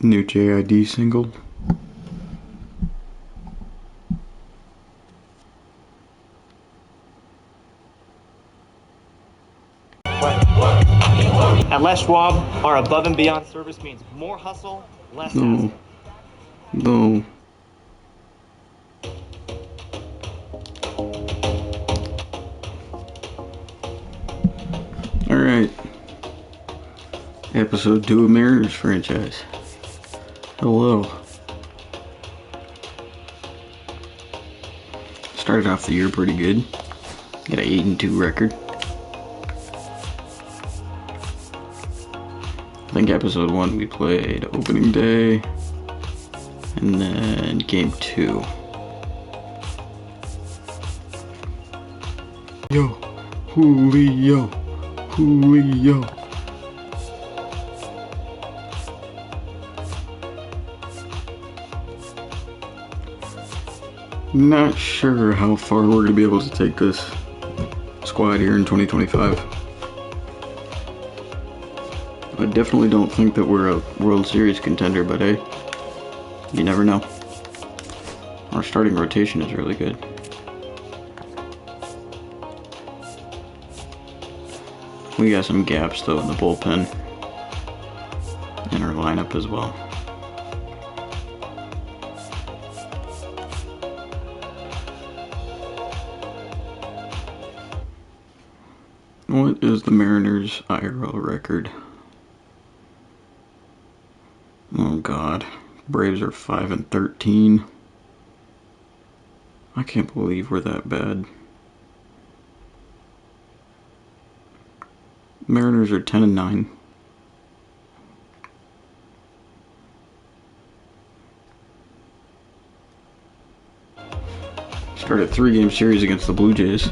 New JID single. At Les Schwab, our above and beyond service means more hustle, less hassle. No. Alright. Episode 2 of Mariners franchise. Hello. Started off the year pretty good. Got an 8-2 record. I think episode 1 we played opening day and then game 2. Julio. Not sure how far we're going to be able to take this squad here in 2025. I definitely don't think that we're a World Series contender, but hey, you never know. Our starting rotation is really good. We got some gaps though in the bullpen and our lineup as well. What is the Mariners' IRL record? Oh god, Braves are 5-13. I can't believe we're that bad. Mariners are 10-9. Started a 3-game series against the Blue Jays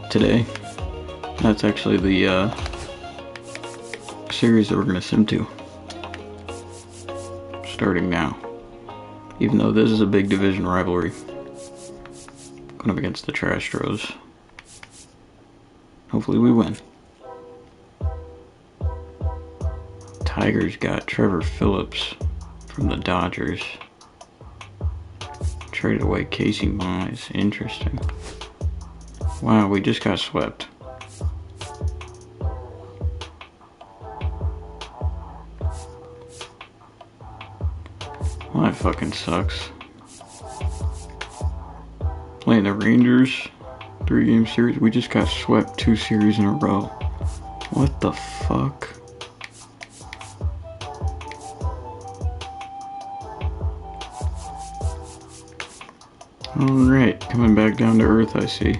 today. That's actually the series that we're going to sim to. Starting now. Even though this is a big division rivalry. Going up against the Trastros. Hopefully we win. Tigers got Trevor Phillips from the Dodgers. Traded away Casey Mize. Interesting. Wow, we just got swept. Well, that fucking sucks. Playing the Rangers, 3-game series. We just got swept 2 series in a row. What the fuck? Alright, coming back down to earth, I see.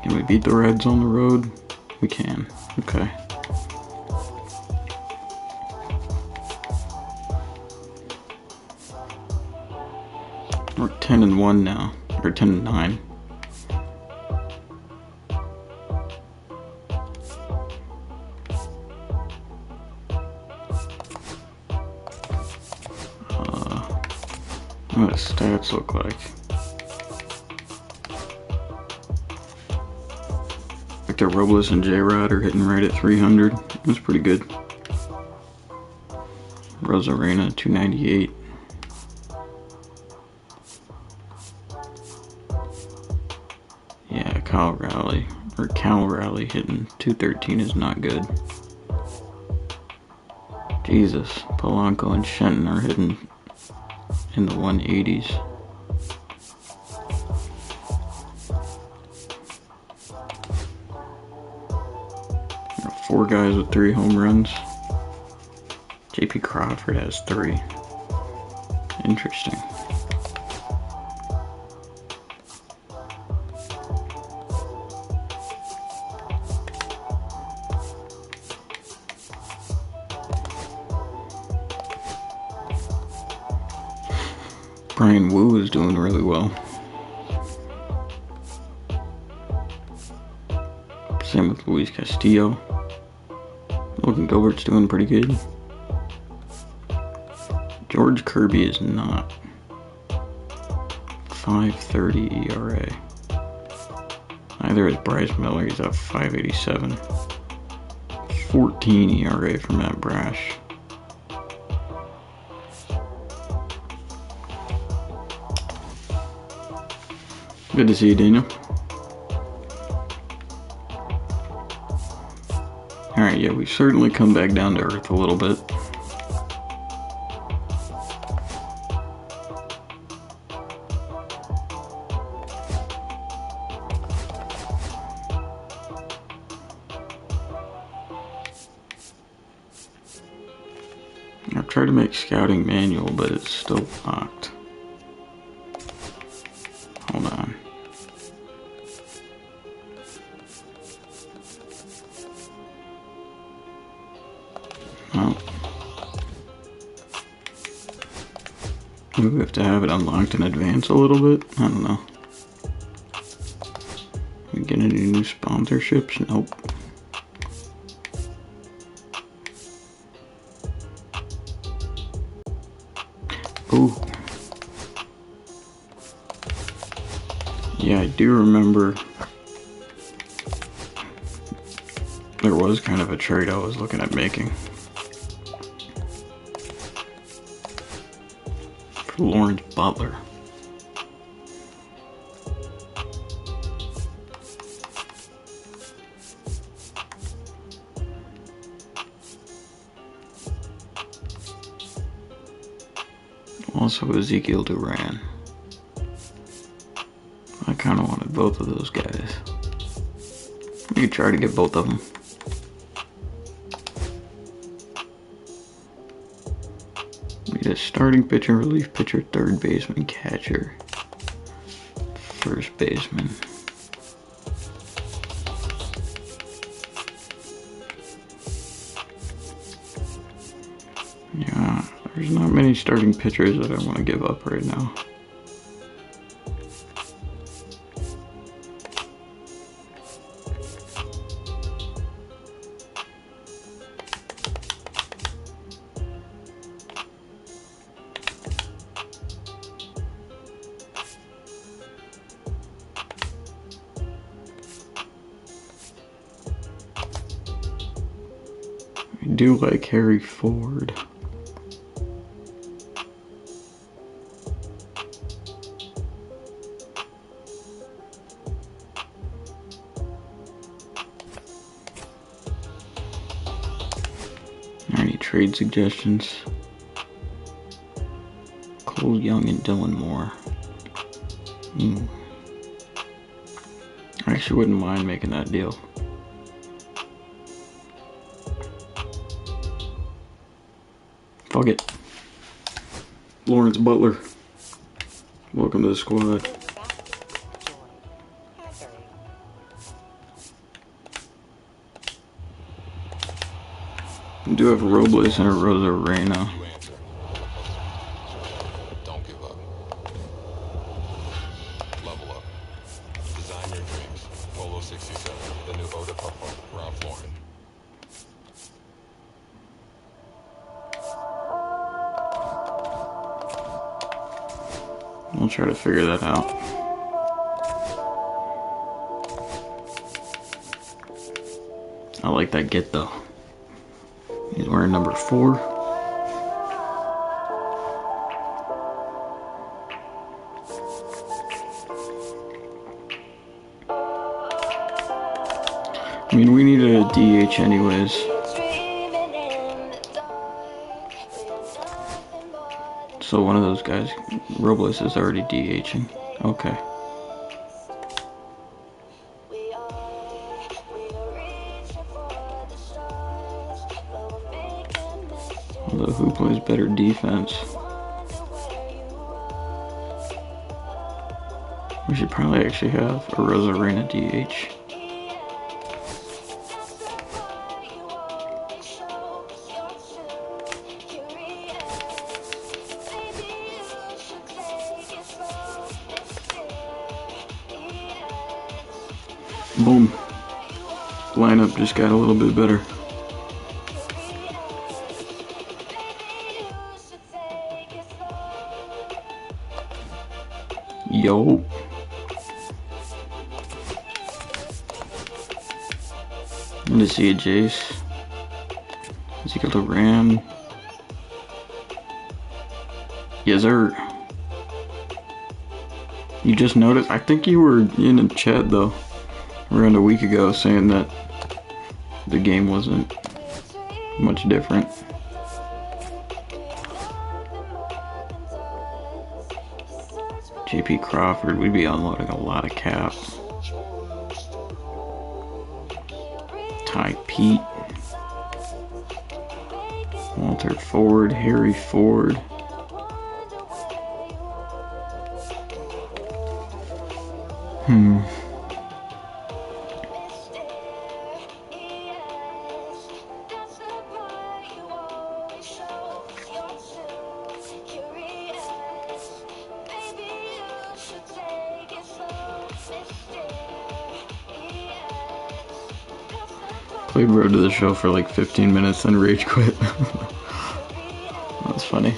Can we beat the Reds on the road? We can. Okay. We're 10-1 now, or 10-9. What does stats look like? Victor Robles and J-Rod are hitting right at 300. That's pretty good. Rosarena 298. Yeah, Cal Raleigh hitting 213 is not good. Jesus, Polanco and Shenton are hitting in the 180s. There are 4 guys with 3 home runs. JP Crawford has 3. Interesting. Brian Wu is doing really well. Same with Luis Castillo. Logan Gilbert's doing pretty good. George Kirby is not. 5.30 ERA. Neither is Bryce Miller. He's at 5.87. 14 ERA for Matt Brash. Good to see you, Daniel. Alright, yeah, we've certainly come back down to earth a little bit. I've tried to make scouting manual, but it's still locked. Hold on. Well, maybe we have to have it unlocked in advance a little bit. I don't know. We get any new sponsorships? Nope. Ooh. Yeah, I do remember there was kind of a trade I was looking at making for Lawrence Butler. Also Ezekiel Duran. I kind of wanted both of those guys. We could try to get both of them. We get a starting pitcher, relief pitcher, third baseman, catcher, first baseman. Yeah, there's not many starting pitchers that I want to give up right now. I do like Harry Ford. Any trade suggestions? Cole Young and Dylan Moore. I actually wouldn't mind making that deal. Fuck it. Lawrence Butler. Welcome to the squad. We do have a Robles and a Rosa Reyna. Don't give up. Level up. Design your dreams. Polo 67, the new Eau de Parfum, Ralph Lauren. We'll try to figure that out. I like that get though. He's wearing number 4. I mean, we need a DH anyways. So one of those guys, Robles, is already DHing. Okay. Although who plays better defense? We should probably actually have a Rosa Reyna DH. Boom. Lineup just got a little bit better. Yo. Good to see you, Jace. Ezekiel Duran. Yes, sir. You just noticed? I think you were in a chat though, around a week ago, saying that the game wasn't much different. JP Crawford, we'd be unloading a lot of cap. Ty Pete. Walter Ford, Harry Ford. Played Road to the Show for like 15 minutes, then rage quit. That's funny.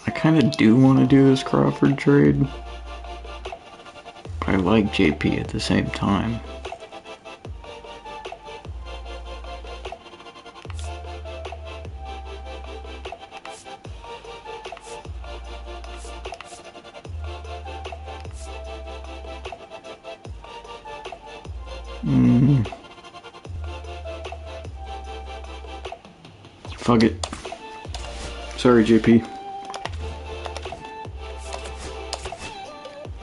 I kind of do want to do this Crawford trade, but I like JP at the same time. Fuck it. Sorry, JP.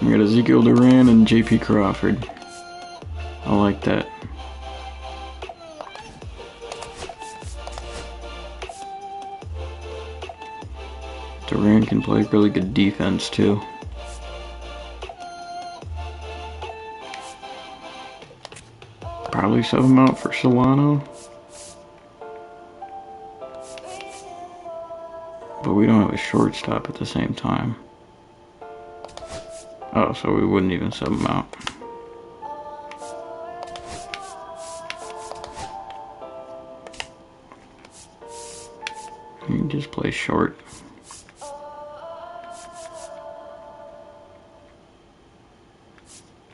We got Ezekiel Duran and JP Crawford. I like that. Duran can play really good defense too. Probably sub him out for Solano. But we don't have a shortstop at the same time. Oh, so we wouldn't even sub him out. You can just play short.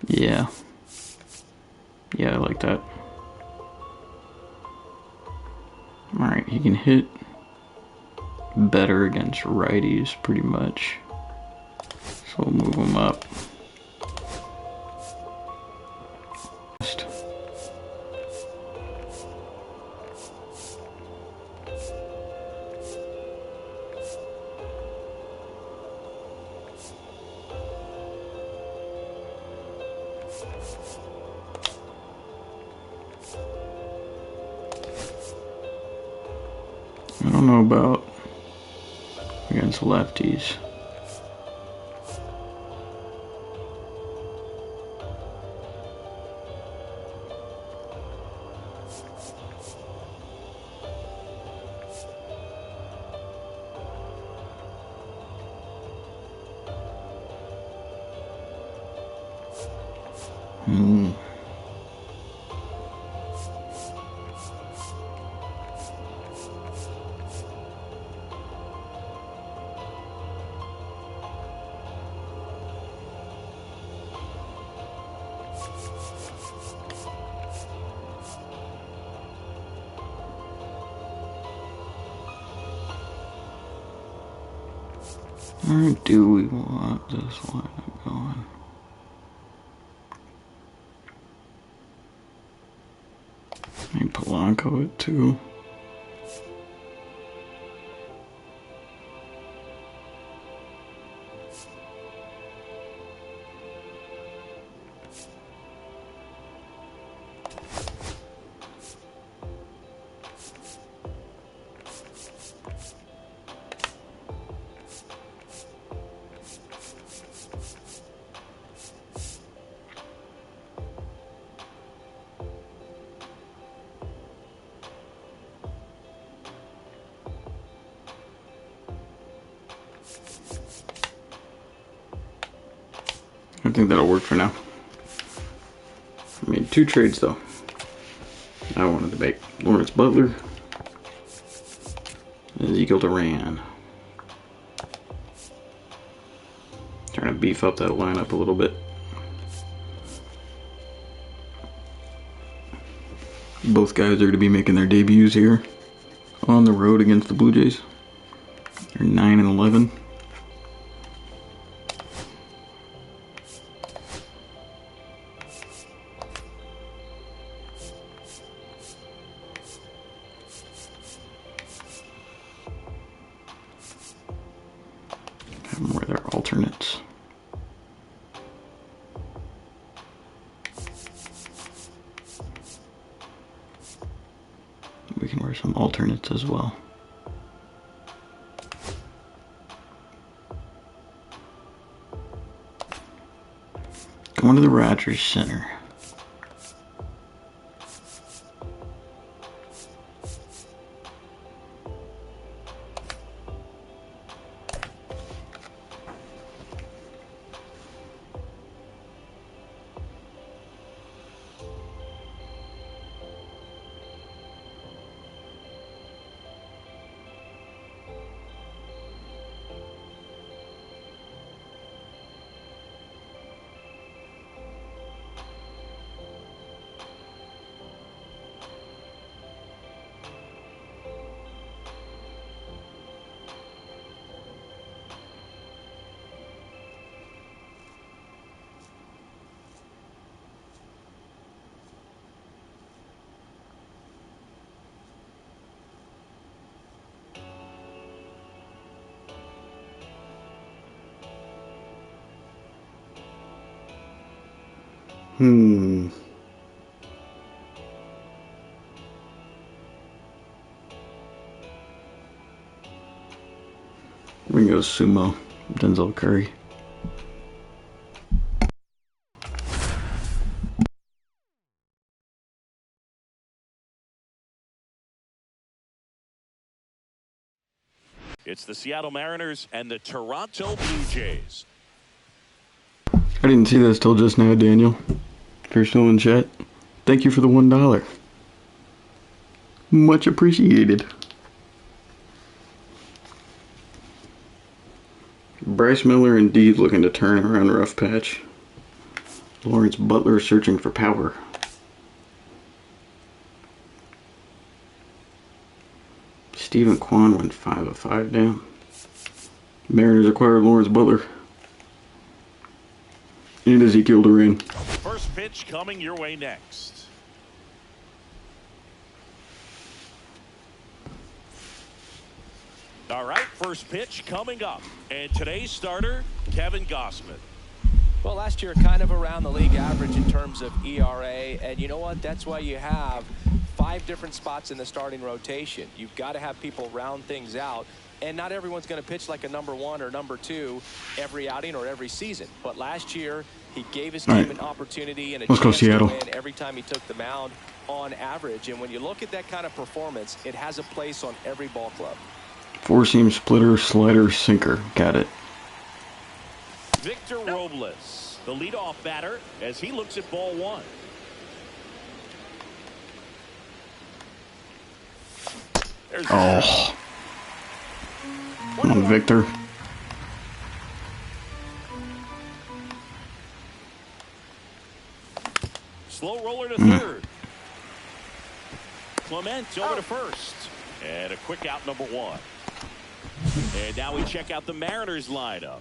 Yeah. Yeah, I like that. Alright, he can hit better against righties, pretty much. So we'll move him up. I don't know about against lefties. Where do we want this lineup going? Maybe Polanco at 2. I think that'll work for now. I made 2 trades though. I wanted to make Lawrence Butler and Ezekiel Duran. Trying to beef up that lineup a little bit. Both guys are going to be making their debuts here on the road against the Blue Jays. They're 9 and 11. for some alternates as well. Going to the Rogers Center. Ringo Sumo, Denzel Curry. It's the Seattle Mariners and the Toronto Blue Jays. I didn't see this till just now, Daniel. If you're still in chat, thank you for the $1. Much appreciated. Bryce Miller indeed looking to turn around a rough patch. Lawrence Butler searching for power. Stephen Kwan went 5 of 5 down. Mariners acquired Lawrence Butler. And Ezekiel Duran. First pitch coming your way next. All right, first pitch coming up. And today's starter, Kevin Gossman. Well, last year kind of around the league average in terms of ERA, and you know what? That's why you have 5 different spots in the starting rotation. You've got to have people round things out, and not everyone's going to pitch like a number 1 or number 2 every outing or every season. But last year, he gave his team an opportunity and a chance to win every time he took the mound on average. And when you look at that kind of performance, it has a place on every ball club. 4-seam splitter, slider, sinker. Got it. Victor Robles, the leadoff batter, as he looks at ball 1. Oh. Come on, Victor. Slow roller to third. Clement over to first. And a quick out, number 1. And now we check out the Mariners lineup.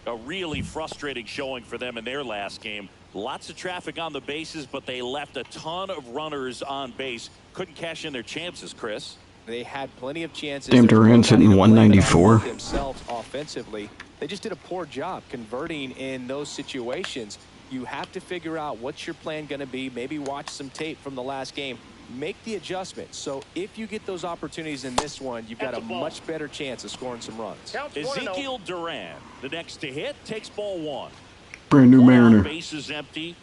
A really frustrating showing for them in their last game. Lots of traffic on the bases, but they left a ton of runners on base. Couldn't cash in their chances, Chris. They had plenty of chances. Damn, Duran's hitting 194. Themselves offensively. They just did a poor job converting in those situations. You have to figure out what's your plan going to be. Maybe watch some tape from the last game. Make the adjustment. So if you get those opportunities in this one, you've got a much better chance of scoring some runs. Ezekiel Duran, the next to hit, takes ball 1. Brand new Mariner. Base is empty.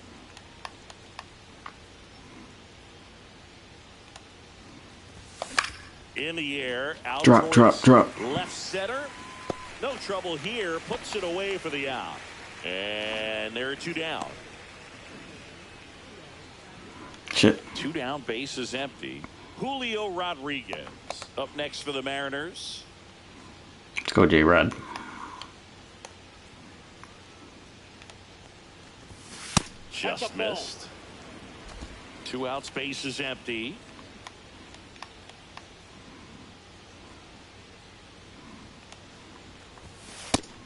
In the air, out drop. left center. No trouble here. Puts it away for the out. And there are 2 down. Shit. 2 down, base is empty. Julio Rodriguez up next for the Mariners. Let's go, J-Rod. Just missed. 2 outs, base is empty.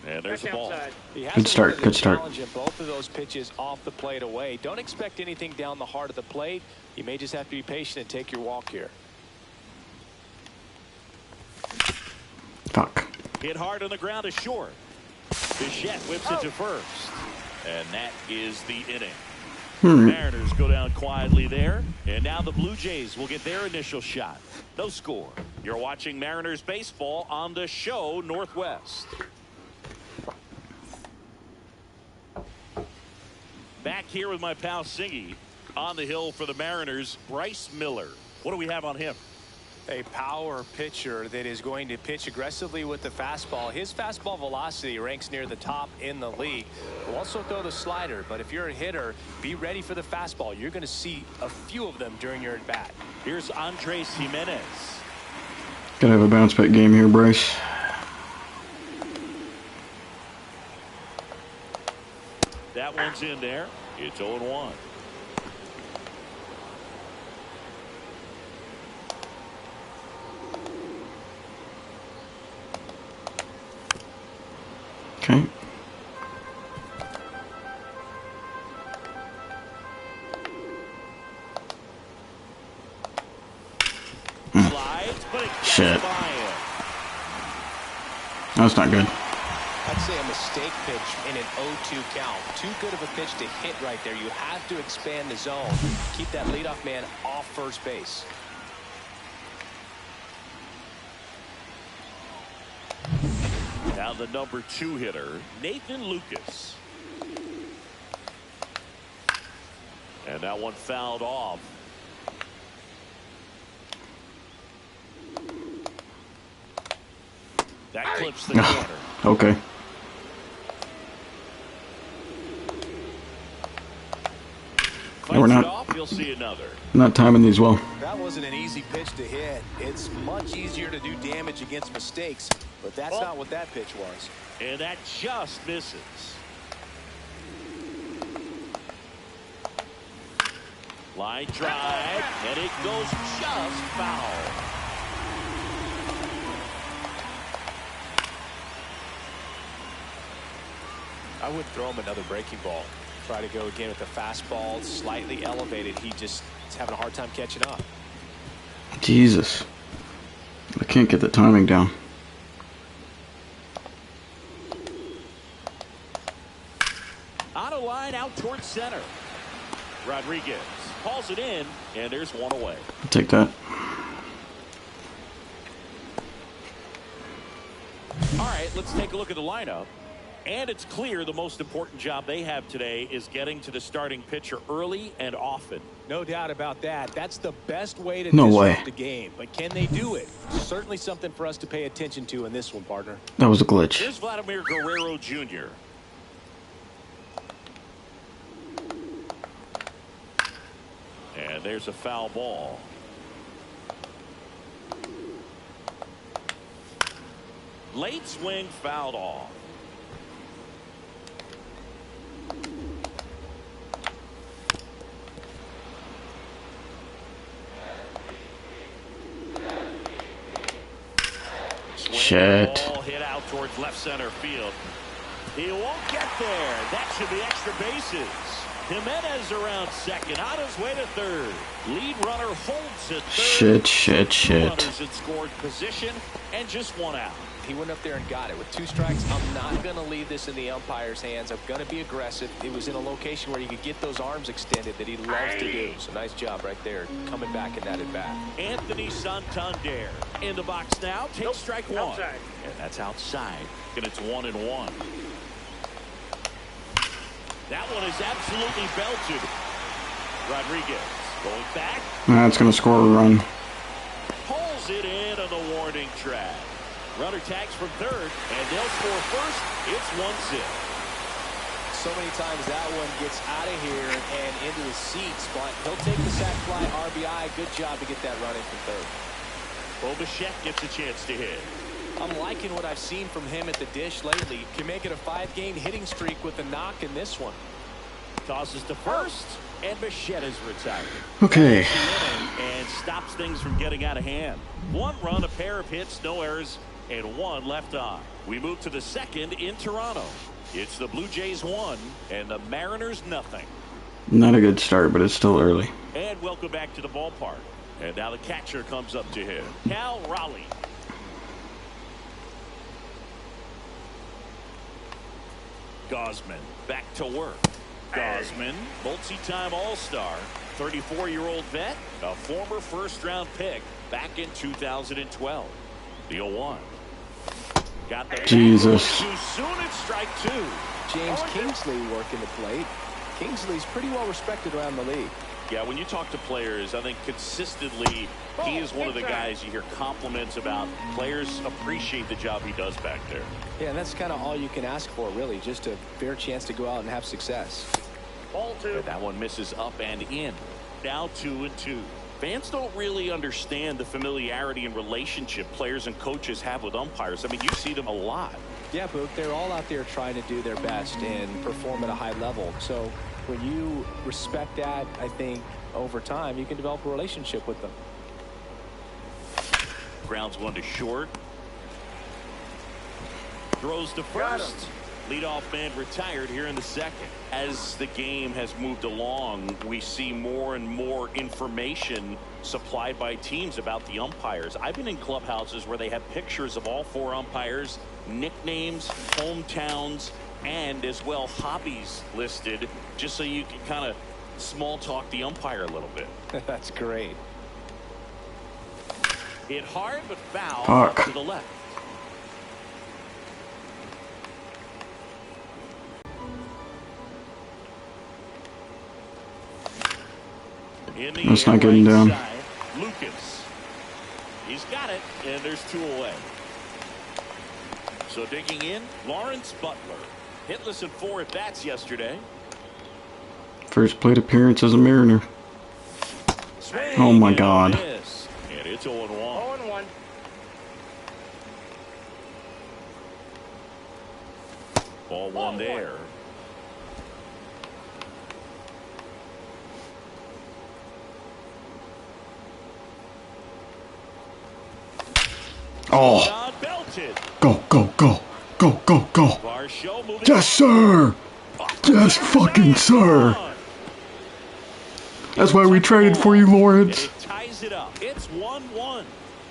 And there's the ball. Good start. Both of those pitches off the plate away. Don't expect anything down the heart of the plate. You may just have to be patient and take your walk here. Fuck. Hit hard on the ground is short. Bichette whips it to first. And that is the inning. Mariners go down quietly there, and now the Blue Jays will get their initial shot. No score. You're watching Mariners baseball on the show Northwest. Back here with my pal Singy on the hill for the Mariners, Bryce Miller. What do we have on him? A power pitcher that is going to pitch aggressively with the fastball. His fastball velocity ranks near the top in the league. Will also throw the slider, but if you're a hitter, be ready for the fastball. You're going to see a few of them during your at-bat. Here's Andres Jimenez. Gotta have a bounce back game here, Bryce. That one's in there. It's 0-1. Okay. Slides, but it Shit. by him. That's not good. I'd say a mistake pitch in an 0-2 count. Too good of a pitch to hit right there. You have to expand the zone. Keep that leadoff man off first base. Now the number 2 hitter, Nathan Lucas. And that one fouled off. That clips the corner. Okay. Fights we're not. it off, you'll see another. Not timing these well. That wasn't an easy pitch to hit. It's much easier to do damage against mistakes, but that's not what that pitch was. And that just misses. Line drive, and it goes just foul. I would throw him another breaking ball. Try to go again with the fastball, slightly elevated. He just is having a hard time catching up. Jesus. I can't get the timing down. On a line out towards center. Rodriguez calls it in, and there's one away. I'll take that. All right, let's take a look at the lineup. And it's clear the most important job they have today is getting to the starting pitcher early and often. No doubt about that. That's the best way to No disrupt way. the game. But can they do it? Certainly something for us to pay attention to in this one, partner. That was a glitch. Here's Vladimir Guerrero Jr. And there's a foul ball. Late swing fouled off. Shit. Ball hit out towards left center field. He won't get there. That should be extra bases. Jimenez around second, on his way to third. Lead runner holds at third. Shit. Runners in scored position and just one out. He went up there and got it. With 2 strikes, I'm not going to leave this in the umpire's hands. I'm going to be aggressive. It was in a location where you could get those arms extended that he loves to do. So nice job right there, coming back in that at-bat. Anthony Santander in the box now. Takes strike one. Outside. And that's outside. And it's 1-1. That one is absolutely belted. Rodriguez going back. That's going to score a run. Pulls it in on the warning track. Runner tags from third, and they'll score first. It's 1-0. So many times that one gets out of here and into the seats, but he'll take the sac fly RBI. Good job to get that run in from third. Bo Bichette gets a chance to hit. I'm liking what I've seen from him at the dish lately. Can make it a 5-game hitting streak with a knock in this one. Tosses to first, and Bichette is retired. Okay. And stops things from getting out of hand. 1 run, a pair of hits, no errors, and 1 left on. We move to the second in Toronto. It's the Blue Jays 1 and the Mariners nothing. Not a good start, but it's still early. And welcome back to the ballpark. And now the catcher comes up to him, Cal Raleigh. Gosman back to work. Gosman, multi-time All-Star, 34-year-old vet, a former first-round pick back in 2012. The 0-1. Got the Jesus. too soon at strike two. James Kingsley working the plate. Kingsley's pretty well respected around the league. Yeah, when you talk to players, I think consistently he is one of the guys you hear compliments about. Players appreciate the job he does back there. Yeah, and that's kind of all you can ask for, really, just a fair chance to go out and have success. Ball two. But that one misses up and in. Now 2-2. Fans don't really understand the familiarity and relationship players and coaches have with umpires. I mean, you see them a lot. Yeah, Book, they're all out there trying to do their best and perform at a high level. So when you respect that, I think over time you can develop a relationship with them. Grounds one to short. Throws to first. Leadoff man retired here in the second. As the game has moved along, we see more and more information supplied by teams about the umpires. I've been in clubhouses where they have pictures of all four umpires, nicknames, hometowns, and as well hobbies listed, just so you can kind of small talk the umpire a little bit. That's great. Hit hard but foul. Fuck. To the left. That's not getting down. Side, Lucas. He's got it, and there's two away. So digging in, Lawrence Butler. Hitless in 4 at-bats yesterday. First plate appearance as a Mariner. Swing Oh my and a God. miss. And it's 0-1. 0-1. Ball one there. Oh, John belted. go, go, go, go, go, go. Varsho moving. Yes, sir. Yes, fucking sir. That's why we traded for you, Lawrence. It ties it up. It's 1-1.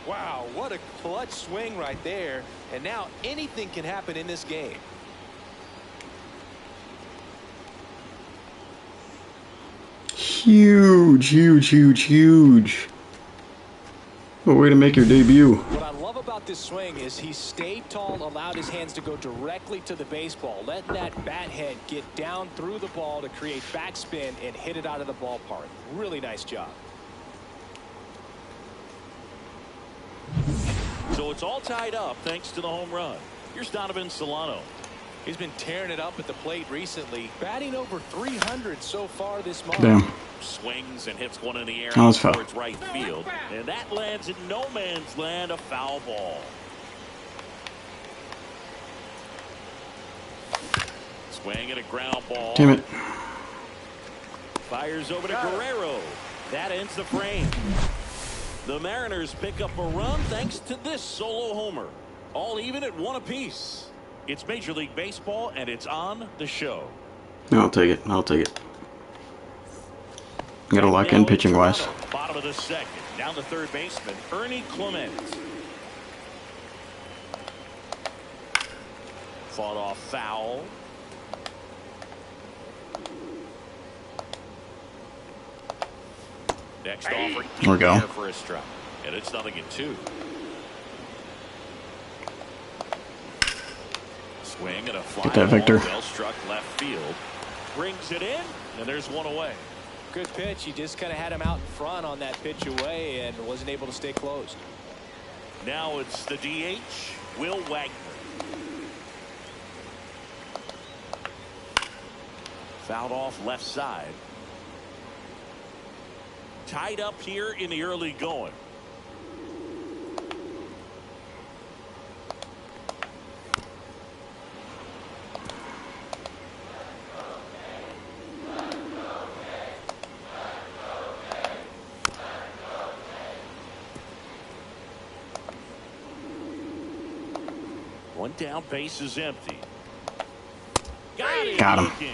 Wow, what a clutch swing right there. And now anything can happen in this game. Huge, huge, huge, huge. What way to make your debut. What I love about this swing is he stayed tall, allowed his hands to go directly to the baseball, letting that bat head get down through the ball to create backspin and hit it out of the ballpark. Really nice job. So it's all tied up thanks to the home run. Here's Donovan Solano. He's been tearing it up at the plate recently, batting over 300 so far this month. Damn. Swings and hits one in the air Oh, that's foul. towards right field. And that lands in no man's land, a foul ball. Swing and a ground ball. Damn it. Fires over to Guerrero. That ends the frame. The Mariners pick up a run thanks to this solo homer. All even at 1 apiece. It's Major League Baseball, and it's on the show. I'll take it. I'll take it. Gotta lock in pitching wise. Bottom of the second. Down to third baseman, Ernie Clement. Fought off foul. Next offer. There we go. For a strike. And it's 0-2. Swing and a fly. Get that, Victor. Well struck left field. Brings it in, and there's one away. Good pitch. He just kind of had him out in front on that pitch away and wasn't able to stay closed. Now it's the DH, Will Wagner. Fouled off left side. Tied up here in the early going. One down, base is empty. Got him.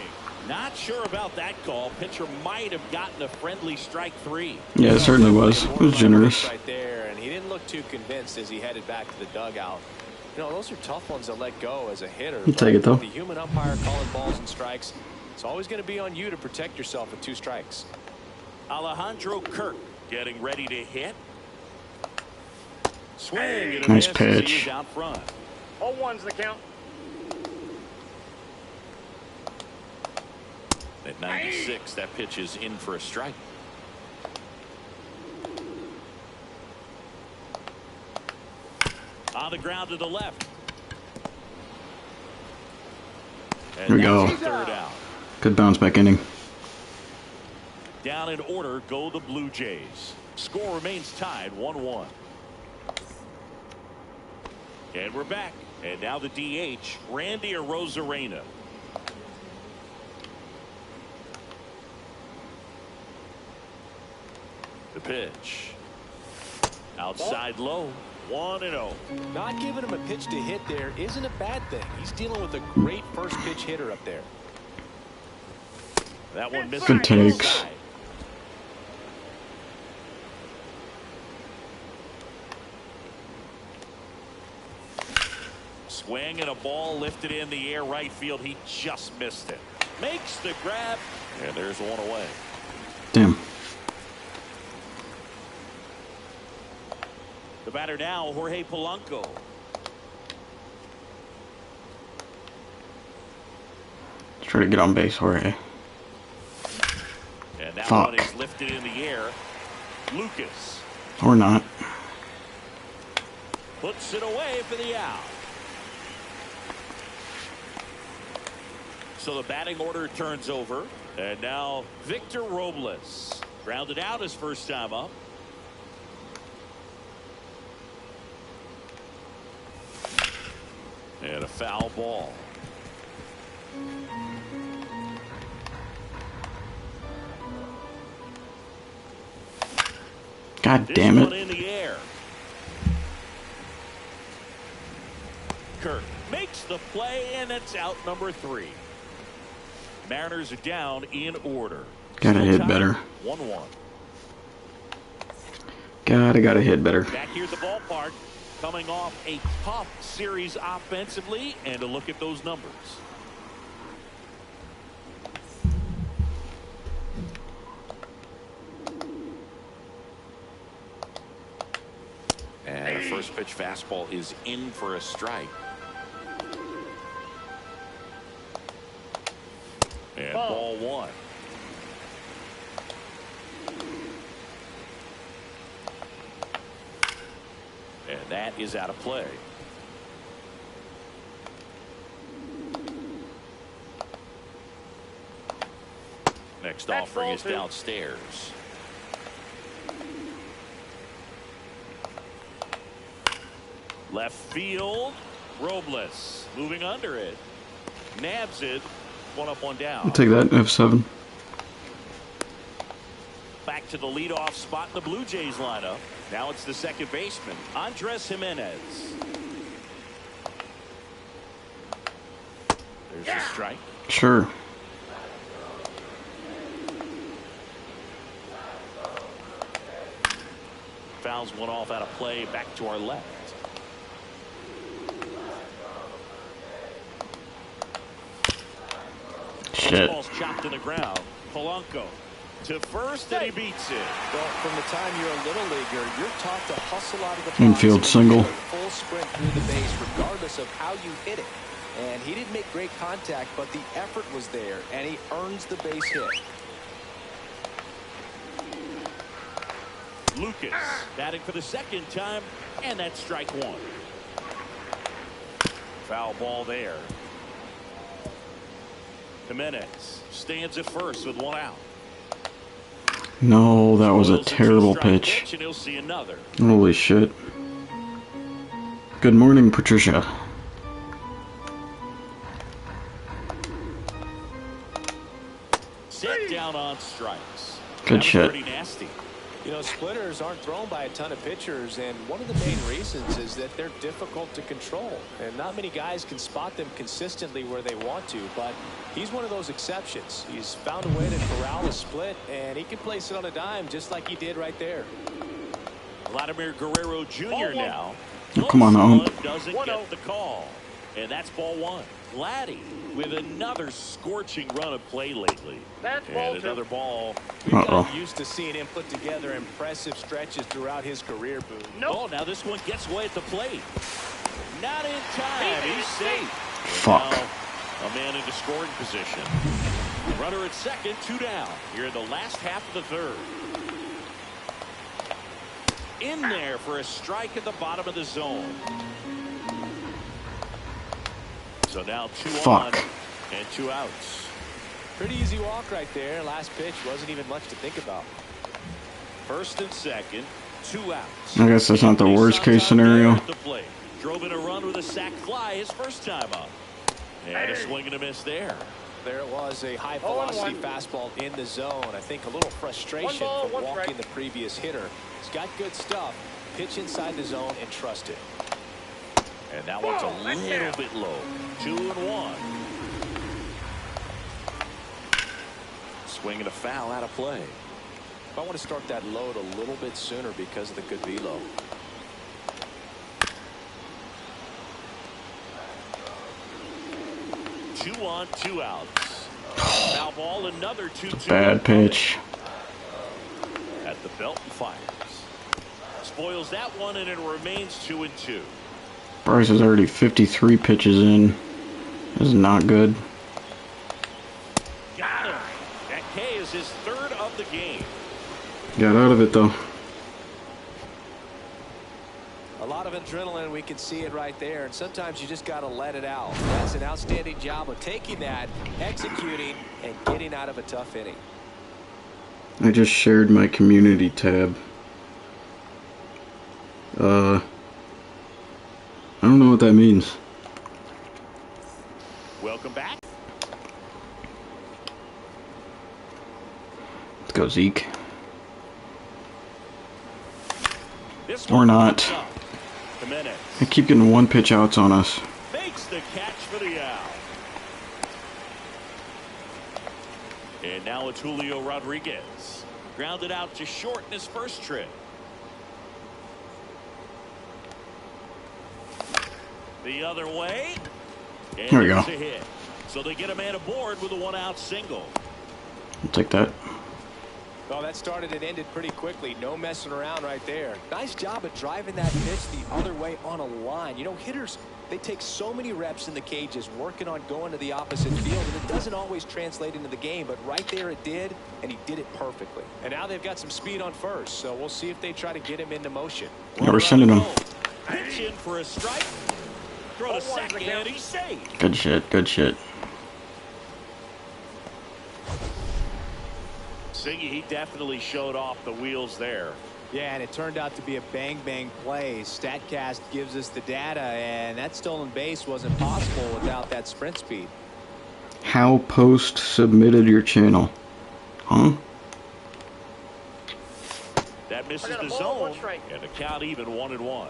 Not sure about that call. Pitcher might have gotten a friendly strike 3. Yeah, it certainly was. It was generous. Right there, and he didn't look too convinced as he headed back to the dugout. You know, those are tough ones to let go as a hitter. You take it, though. The human umpire calling balls and strikes, It's always going to be on you to protect yourself with 2 strikes. Alejandro Kirk getting ready to hit. Swing and a Nice miss as he pitch. is out front. 0-1's the count. At 96, that pitch is in for a strike. On the ground to the left. And Here we go. that's the 3rd out. Good bounce back inning. Down in order go the Blue Jays. Score remains tied 1-1. And we're back. And now the DH, Randy Arozarena. The pitch. Outside low. 1-0. Not giving him a pitch to hit there isn't a bad thing. He's dealing with a great first pitch hitter up there. That one missed. Good takes. Swing and a ball lifted in the air right field. He just missed it. Makes the grab. And there's one away. Damn. The batter now, Jorge Polanco. Let's try to get on base, Jorge. And that Fuck. one is lifted in the air. Lucas Or not. puts it away for the out. So the batting order turns over. And now Victor Robles. Grounded out his first time up. And a foul ball. God This damn one it. in the air. Kirk makes the play, and it's out number 3. Mariners are down in order. Gotta Still hit tied, better. 1-1. Gotta hit better. Back here at the ballpark, coming off a tough series offensively, and a look at those numbers. And a first pitch fastball is in for a strike. And ball 1. And that is out of play. Next offering is downstairs. Left field. Robles moving under it. Nabs it. 1 up, 1 down. I'll take that, F7. Back to the leadoff spot in the Blue Jays lineup. Now it's the second baseman, Andres Jimenez. There's a strike. Sure. Fouls one off out of play. Back to our left. Shit. Ball's chopped to the ground. Polanco to first, and he beats it. Well, from the time you're a little leaguer, you're taught to hustle out of the box. Infield and single. do a full sprint through the base, regardless of how you hit it. And he didn't make great contact, but the effort was there, and he earns the base hit. Lucas batting for the second time, and that's strike 1. Foul ball there. Jimenez stands at first with 1 out. No, that was a Throws a terrible two-strike pitch. and he'll see another. Holy shit. Good morning, Patricia. Set down on strikes. Good That was shit. pretty nasty. You know, splitters aren't thrown by a ton of pitchers, and one of the main reasons is that they're difficult to control. And not many guys can spot them consistently where they want to, but he's one of those exceptions. He's found a way to corral a split, and he can place it on a dime just like he did right there. Vladimir Guerrero Jr. now. Oh, come on, Close Owen. one, doesn't get the call. And that's ball 1. Vladdy with another scorching run of play lately. That's And another ball. We've gotten used to seeing him put together impressive stretches throughout his career, Boo. Oh, now this one gets away at the plate. Not in time. He's safe. Fuck. And now a man into scoring position. Runner at second, 2 down. Here in the last half of the third. In there for a strike at the bottom of the zone. So now 2 on and 2 outs. Pretty easy walk right there. Last pitch wasn't even much to think about. First and second, 2 outs. I guess that's not the worst case scenario. Drove in a run with a sac fly his first time up. And a swing and a miss there. There it was, a high velocity fastball in the zone. I think a little frustration from walking the previous hitter. He's got good stuff. Pitch inside the zone and trust it. And that one's a little bit low. 2-1. Swing and a foul out of play. I want to start that load a little bit sooner because of the good velo. Two on, 2 outs. Foul ball, another 2-2. Bad pitch. At the belt and fires. Spoils that one, and it remains 2-2. Bryce is already 53 pitches in. This is not good. Got him. That K is his 3rd of the game. Got out of it though. A lot of adrenaline, we can see it right there, and sometimes you just got to let it out. That's an outstanding job of taking that, executing, and getting out of a tough inning. I just shared my community tab. I don't know what that means. Welcome back. Let's go, Zeke. This Or not. Jimenez They keep getting 1-pitch outs on us. makes the catch for the out. And now it's Julio Rodriguez. Grounded out to short in his first trip. The other way. And Here we go. there's a hit. So they get a man aboard with a 1-out single. I'll take that. Well, that started and ended pretty quickly. No messing around right there. Nice job of driving that pitch the other way on a line. You know, hitters, they take so many reps in the cages working on going to the opposite field, and it doesn't always translate into the game, but right there it did, and he did it perfectly. And now they've got some speed on first, so we'll see if they try to get him into motion. Yeah, we're sending him. Pitch in for a strike. Throw to second, and he's safe. Good shit, good shit. Siggy, he definitely showed off the wheels there. Yeah, and it turned out to be a bang-bang play. StatCast gives us the data, and that stolen base wasn't possible without that sprint speed. How Post submitted your channel? Huh? That misses the zone, and the count even 1-1.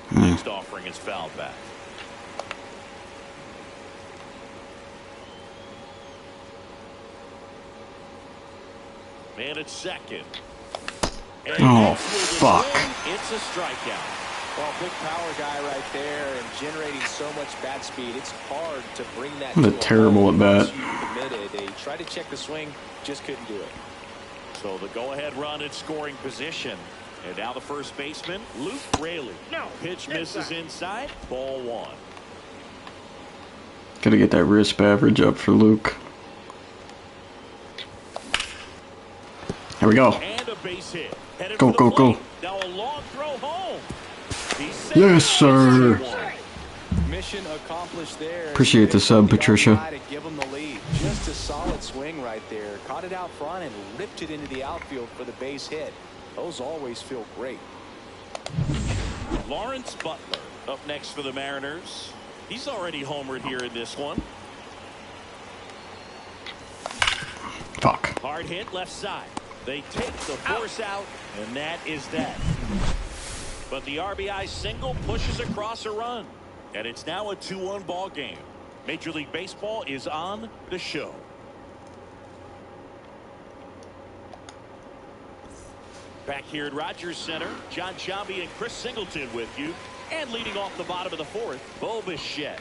Next offering is fouled back. Man at second. And Oh, that's where the fuck. swing, it's a strikeout. Well, big power guy right there and generating so much bat speed. It's hard to bring that What a to terrible home at once bat. you've committed. They tried to check the swing, just couldn't do it. So the go-ahead run in scoring position. And now the first baseman, Luke Raley. No. Pitch misses inside. Ball 1. Gotta get that RISP average up for Luke. Here we go. And a base hit. Headed Go, for the go, go. plate. Now a long throw home. He's safe. Yes, sir. Mission accomplished there. Appreciate the sub, Patricia. To give them the lead. Just a solid swing right there. Caught it out front and ripped it into the outfield for the base hit. Those always feel great. Lawrence Butler up next for the Mariners. He's already homered here in this one. Fuck. Hard hit left side. They take the force out, and that is that. But the RBI single pushes across a run, and it's now a 2-1 ball game. Major League Baseball is on the show. Back here at Rogers Center, John Sciambi and Chris Singleton with you. And leading off the bottom of the fourth, Bo Bichette.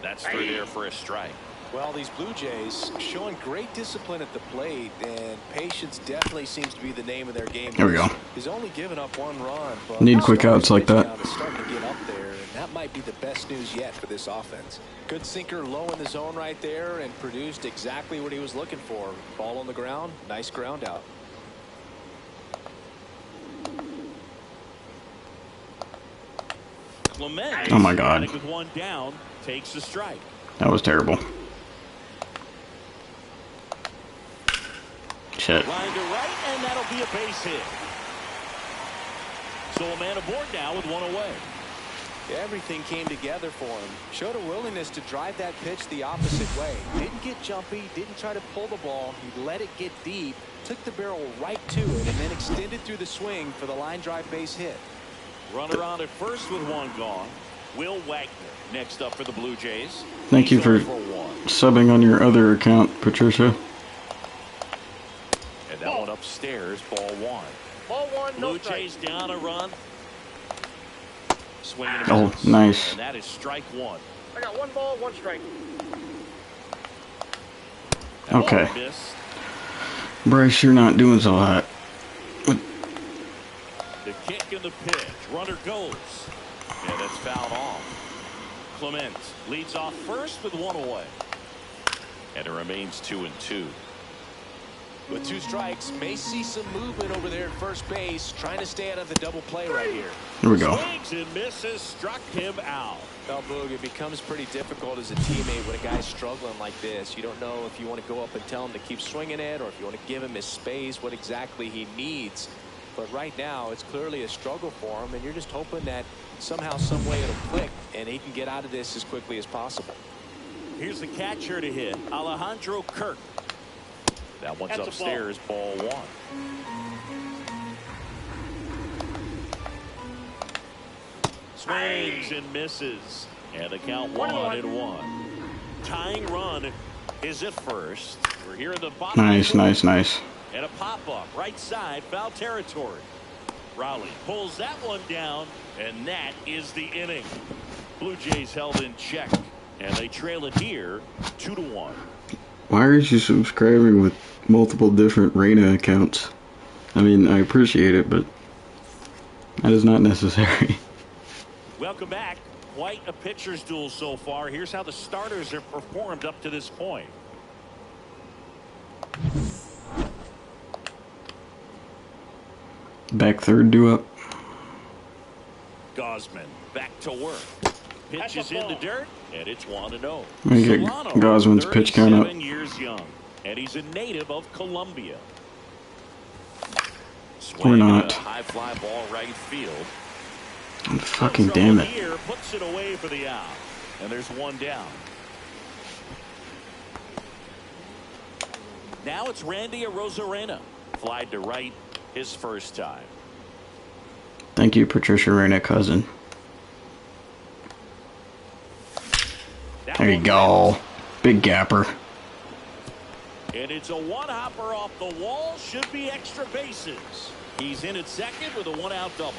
That's through there for a strike. Well, these Blue Jays showing great discipline at the plate, and patience definitely seems to be the name of their game. There we go. He's only given up 1 run, but Need quick outs like that. Is starting to get up there, and that might be the best news yet for this offense. Good sinker low in the zone right there, and produced exactly what he was looking for. Ball on the ground, nice ground out. Clement, oh my God, with 1 down, takes a strike. That was terrible. Shit. Line to right, and that'll be a base hit. So a man aboard now with 1 away. Everything came together for him. Showed a willingness to drive that pitch the opposite way. Didn't get jumpy, didn't try to pull the ball. He let it get deep, took the barrel right to it, and then extended through the swing for the line drive base hit. Runner on at first with 1 gone. Will Wagner next up for the Blue Jays. Thank you for subbing on your other account, Patricia. And that one upstairs, ball 1. Ball 1, no Blue strike. Jays down a run. Swinging a Oh, miss. nice. And that is strike 1. I got 1 ball, 1 strike. That Okay. ball missed. Bryce, you're not doing so hot. The kick and the pitch. Runner goes. And it's fouled off. Clement leads off first with 1 away. And it remains 2-2. With 2 strikes, may see some movement over there at first base, trying to stay out of the double play right here. Here we go. Swings and misses, struck him out. Now, Boog, it becomes pretty difficult as a teammate when a guy's struggling like this. You don't know if you want to go up and tell him to keep swinging it, or if you want to give him his space, what exactly he needs. But right now, it's clearly a struggle for him, and you're just hoping that somehow, some way it'll click, and he can get out of this as quickly as possible. Here's the catcher to hit, Alejandro Kirk. That one's upstairs, ball 1. Swings and misses. And the count 1-1. Tying run is at first. We're here in the bottom. Nice, nice, nice. And a pop-up, right side, foul territory. Rowley pulls that one down, and that is the inning. Blue Jays held in check, and they trail it here 2-1. Why are you subscribing with multiple different Reina accounts? I mean, I appreciate it, but that is not necessary. Welcome back. Quite a pitcher's duel so far. Here's how the starters have performed up to this point. Back third, due up. Gosman back to work. Pitches in the dirt, and it's 1-0. Let me get Gosman's pitch count up. 37 years young, and he's a native of Colombia. Or not. High fly ball right field. Fucking damn it. Here puts it away for the out, and there's 1 down. Now it's Randy Arozarena. Flied to right his first time. Thank you, Patricia Reina cousin. There you go. Big gapper. And it's a 1-hopper off the wall. Should be extra bases. He's in at second with a 1-out double.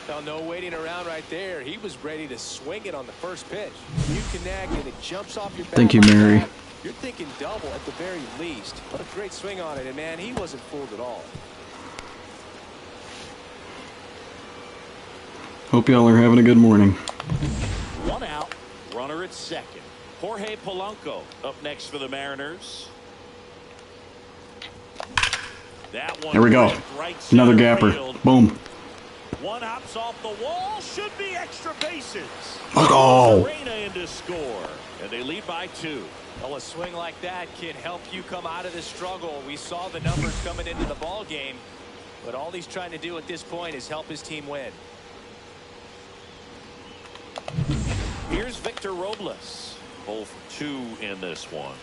Now, no waiting around right there. He was ready to swing it on the first pitch. You connect and it jumps off your bat. Thank you, like Mary. that. You're thinking double at the very least. What a great swing on it, and man, he wasn't fooled at all. Hope y'all are having a good morning. 1 out. Runner at second. Jorge Polanco up next for the Mariners. That one. Here we go. Right Another center gapper. field. Boom. 1 hops off the wall. Should be extra bases. Let's go. Arena in to score, and they lead by 2. Well, a swing like that can help you come out of this struggle. We saw the numbers coming into the ball game, but all he's trying to do at this point is help his team win. Here's Victor Robles. Both 2 in this one.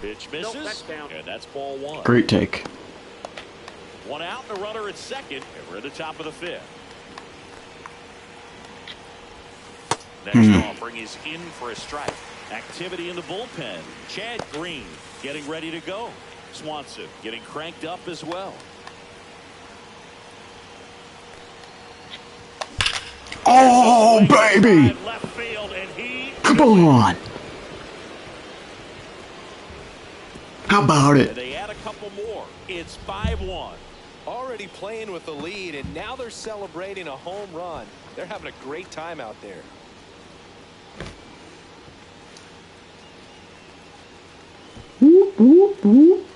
Pitch misses, that's down. and that's ball 1. Great take. 1 out and a runner at second, and we're at the top of the 5th. Next offering is in for a strike. Activity in the bullpen. Chad Green getting ready to go. Swanson getting cranked up as well. Oh, baby! Left field, and he Come on! How about and it? they add a couple more. It's 5-1. Already playing with the lead, and now they're celebrating a home run. They're having a great time out there. Whoop, whoop, whoop.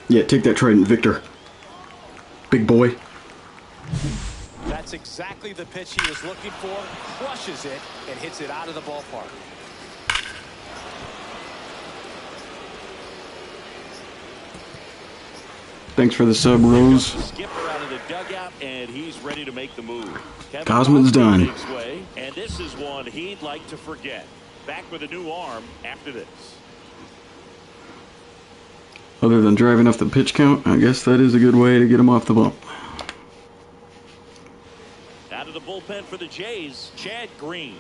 Yeah, take that trident, Victor. Big boy. That's exactly the pitch he was looking for. Crushes it and hits it out of the ballpark. Thanks for the sub, Rose. Skipper out of the dugout, and he's ready to make the move. Kevin Cosman's done. makes way, and this is one he'd like to forget. Back with a new arm after this. Other than driving up the pitch count, I guess that is a good way to get him off the bump. Out of the bullpen for the Jays, Chad Green.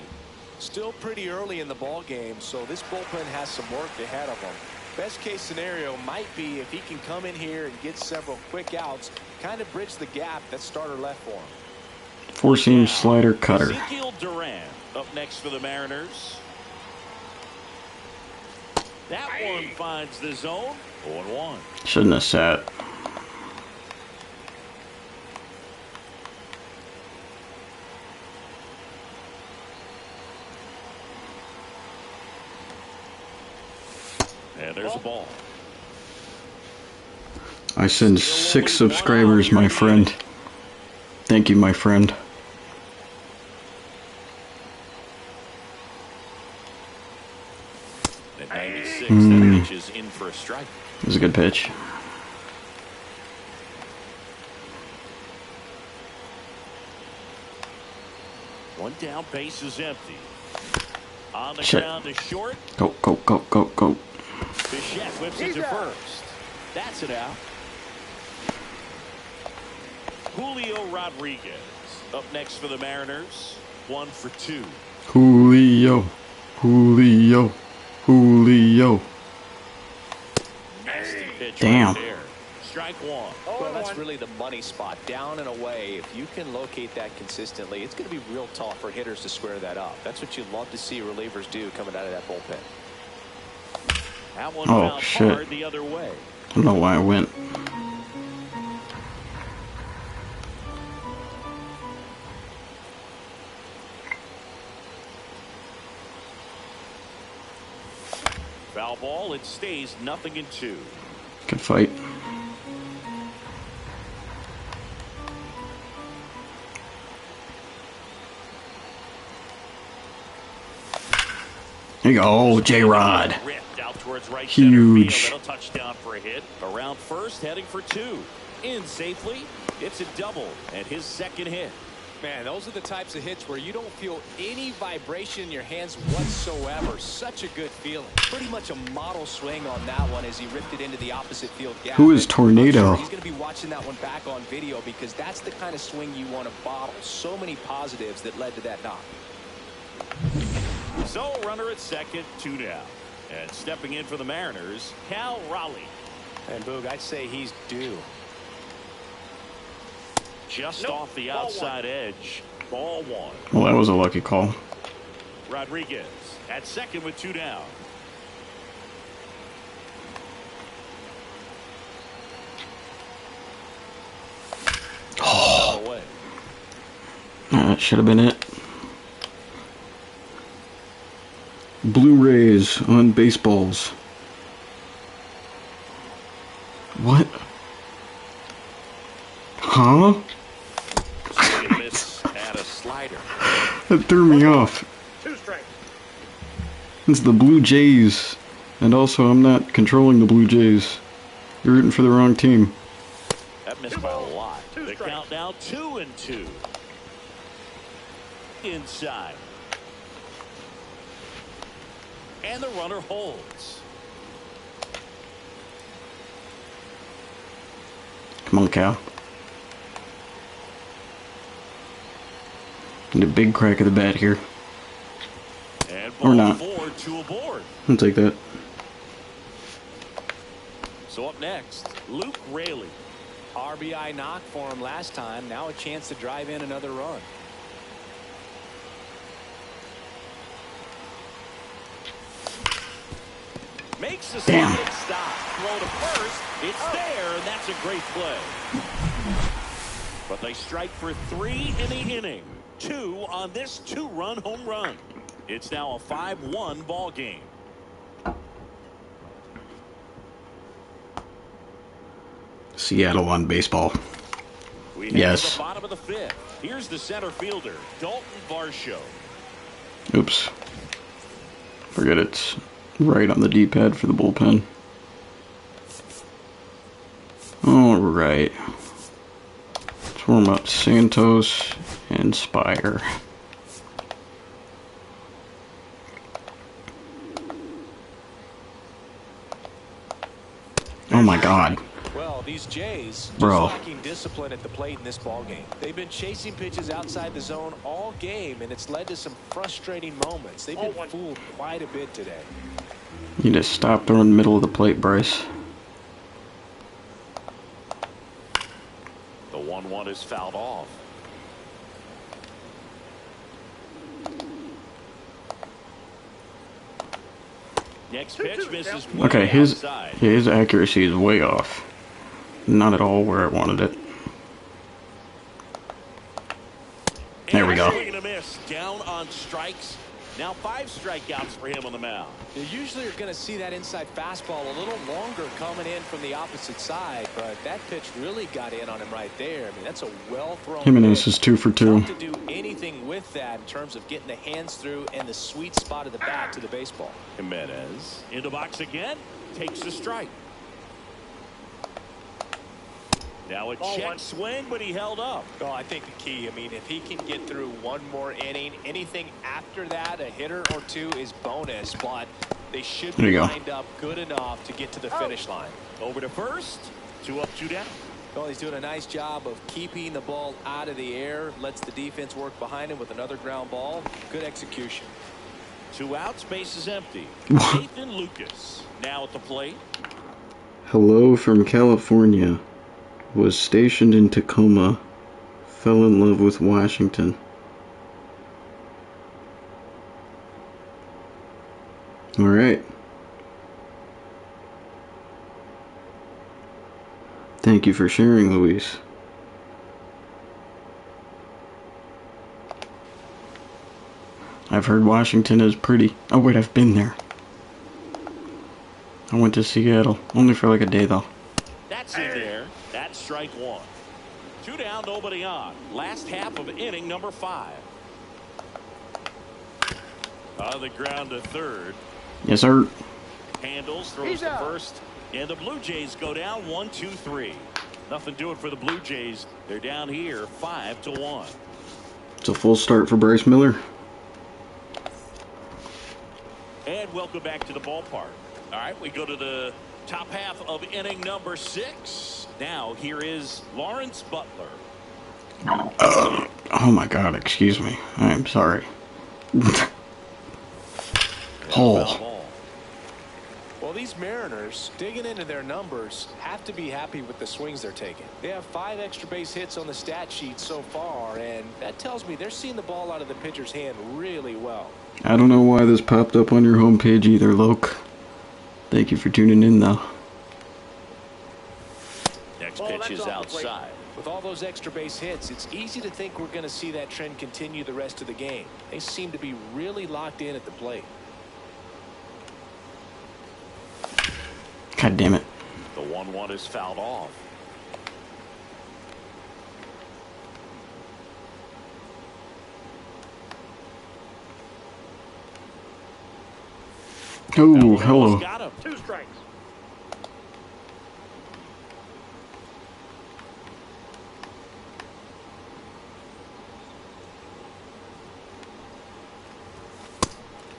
Still pretty early in the ball game, so this bullpen has some work ahead of them. Best case scenario might be if he can come in here and get several quick outs, kind of bridge the gap that starter left for him. Four-seam slider cutter. Ezekiel Duran up next for the Mariners. That one finds the zone. 0-1. Shouldn't have sat. And there's a ball. I send 6 subscribers, my friend. Thank you, my friend. At 96, that pitch is in for a strike. It was a good pitch. One down, base is empty. On the Shit. ground to short. Go, go, go, go, go. Bichette whips it to first. That's it out. Julio Rodriguez up next for the Mariners. 1 for 2. Julio. Julio. Julio. Nasty pitch Damn. right there. Strike 1. Well, that's really the money spot. Down and away. If you can locate that consistently, it's going to be real tough for hitters to square that up. That's what you love to see relievers do coming out of that bullpen. That one Oh, fouled shit. hard the other way. I don't know why I went. Foul ball. It stays 0-2. Good fight. There you go. Oh, J-Rod. Ripped out towards right Huge. center field. That'll touchdown for a hit. Around first, heading for 2. In safely. It's a double and his second hit. Man, those are the types of hits where you don't feel any vibration in your hands whatsoever. Such a good feeling. Pretty much a model swing on that one as he ripped it into the opposite field gap. Who is Tornado? I'm sure he's going to be watching that one back on video because that's the kind of swing you want to bottle. So many positives that led to that knock. So runner at second, 2 down. And stepping in for the Mariners, Cal Raleigh. And Boog, I'd say he's due. Just off the outside edge. Ball 1. Well, that was a lucky call. Rodriguez at second with 2 down. Oh, Away. that should have been it. Blu-rays on baseballs. What? Huh? Swing and miss at a slider. That threw me off. 2 strikes. It's the Blue Jays. And also, I'm not controlling the Blue Jays. You're rooting for the wrong team. That missed by a lot. The count now 2-2. Inside. And the runner holds. Come on, Cal. Need a big crack of the bat here. And Or not. 4, 2 aboard. I'll take that. So up next, Luke Raley. RBI knock for him last time. Now a chance to drive in another run. Makes the Damn. solid stop. Throw to first. It's there, and that's a great play. But they strike for 3 in the inning. 2 on this 2-run home run. It's now a 5-1 ball game. Seattle on baseball. We head Yes. to the bottom of the 5th. Here's the center fielder, Dalton Varsho. Oops. Forget it's right on the D-pad for the bullpen. Alright. Let's warm up Santos and Spire. Oh my god. Well, these Jays just Bro. lacking discipline at the plate in this ball game. They've been chasing pitches outside the zone all game, and it's led to some frustrating moments. They've been fooled quite a bit today. You just stop throwing the middle of the plate, Bryce. The 1-1 is fouled off. Next pitch misses way Okay, his outside. accuracy is way off. Not at all where I wanted it. There we go. Swing and a miss. Down on strikes. Now 5 strikeouts for him on the mound. You usually are going to see that inside fastball a little longer coming in from the opposite side, but that pitch really got in on him right there. I mean, that's a well-thrown Jimenez pitch. is 2 for 2. Tough to do anything with that in terms of getting the hands through and the sweet spot of the bat to the baseball. Jimenez in the box again. Takes the strike. Now a check swing, but he held up. Oh, I think the key, I mean, if he can get through one more inning, anything after that, a hitter or 2 is bonus, but they should There be you go. lined up good enough to get to the finish line. Over to first. 2 up, 2 down. Well, he's doing a nice job of keeping the ball out of the air, lets the defense work behind him with another ground ball. Good execution. 2 outs, base is empty. Nathan Lucas now at the plate. Hello from California. Was stationed in Tacoma. Fell in love with Washington. Alright. Thank you for sharing, Luis. I've heard Washington is pretty. Oh wait, I've been there. I went to Seattle. Only for like a day though. That's in there. That's strike 1. 2 down, nobody on. Last half of inning number 5. On the ground to third. Yes, sir. Handles, throws to first. And the Blue Jays go down 1-2-3. Nothing doing for the Blue Jays. They're down here 5-1. It's a full start for Bryce Miller. And welcome back to the ballpark. All right, we go to the top half of inning number 6. Now here is Lawrence Butler. Oh my god, excuse me. I am sorry. Oh. Well, these Mariners, digging into their numbers, have to be happy with the swings they're taking. They have 5 extra base hits on the stat sheet so far, and that tells me they're seeing the ball out of the pitcher's hand really well. I don't know why this popped up on your homepage either, Loke. Thank you for tuning in, though. Next pitch is outside. With all those extra base hits, it's easy to think we're going to see that trend continue the rest of the game. They seem to be really locked in at the plate. God damn it. The 1-1 is fouled off. Oh, hello. Got him. 2 strikes.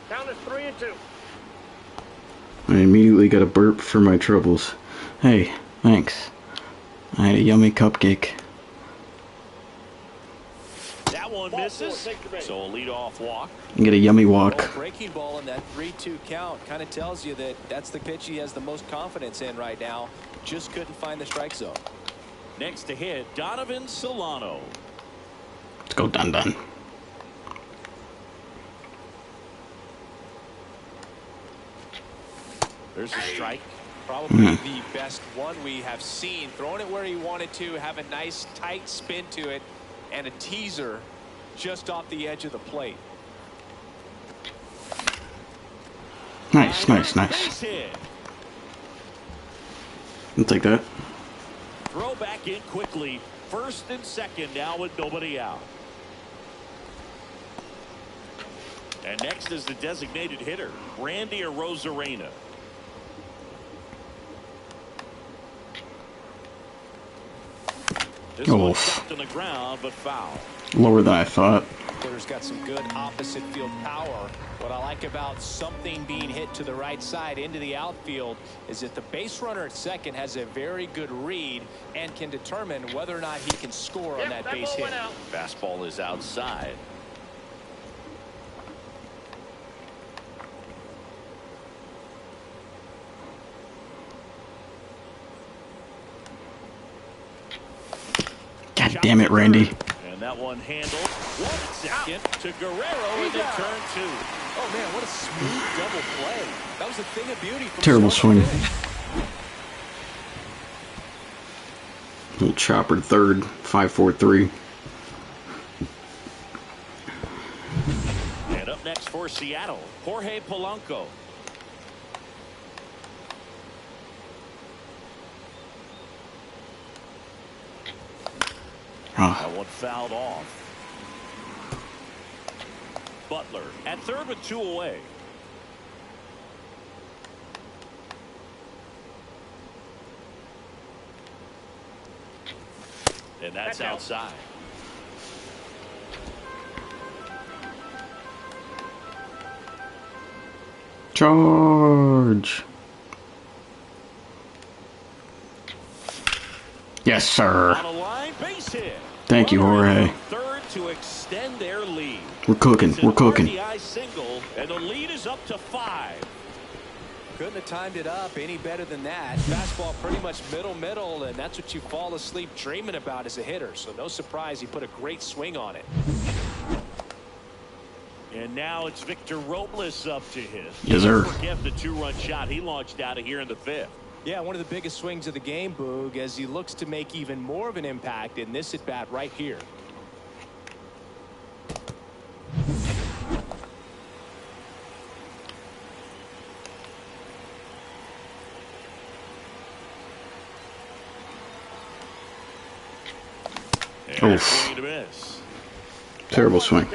Count is 3-2. I immediately got a burp for my troubles. Hey, thanks. I had a yummy cupcake. That one one misses, so a leadoff walk. And get a yummy walk. Well, breaking ball in that 3-2 count kind of tells you that that's the pitch he has the most confidence in right now. Just couldn't find the strike zone. Next to hit, Donovan Solano. Let's go, Dun Dun. There's a strike. Probably the best one we have seen. Throwing it where he wanted to, have a nice tight spin to it, and a teaser just off the edge of the plate. Nice, nice, nice. Base hit. I'll take that. Throw back in quickly. First and second now with nobody out. And next is the designated hitter, Randy Arozarena. This one stopped on the ground, but foul. Lower than I thought. Hitter's got some good opposite field power. What I like about something being hit to the right side into the outfield is that the base runner at second has a very good read and can determine whether or not he can score on that base hit. Fastball is outside. God damn it, Randy. And that one handled. 1 second to Guerrero in the turn 2. Oh man, what a smooth double play. That was a thing of beauty. Terrible swing. Little chopper third, 5-4-3. And up next for Seattle, Jorge Polanco. That one fouled off. Butler at third with 2 away. And that's outside. Charge. Yes, sir. On a line, base hit. Thank you, Jorge. Third to extend their lead. We're cooking. We're cooking. RBI single, and the lead is up to 5. Couldn't have timed it up any better than that. Fastball pretty much middle, and that's what you fall asleep dreaming about as a hitter. So no surprise he put a great swing on it. And now it's Victor Robles up to hit. Yes, sir. Don't forget the 2-run shot he launched out of here in the 5th. Yeah, one of the biggest swings of the game, Boog, as he looks to make even more of an impact in this at-bat right here. And swing and a miss. Terrible swing.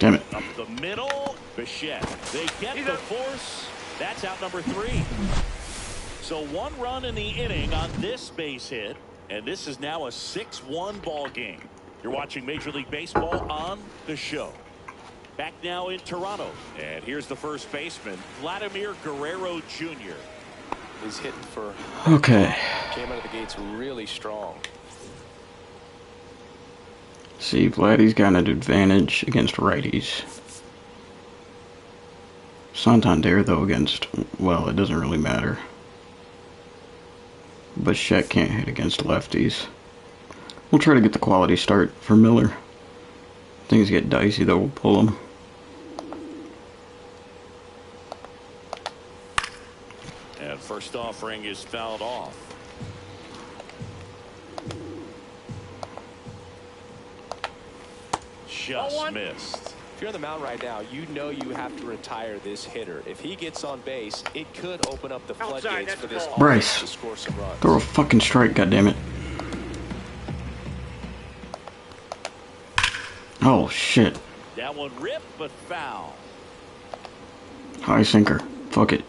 Damn it. Up the middle, Bichette. They get the force. That's out number 3. So 1 run in the inning on this base hit, and this is now a 6-1 ball game. You're watching Major League Baseball on the show. Back now in Toronto, and here's the first baseman, Vladimir Guerrero Jr. He's hitting for. Okay. Came out of the gates really strong. See, Vladdy's got an advantage against righties. Santander, though, against, well, it doesn't really matter. Bichette can't hit against lefties. We'll try to get the quality start for Miller. Things get dicey, though, we'll pull him. And first offering is fouled off. Just missed. If you're on the mound right now, you know you have to retire this hitter. If he gets on base, it could open up the floodgates for this offense Bryce, to score some runs. throw a fucking strike, goddammit. Oh, shit. That one ripped, but foul. High sinker. Fuck it.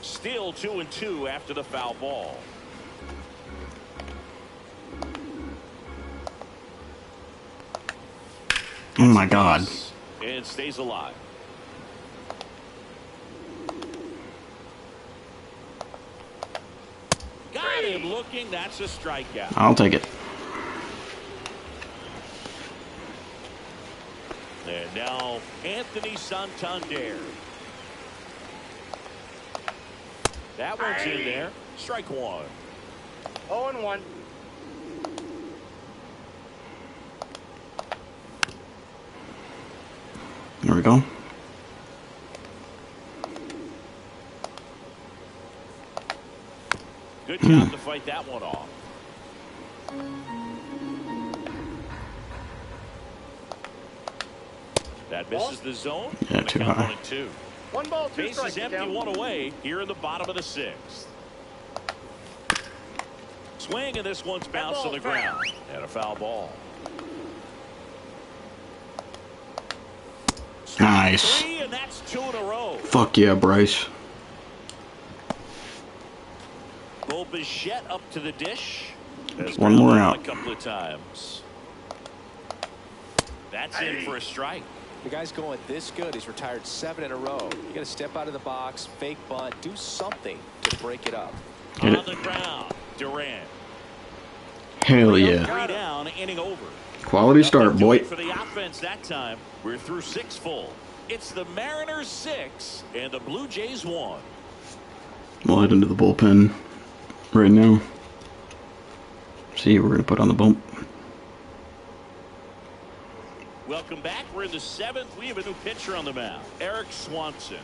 Still 2-2 after the foul ball. Oh my god. And stays alive. Good looking. That's a strikeout. I'll take it. And now Anthony Santander. That one's in there. Strike one. 0-1. There we go. Good job to fight that one off. That misses the zone. Yeah, too high. 1-2. 1 ball, 2 Base strikes. is empty, Down. 1 away here in the bottom of the 6th. Swing, and this one's bounced to the ground. And a foul ball. Nice. 3, and that's 2 in a row. Fuck yeah, Bryce. Bo Bichette up to the dish. One more A out. couple of times. That's in for a strike. The guy's going this good. He's retired 7 in a row. You got to step out of the box, fake bunt, do something to break it up. Hit On it. the ground, Durant. Hell yeah. 3 down, inning over. Quality start, Nothing to boy. it for the offense that time. We're through 6 full. It's the Mariners 6 and the Blue Jays 1. We'll head into the bullpen right now. See who we're going to put on the bump. Welcome back. We're in the 7th. We have a new pitcher on the mound, Eric Swanson.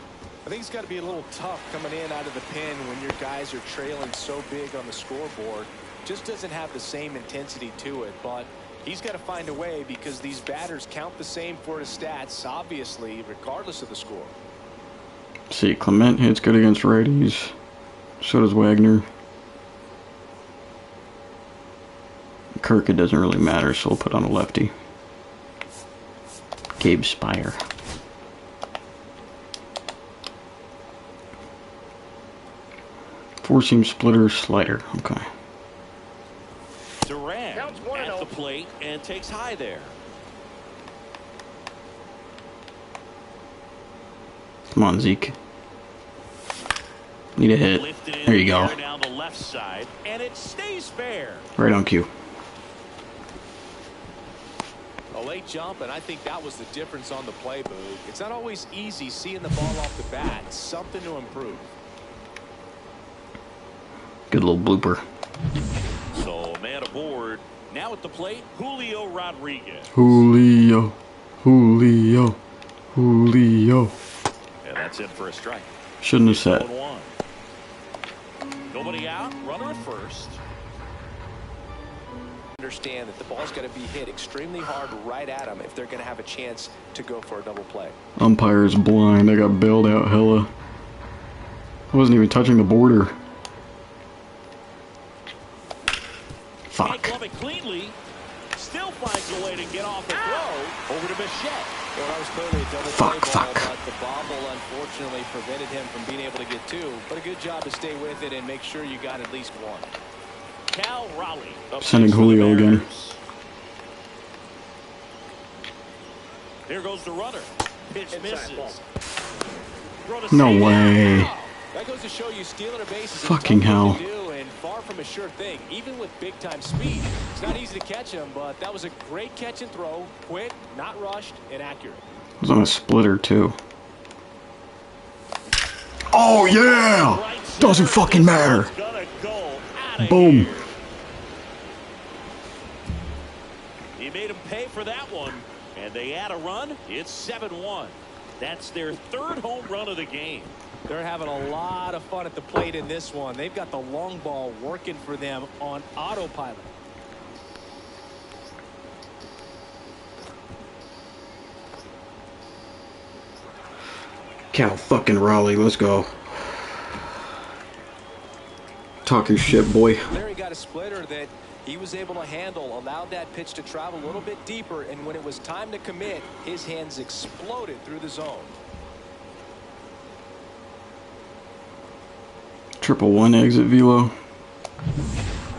I think it's got to be a little tough coming in out of the pen when your guys are trailing so big on the scoreboard. Just doesn't have the same intensity to it, but he's got to find a way because these batters count the same for his stats, obviously, regardless of the score. See, Clement hits good against righties. So does Wagner. Kirk, it doesn't really matter, so we'll put on a lefty. Gabe Spire. Four-seam splitter, slider. Okay. Durant Counts 1-0. at the plate and takes high there. Come on, Zeke. Need a hit. Lifted in There you go. the air down the left side, and it stays fair. Right on cue. A late jump, and I think that was the difference on the play, Boog. It's not always easy seeing the ball off the bat. It's something to improve. Good little blooper. So man aboard. Now at the plate, Julio Rodriguez. Julio. Julio. Julio. And that's in for a strike. Shouldn't have said. 0-1. Nobody out. Runner at first. Understand that the ball's got to be hit extremely hard right at them if they're going to have a chance to go for a double play. Umpire's blind. I got bailed out hella. I wasn't even touching the border. Can't Fuck. glove it cleanly. Still finds a way to get off the throw. Over to Bichette. Well, that was clearly a double Fuck, play ball, fuck. but the bobble unfortunately prevented him from being able to get 2. But a good job to stay with it and make sure you got at least 1. Cal Raleigh. up Sending next for the Julio again. Mariners. There goes the runner. Pitch misses. Throw to No second. way. That goes to show you stealing a base is a Fucking tough thing hell. to do and far from a sure thing, even with big-time speed. It's not easy to catch him, but that was a great catch and throw. Quick, not rushed, and accurate. I was on a splitter too. Oh yeah! Right center. Doesn't fucking This matter. one's gonna go outta Boom. here. He made him pay for that one, and they add a run. It's 7-1. That's their 3rd home run of the game. They're having a lot of fun at the plate in this one. They've got the long ball working for them on autopilot. Cal fucking Raleigh, let's go. Talking shit, boy. Larry got a splitter that he was able to handle, allowed that pitch to travel a little bit deeper, and when it was time to commit, his hands exploded through the zone. 1-1 exit velo.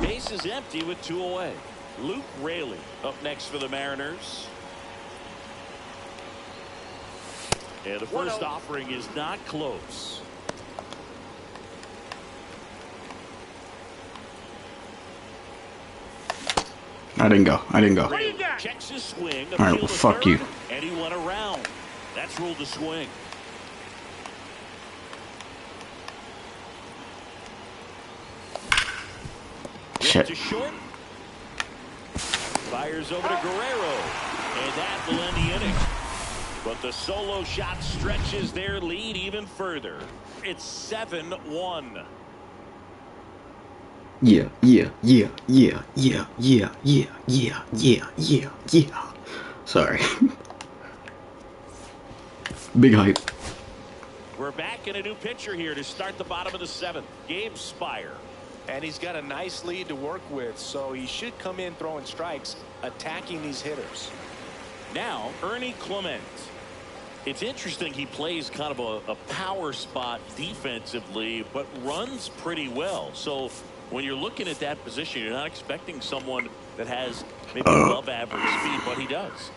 Base is empty with 2 away. Luke Raley up next for the Mariners. And the first offering is not close. I didn't go. I didn't go. Checks his swing. All right, well, fuck you. And he went around. That's ruled a swing. Shit. To short. Fires over to Guerrero. And that will end the inning. But the solo shot stretches their lead even further. It's 7-1. Yeah. Sorry. Big hype. We're back in a new pitcher here to start the bottom of the 7th. Gabe Spire. And he's got a nice lead to work with, so he should come in throwing strikes, attacking these hitters. Now, Ernie Clement. It's interesting he plays kind of a power spot defensively, but runs pretty well. So when you're looking at that position, you're not expecting someone that has maybe above average speed, but he does.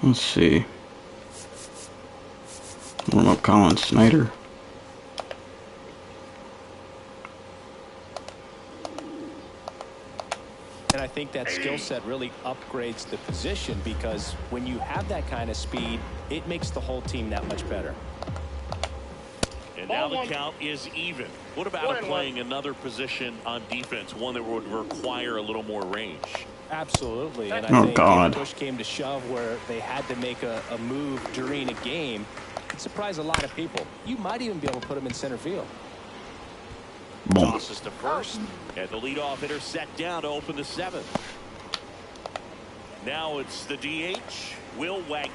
Let's see. Warm up Colin Snyder. And I think that skill set really upgrades the position, because when you have that kind of speed, it makes the whole team that much better. And now the count is even. What about playing another position on defense, one that would require a little more range? Absolutely. And I think God. if push came to shove where they had to make a move during a game, it surprised a lot of people. You might even be able to put him in center field. Boom. Tosses to first, and the leadoff hitter set down to open the 7th. Now it's the DH, Will Wagner,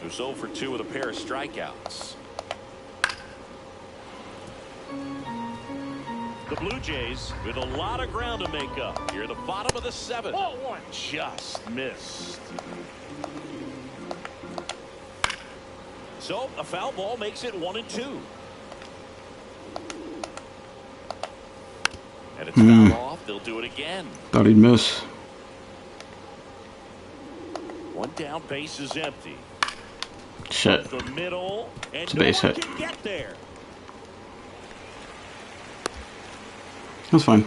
who's 0 for 2 with a pair of strikeouts. The Blue Jays with a lot of ground to make up. Here at the bottom of the 7th. Just missed. So a foul ball makes it 1-2. And it's fouled off. They'll do it again. Thought he'd miss. One down, base is empty. Shit. The middle, and It's a base hit. can get there. That's fine.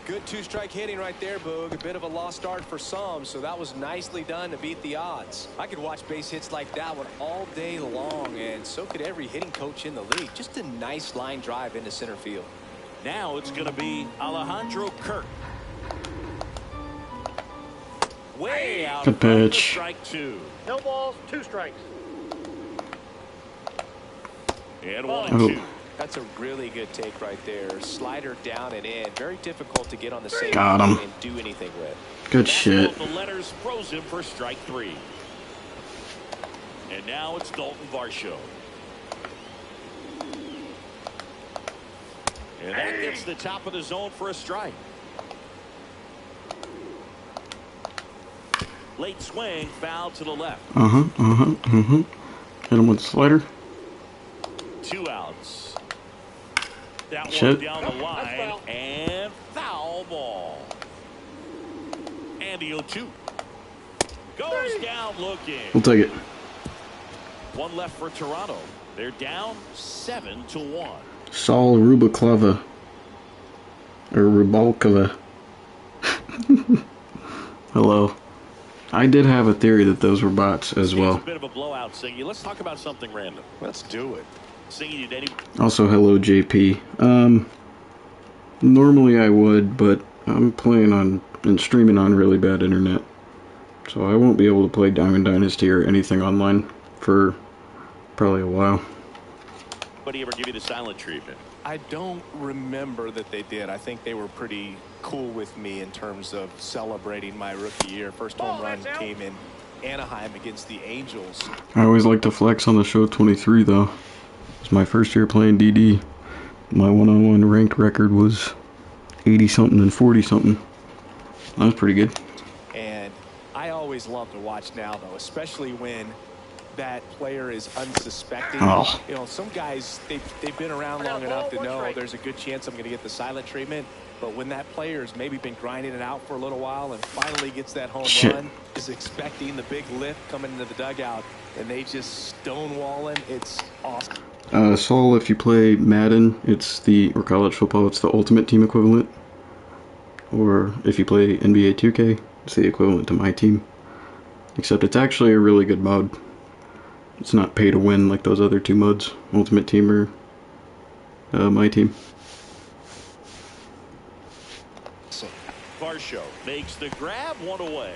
Good two-strike hitting right there, Boog. A bit of a lost start for some, so that was nicely done to beat the odds. I could watch base hits like that one all day long, and so could every hitting coach in the league. Just a nice line drive into center field. Now it's going to be Alejandro Kirk. Way out. Good pitch. Strike 2. No balls, 2 strikes. And 1-2. That's a really good take right there. Slider down and in. Very difficult to get on the same Got him. and do anything with. Good shit. The letters froze him for strike 3. And now it's Dalton Varsho. And that gets the top of the zone for a strike. Late swing, foul to the left. Hit him with the slider. 2 outs. That Shit. one down the line, and foul ball. Andy 0-2 goes down looking. We'll take it. One left for Toronto. They're down 7-1. Saul Rubalcava. Or Rubalcava. Hello. I did have a theory that those were bots as well. It's a bit of a blowout, Singy. Let's talk about something random. Let's do it. Singy, did any... Also, hello, JP. Normally I would, but I'm playing on and streaming on really bad internet. So I won't be able to play Diamond Dynasty or anything online for probably a while. Anybody ever give you the silent treatment? I don't remember that they did. I think they were pretty cool with me in terms of celebrating my rookie year. First home run came in Anaheim against the Angels. I always like to flex on the show 23 though. It's my first year playing DD. My one-on-one ranked record was 80-something and 40-something. That was pretty good. And I always love to watch now, though, especially when that player is unsuspecting. Oh. You know, some guys, they've been around long enough to know there's a good chance I'm going to get the silent treatment. But when that player's maybe been grinding it out for a little while and finally gets that home run, is expecting the big lift coming into the dugout, and they just stonewalling, it's awesome. Saul, if you play Madden, or college football, it's the Ultimate Team equivalent. Or if you play NBA 2K, it's the equivalent to My Team. Except it's actually a really good mod. It's not pay to win like those other two mods, Ultimate Team or My Team. Varsho makes the grab, one away.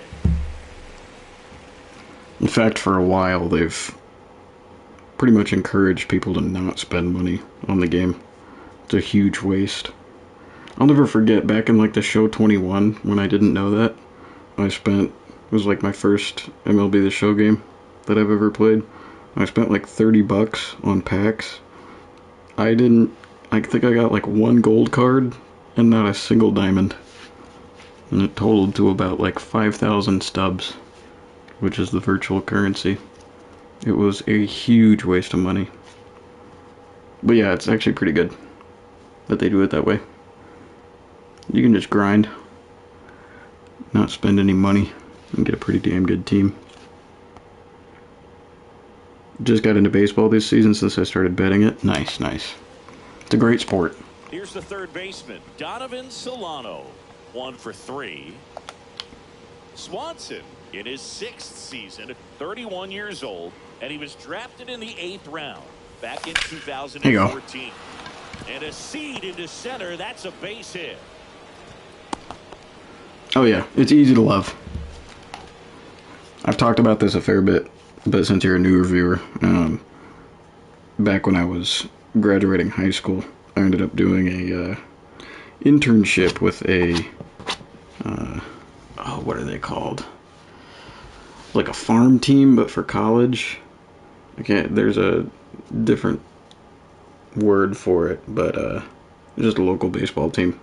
In fact, for a while, they've pretty much encouraged people to not spend money on the game. It's a huge waste. I'll never forget back in like the show 21 when I didn't know that. It was like my first MLB The Show game that I've ever played. I spent like $30 on packs. I think I got like one gold card and not a single diamond. And it totaled to about like 5,000 stubs, which is the virtual currency. It was a huge waste of money. But yeah, it's actually pretty good that they do it that way. You can just grind, not spend any money, and get a pretty damn good team. Just got into baseball this season since I started betting it. Nice, nice. It's a great sport. Here's the third baseman, Donovan Solano. 1 for 3. Swanson in his 6th season, 31 years old, and he was drafted in the 8th round back in 2014. And a seed into center, that's a base hit. Oh yeah, it's easy to love. I've talked about this a fair bit, but since you're a newer viewer, back when I was graduating high school, I ended up doing a internship with a what are they called? Like a farm team, but for college. Okay, there's a different word for it, but just a local baseball team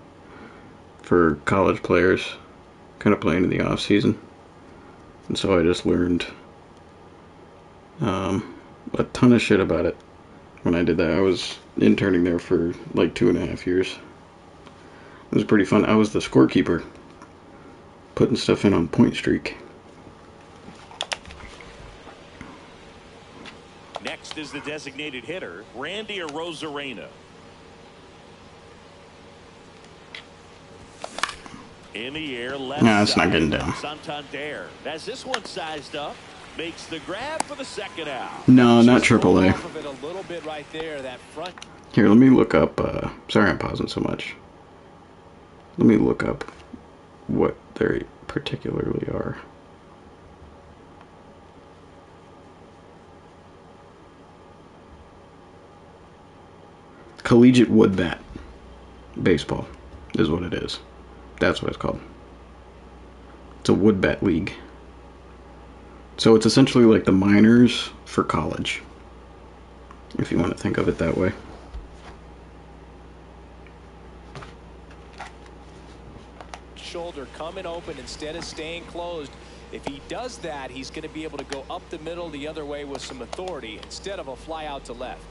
for college players, kind of playing in the off season. And so I just learned a ton of shit about it when I did that. I was interning there for like 2.5 years. It was pretty fun. I was the scorekeeper, putting stuff in on Point Streak. Next is the designated hitter, Randy Arozarena. In the air, left No, it's side. not getting down. Santander has this one sized up. Makes the grab for the second out. No, not AAA. Off of it a little bit right there, that front. Here, let me look up, sorry I'm pausing so much. Let me look up what they particularly are. Collegiate wood bat baseball is what it is. That's what it's called. It's a wood bat league. So it's essentially like the minors for college, if you want to think of it that way. Shoulder coming open instead of staying closed. If he does that, he's going to be able to go up the middle the other way with some authority instead of a fly out to left.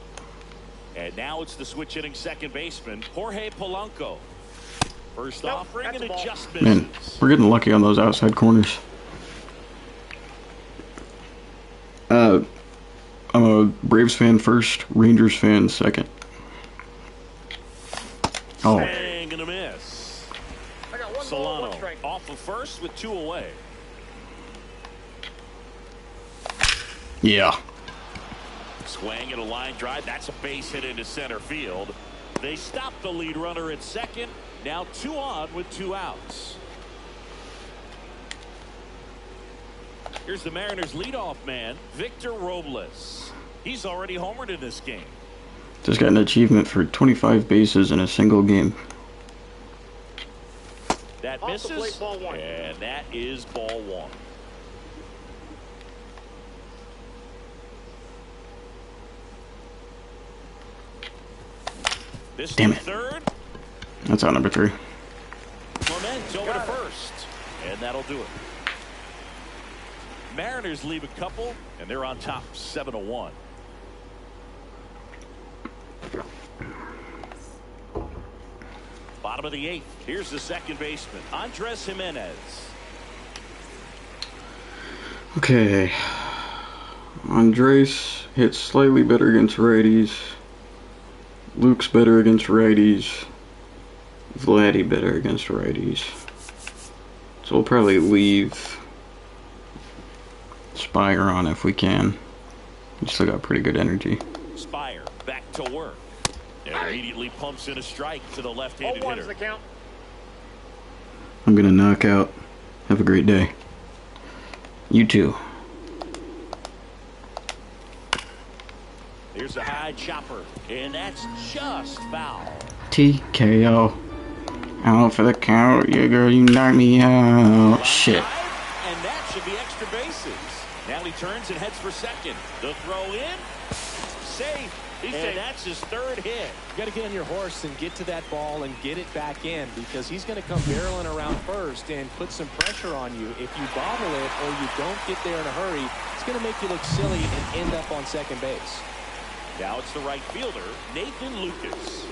And now it's the switch hitting second baseman, Jorge Polanco. First offering and adjustment. Man, we're getting lucky on those outside corners. I'm a Braves fan first, Rangers fan second. Oh. Swing and a miss. Solano off of first with 2 away. Yeah. Swing and a line drive. That's a base hit into center field. They stop the lead runner at second. Now 2 on with 2 outs. Here's the Mariners leadoff man, Victor Robles. He's already homered in this game. Just got an achievement for 25 bases in a single game. That misses, and that is ball 1. This Damn is it. third. That's out number 3. Clement over to first, and that'll do it. Mariners leave a couple, and they're on top 7-1. Bottom of the 8th. Here's the second baseman, Andres Jimenez. Okay. Andres hits slightly better against righties. Luke's better against righties. Vladdy better against righties. So we'll probably leave Spire on if we can. We still got pretty good energy. Spire back to work. And immediately pumps in a strike to the left-handed hitter. The count. I'm gonna knock out. Have a great day. You too. Here's a high chopper, and that's just foul. TKO. Out for the count. Yeah, girl, you knocked me out. Shit. And that should be extra bases. Now he turns and heads for second. The throw in. Safe. And that's his third hit. You got to get on your horse and get to that ball and get it back in, because he's going to come barreling around first and put some pressure on you. If you bobble it or you don't get there in a hurry, it's going to make you look silly and end up on second base. Now it's the right fielder, Nathan Lucas.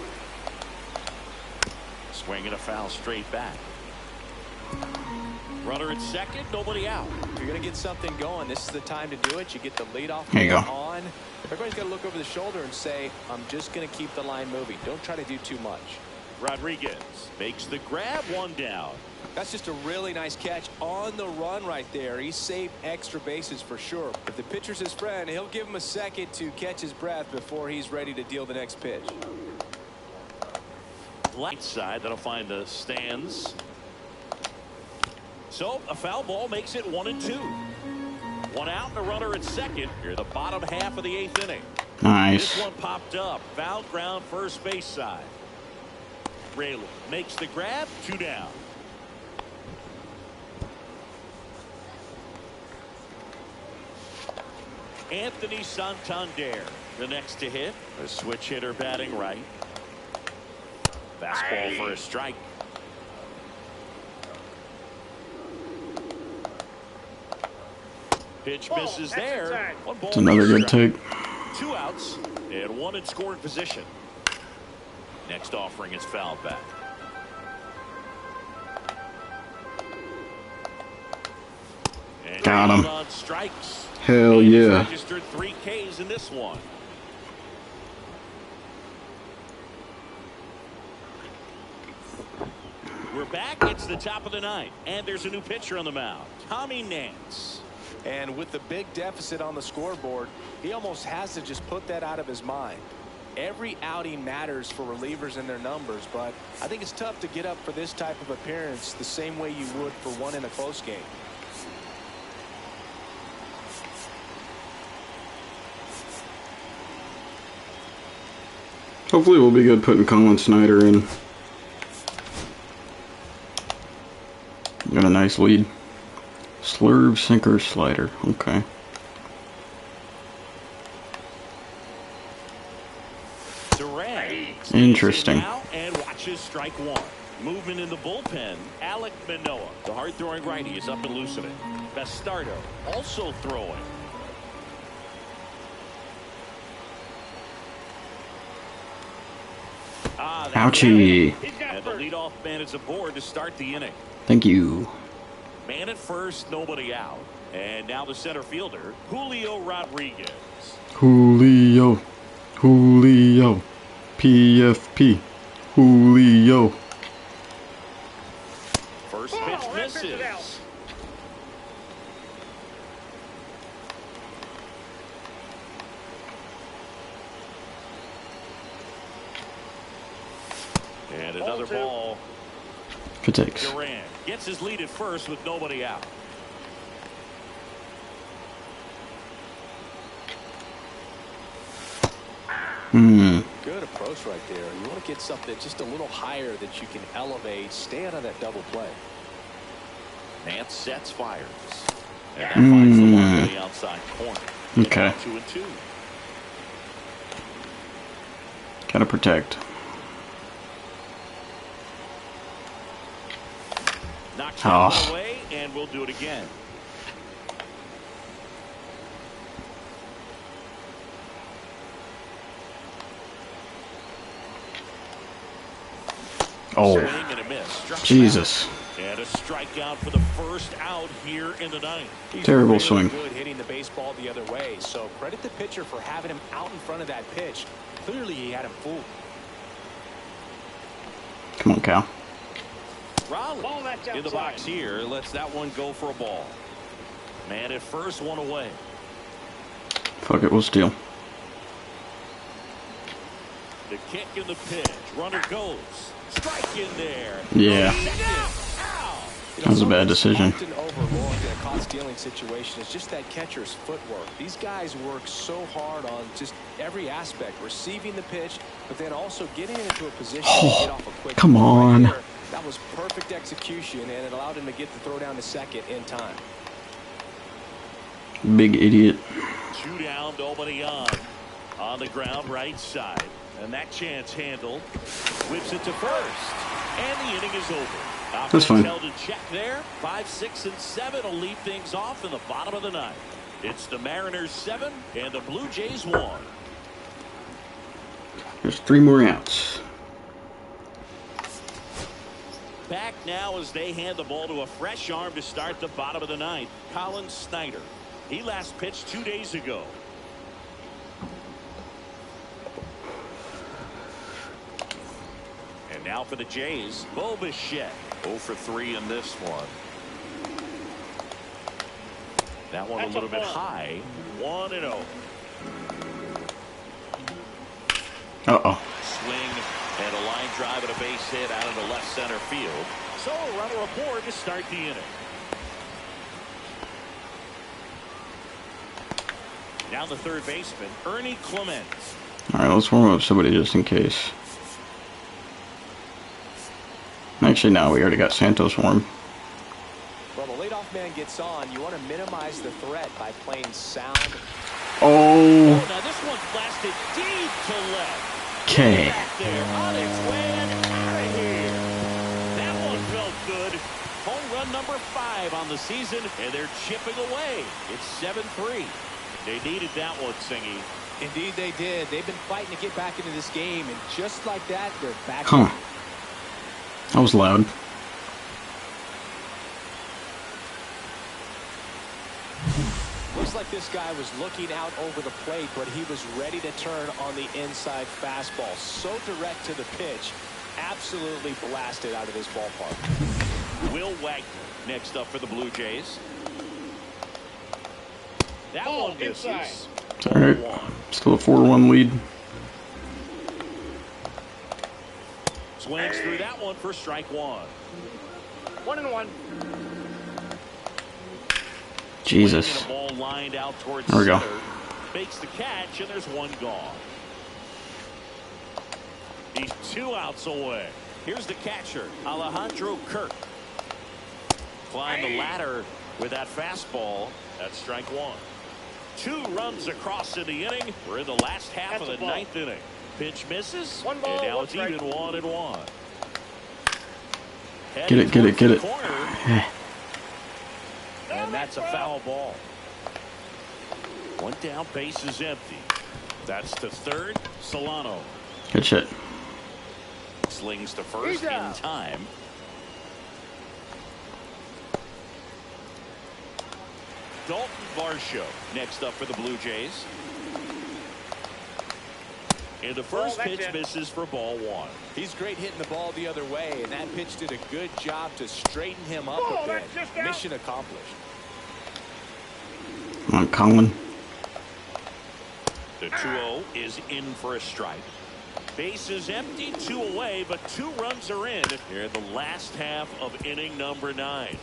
Swinging a foul straight back. Runner at second, nobody out. If you're going to get something going, this is the time to do it. You get the leadoff There you man go. on. Everybody's got to look over the shoulder and say, I'm just going to keep the line moving. Don't try to do too much. Rodriguez makes the grab, one down. That's just a really nice catch on the run right there. He saved extra bases for sure. If the pitcher's his friend, he'll give him a second to catch his breath before he's ready to deal the next pitch. Light side, that'll find the stands. So a foul ball makes it 1-2. One out and a runner at second. Here the bottom half of the 8th inning. Nice. This one popped up. Foul ground first base side. Rayleigh makes the grab, 2 down. Anthony Santander, the next to hit. A switch hitter batting right. Fastball for a strike. Pitch misses there. One ball. It's another good take. 2 outs and 1 in scoring position. Next offering is fouled back. And Got him. on strikes. Hell And he's yeah. registered 3 Ks in this one. We're back. It's the top of the 9th, and there's a new pitcher on the mound, Tommy Nance. And with the big deficit on the scoreboard, he almost has to just put that out of his mind. Every outing matters for relievers and their numbers, but I think it's tough to get up for this type of appearance the same way you would for one in a close game. Hopefully we'll be good putting Colin Snyder in. Got a nice lead. Slurve, sinker, slider. Okay. Durant Interesting. now and watches strike 1. Movement in the bullpen. Alec Manoah, the hard-throwing righty, is up and loosening. Bastardo also throwing. Ouchie. And the leadoff man is aboard to start the inning. Thank you. Man at first, nobody out. And now the center fielder, Julio Rodriguez. Julio. Julio. PFP. Julio. First pitch misses. And another ball. Good takes. Durant gets his lead at first with nobody out. Good approach right there. You want to get something just a little higher that you can elevate. Stay out of that double play. Nance sets, fires. And that finds the one on the outside corner. Okay. 2-2. Gotta protect. Knocks Oh. it away, and we'll do it again. Oh, Swing and a miss. Struck Jesus. out. And a strikeout for the first out here in the 9th. He's Terrible really swing. good hitting the baseball the other way. So credit the pitcher for having him out in front of that pitch. Clearly he had him fooled. Come on, Cal. Raleigh in the box here lets that one go for a ball. Man at first, one away. Fuck it, we'll steal. The kick in the pitch. Runner goes. Strike in there. Yeah. That was a bad decision. Often overlooked in a caught stealing situation is just that catcher's footwork. These guys work so hard on just every aspect, receiving the pitch, but then also getting into a position to get off a quick. Come on. Right here, that was perfect execution, and it allowed him to get the throw down to second in time. Big idiot. 2 down, nobody on the ground right side. And that chance handled. Whips it to first. And the inning is over. That's fine. Held in check there. 5, 6, and 7 will lead things off in the bottom of the ninth. It's the Mariners 7 and the Blue Jays 1. There's 3 more outs. Back now as they hand the ball to a fresh arm to start the bottom of the ninth. Colin Snyder. He last pitched 2 days ago. And now for the Jays, Bo Bichette. 0 for 3 in this one. That one a little bit high. 1-0. Uh-oh. Swing and a line drive and a base hit out of the left center field. So a runner aboard to start the inning. Now the third baseman, Ernie Clement. All right, let's warm up somebody just in case. Actually, no, we already got Santos warm. Well, the leadoff man gets on. You want to minimize the threat by playing sound. Oh. Now this one blasted deep to left. Okay. Back there on its way and out of here. That one felt good. Home run number 5 on the season, and they're chipping away. It's 7-3. They needed that one, Singy. Indeed they did. They've been fighting to get back into this game, and just like that, they're back. Huh. That was loud. Looks like this guy was looking out over the plate, but he was ready to turn on the inside fastball. So direct to the pitch. Absolutely blasted out of this ballpark. Will Wagner next up for the Blue Jays. That one misses. All right. Still a 4-1 lead. Swings through that one for strike 1. 1-1. Jesus. A ball lined out towards there we go. center. Makes the catch, and there's one gone. He's 2 outs away. Here's the catcher, Alejandro Kirk. Climb the ladder with that fastball. That's strike 1. 2 runs across in the inning. We're in the last half of the 9th inning. Pitch misses, and now it's even 1-1. Get it, get it, get it. And that's a foul ball. 1 down, base is empty. That's to third, Solano. Good shit. Slings to first in time. Dalton Varsho next up for the Blue Jays. And the first pitch misses for ball 1. He's great hitting the ball the other way, and that pitch did a good job to straighten him up a bit. Mission accomplished. Come on, Colin. The 2-0 is in for a strike. Base is empty, 2 away, but 2 runs are in here in the last half of inning number 9.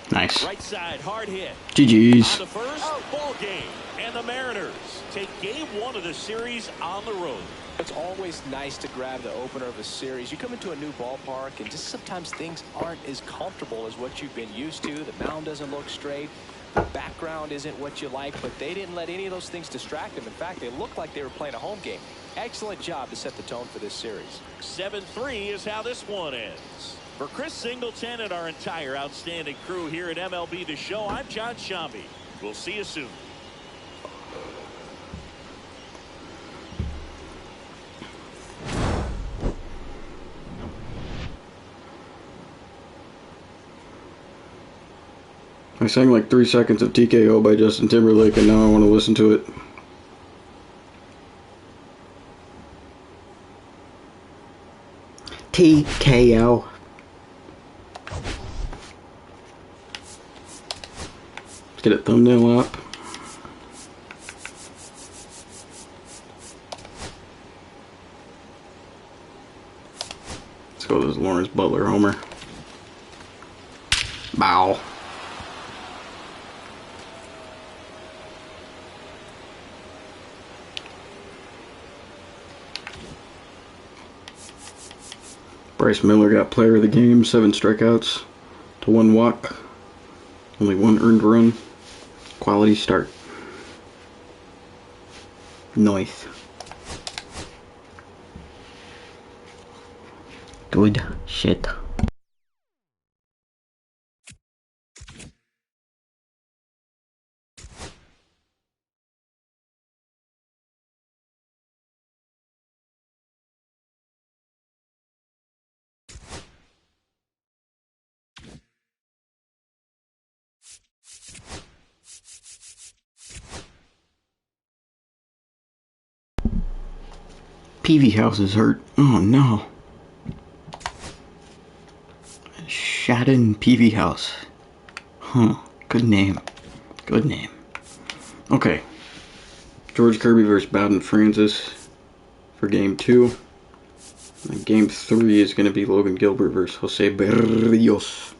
Nice. Right side, hard hit. GG's. On the first ball game, and the Mariners take game 1 of the series on the road. It's always nice to grab the opener of a series. You come into a new ballpark, and just sometimes things aren't as comfortable as what you've been used to. The mound doesn't look straight. The background isn't what you like, but they didn't let any of those things distract them. In fact, they looked like they were playing a home game. Excellent job to set the tone for this series. 7-3 is how this one ends. For Chris Singleton and our entire outstanding crew here at MLB The Show, I'm John Shambi. We'll see you soon. I sang like 3 seconds of TKO by Justin Timberlake, and now I want to listen to it. TKO. Let's get a thumbnail up. Let's go with this Lawrence Butler homer. Bow. Bryce Miller got player of the game, 7 strikeouts to 1 walk, only 1 earned run. Quality start. Nice. Good shit. PV House is hurt. Oh no. Shadden PV House. Huh. Good name. Good name. Okay. George Kirby versus Bowden Francis for game 2. And game 3 is going to be Logan Gilbert versus Jose Berrios.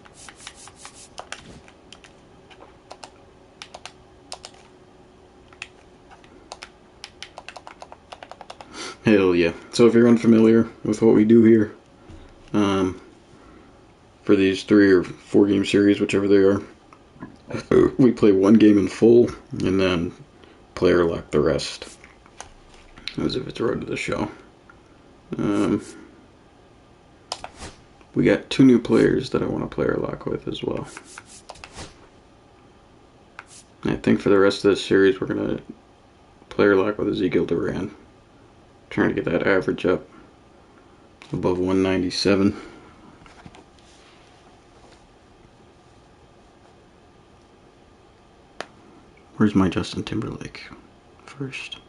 Hell yeah. So if you're unfamiliar with what we do here, for these 3 or 4 game series, whichever they are, we play 1 game in full and then player lock the rest as if it's road to the show. We got 2 new players that I want to player lock with as well. And I think for the rest of this series we're going to player lock with Ezekiel Duran. Trying to get that average up above 197. Where's my Justin Timberlake first?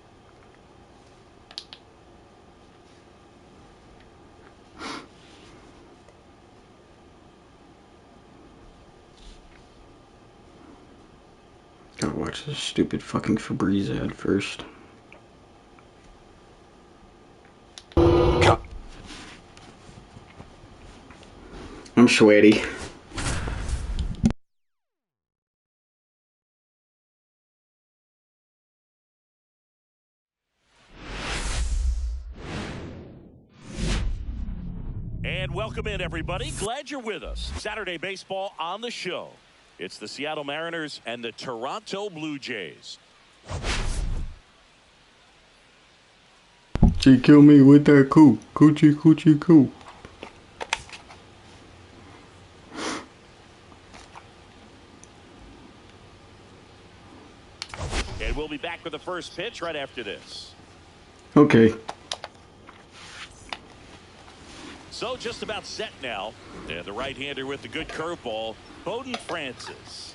Gotta watch this stupid fucking Febreze ad first. I'm sweaty. And welcome in, everybody. Glad you're with us. Saturday baseball on the show. It's the Seattle Mariners and the Toronto Blue Jays. She killed me with that coo. Coochie coochie coo. And we'll be back with the first pitch right after this. Okay. So just about set now. And the right-hander with the good curveball, Bowden Francis.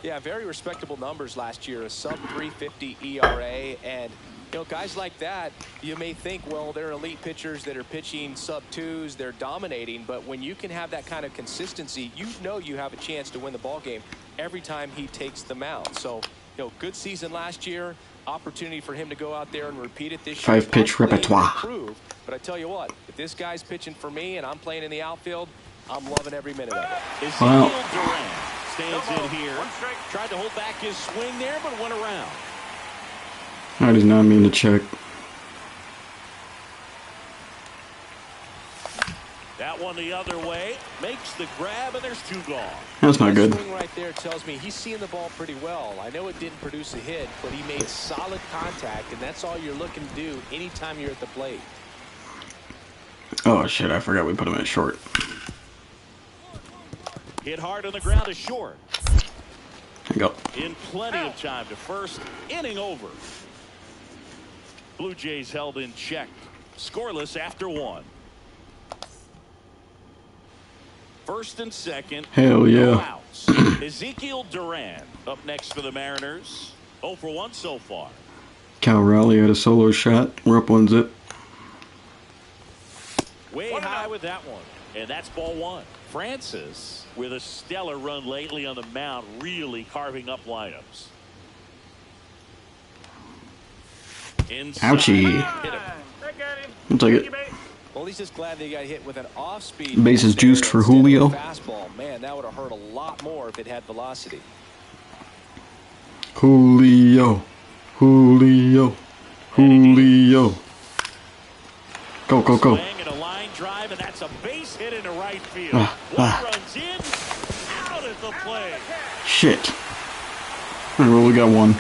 Yeah, very respectable numbers last year, a sub-350 ERA, and you know, guys like that, you may think, well, they're elite pitchers that are pitching sub-2s, they're dominating, but when you can have that kind of consistency, you know you have a chance to win the ball game every time he takes the mound. So, you know, good season last year, opportunity for him to go out there and repeat it this year. 5-pitch repertoire. Improve, but I tell you what, if this guy's pitching for me and I'm playing in the outfield, I'm loving every minute of it. Ezekiel Duran stands in here. Tried to hold back his swing there, but went around. I did not mean to check. That one the other way. Makes the grab, and there's 2 gone. That's not good. That swing right there tells me he's seeing the ball pretty well. I know it didn't produce a hit, but he made solid contact, and that's all you're looking to do anytime you're at the plate. Oh shit, I forgot we put him at short. Hit hard on the ground to short. There you go. In plenty of time to first. Inning over. Blue Jays held in check. Scoreless after 1. First and second. Hell yeah. No outs. Ezekiel Duran up next for the Mariners. 0 for 1 so far. Cal Raleigh had a solo shot. We're up 1-0. Way high with that one. And that's ball one. Francis, with a stellar run lately on the mound, really carving up lineups. Inside. Ouchie. Hit him. I'll take it. Well, he's just glad they got hit with an off-speed. Bases juiced for Julio. Fastball. Man, that would have hurt a lot more if it had velocity. Julio. Julio. Julio. Go, go, go. Swing and a line drive, and that's a base hit into right field. One runs in, out at the plate. Shit. I only got one.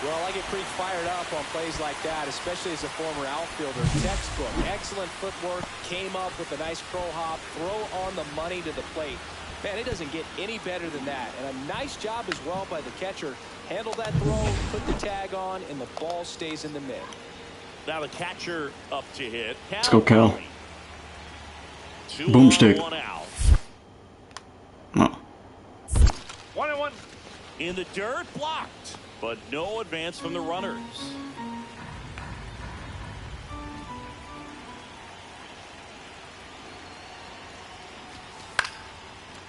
Well, I get pretty fired up on plays like that, especially as a former outfielder. Textbook, excellent footwork, came up with a nice crow hop, throw on the money to the plate. Man, it doesn't get any better than that. And a nice job as well by the catcher. Handle that throw, put the tag on, and the ball stays in the mid. Now the catcher up to hit. Let's go, Cal. Two Boomstick. on, one out. Oh. 1-1. In the dirt, blocked. But no advance from the runners.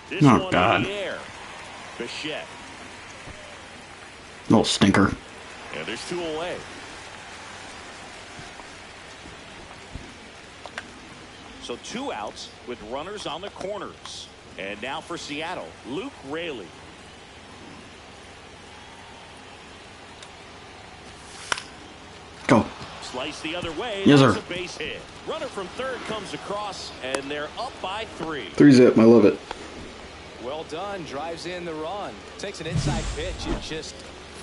This Oh, one God. in the air. Bichette. Little stinker. And there's two away. So two outs with runners on the corners. And now for Seattle, Luke Raley. Go. Slice the other way. Yes, That's sir. a base hit. Runner from third comes across, and they're up by 3. 3-zip. I love it. Well done. Drives in the run. Takes an inside pitch and just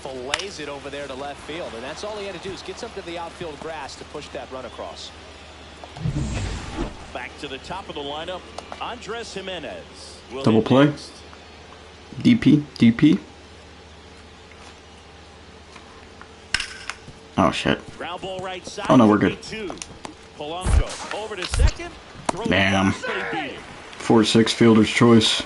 fillets it over there to left field. And that's all he had to do is get something to the outfield grass to push that run across. Back to the top of the lineup, Andres Jimenez. Will Double hit play. next. DP. DP. Oh, shit. Ground ball right side. Oh, no, we're good. 2. Polanco over to second. Throw Damn. 4-6 4-6 fielder's choice.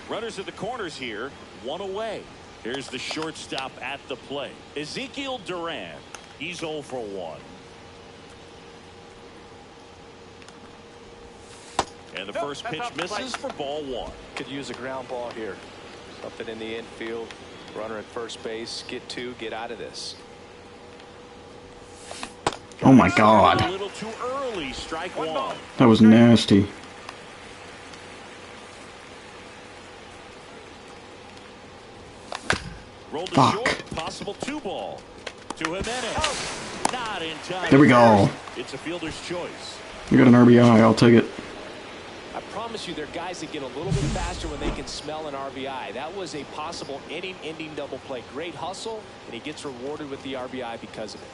Runners at the corners here, one away. Here's the shortstop at the plate. Ezekiel Duran. He's 0 for 1. And the first pitch misses for ball 1. Could use a ground ball here. Something in the infield. Runner at first base. Get 2. Get out of this. Oh, my A God. little too early. Strike 1. That was nasty. Rolled to Fuck. short. Possible 2-ball. To Jimenez. Not in time. There we go. It's a fielder's choice. We got an RBI. I'll take it. I promise you, there are guys that get a little bit faster when they can smell an RBI. That was a possible inning-ending double play. Great hustle, and he gets rewarded with the RBI because of it.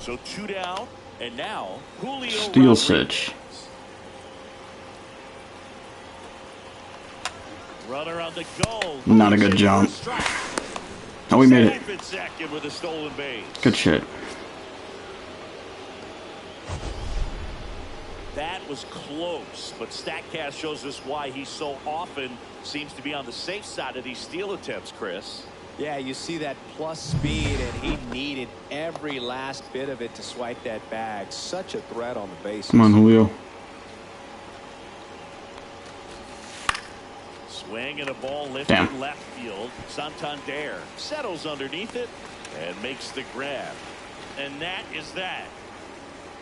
So 2 down, and now Julio Steel Rodriguez. Sitch. Runner on the goal. Not a good jump. Oh, we made it. Safe at second with a stolen base. Good shit. That was close, but StatCast shows us why he so often seems to be on the safe side of these steal attempts, Chris. Yeah, you see that plus speed, and he needed every last bit of it to swipe that bag. Such a threat on the bases. Come on, Julio. Swing and a ball lifted Damn. left field. Santander settles underneath it and makes the grab. And that is that.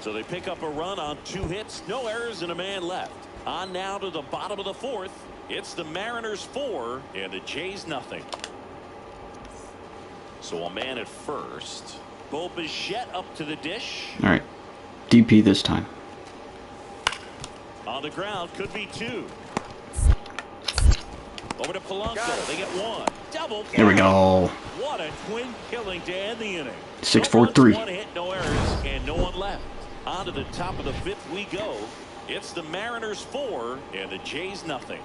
So they pick up a run on 2 hits, no errors, and a man left. On now to the bottom of the 4th. It's the Mariners 4 and the Jays nothing. So a man at first. Bo Bichette up to the dish. All right. DP this time. On the ground, could be 2. Over to Polanco. They get 1. Double. There we go. What a twin killing to end the inning. 6-4-3. 1 hit, no errors, and no one left. On to the top of the 5th we go. It's the Mariners 4 and the Jays nothing.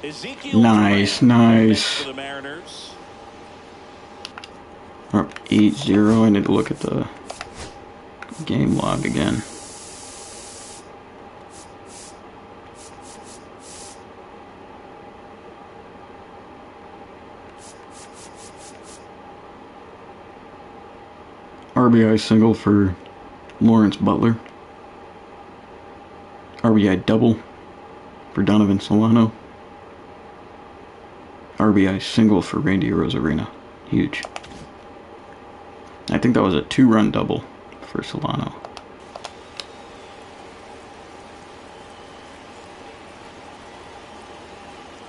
Ezekiel Nice, Duran nice. for the Mariners. We're up 8-0. I need to look at the game log again. RBI single for Lawrence Butler. RBI double for Donovan Solano. RBI single for Randy Rosarina. Huge. I think that was a 2-run double for Solano.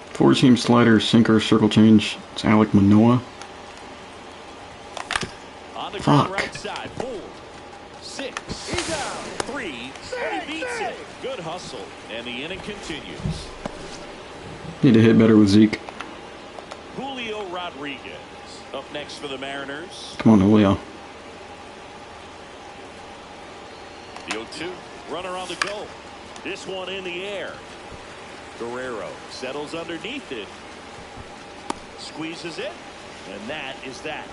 Four-seam slider, sinker, circle change. It's Alek Manoah. On the Fuck. right side, 4, 6, he's out, 3, and he beats it. Good hustle, and the inning continues. Need to hit better with Zeke. Julio Rodriguez up next for the Mariners. Come on, Julio. The 0-2, runner on the go. This one in the air. Guerrero settles underneath it, squeezes it, and that is that.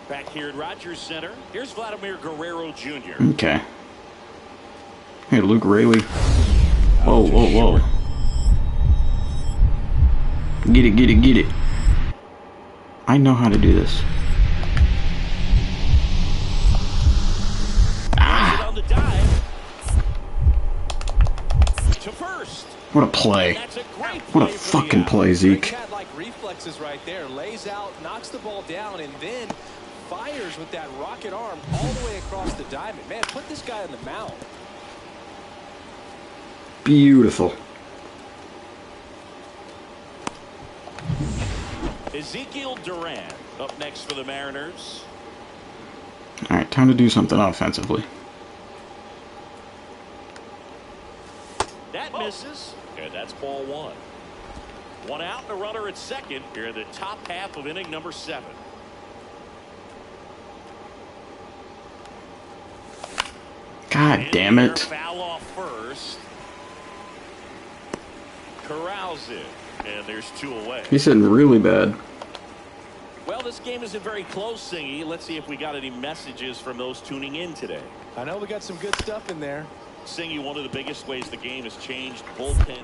Back here at Rogers Center, here's Vladimir Guerrero Jr. Okay. Hey, Luke Raley. Whoa, whoa, whoa. Get it, get it, get it. I know how to do this. On the dive to first. What a play. That's a great What a play for the fucking out. play, Zeke. He had like reflexes right there. Lays out, knocks the ball down, and then fires with that rocket arm all the way across the diamond. Man, put this guy on the mound. Beautiful. Ezekiel Duran up next for the Mariners. Alright, time to do something offensively. That misses, and that's ball 1. 1 out and a runner at second here in the top half of inning number 7. God damn it. Foul off first. Corrals it, and there's 2 away. He's hitting really bad. Well, this game isn't very close, Singy. Let's see if we got any messages from those tuning in today. I know we got some good stuff in there. Singy, one of the biggest ways the game has changed. Bullpen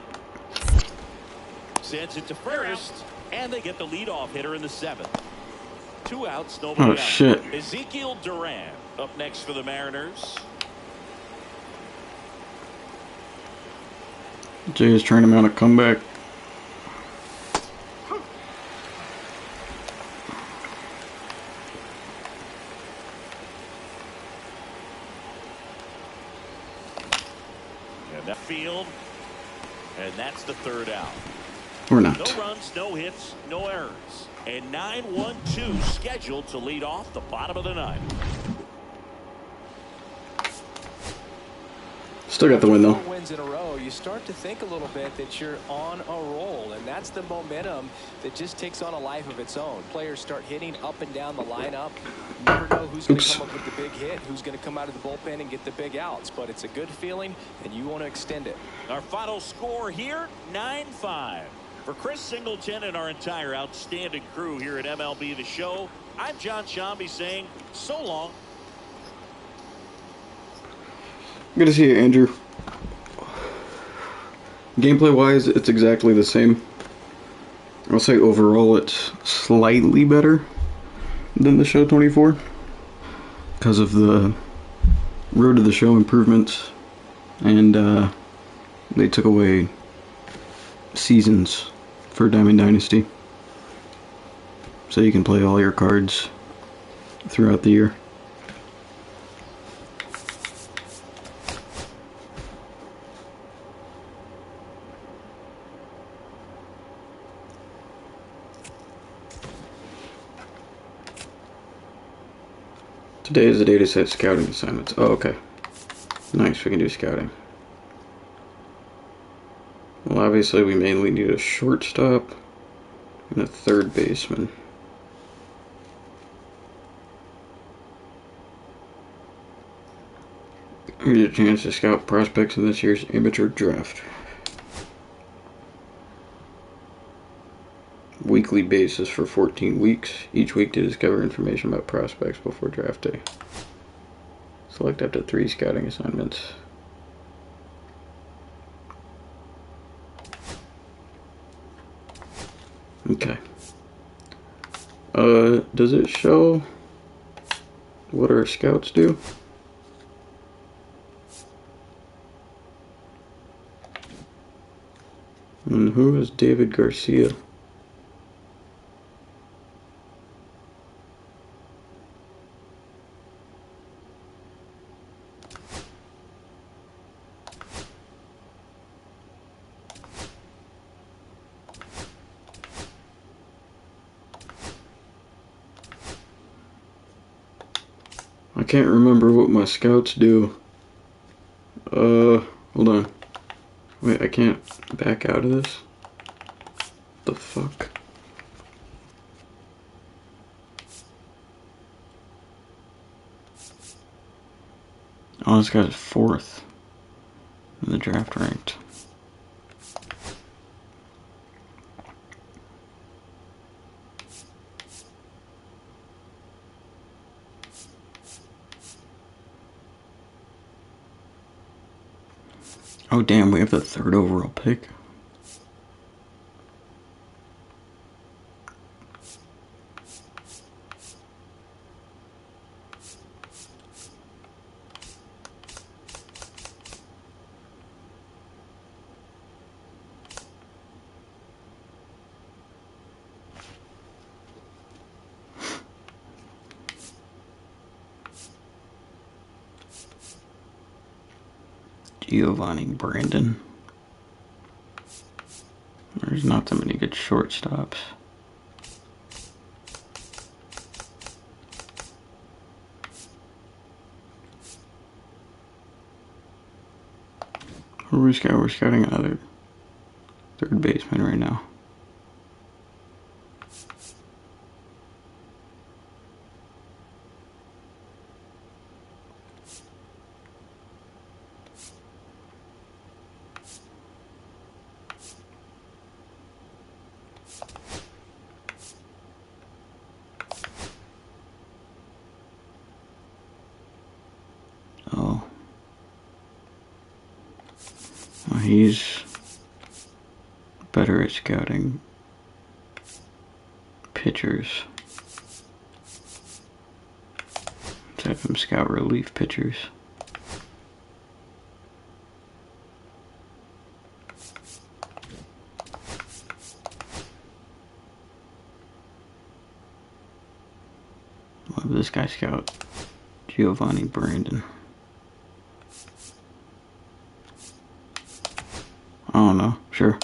sends it to first, and they get the leadoff hitter in the 7th. 2 outs, nobody out. Shit. Ezekiel Duran up next for the Mariners. Jay is trying to mount a comeback. And that field, and that's the 3rd out. Or not. No runs, no hits, no errors. And 9-1-2 scheduled to lead off the bottom of the 9th. Still got the win though. 4 wins in a row, you start to think a little bit that you're on a roll, and that's the momentum that just takes on a life of its own. Players start hitting up and down the lineup. You never know who's going to come up with the big hit, who's going to come out of the bullpen and get the big outs, but it's a good feeling, and you want to extend it. Our final score here, 9-5. For Chris Singleton and our entire outstanding crew here at MLB The Show, I'm John Shambi saying so long. Good to see you, Andrew. Gameplay wise, it's exactly the same. I'll say overall it's slightly better than the Show 24 because of the Road to the Show improvements, and they took away seasons for Diamond Dynasty, so you can play all your cards throughout the year. Today is the day to set scouting assignments. Oh, okay. Nice, we can do scouting. Well, obviously we mainly need a shortstop and a third baseman. Here's a chance to scout prospects in this year's amateur draft. Weekly basis for 14 weeks. Each week to discover information about prospects before draft day. Select up to 3 scouting assignments. Okay. Does it show what our scouts do? And who is David Garcia? I can't remember what my scouts do. Hold on. Wait, I can't back out of this? The fuck? Oh, this guy's 4th in the draft ranked. Oh damn, we have the 3rd overall pick. Giovanni Brandon. There's not that many good shortstops. We're scouting another 3rd baseman right now. Oh. Well, he's better at scouting pitchers. Let's have him scout relief pitchers. We'll have this guy scout Giovanni Brandon. I don't know, sure.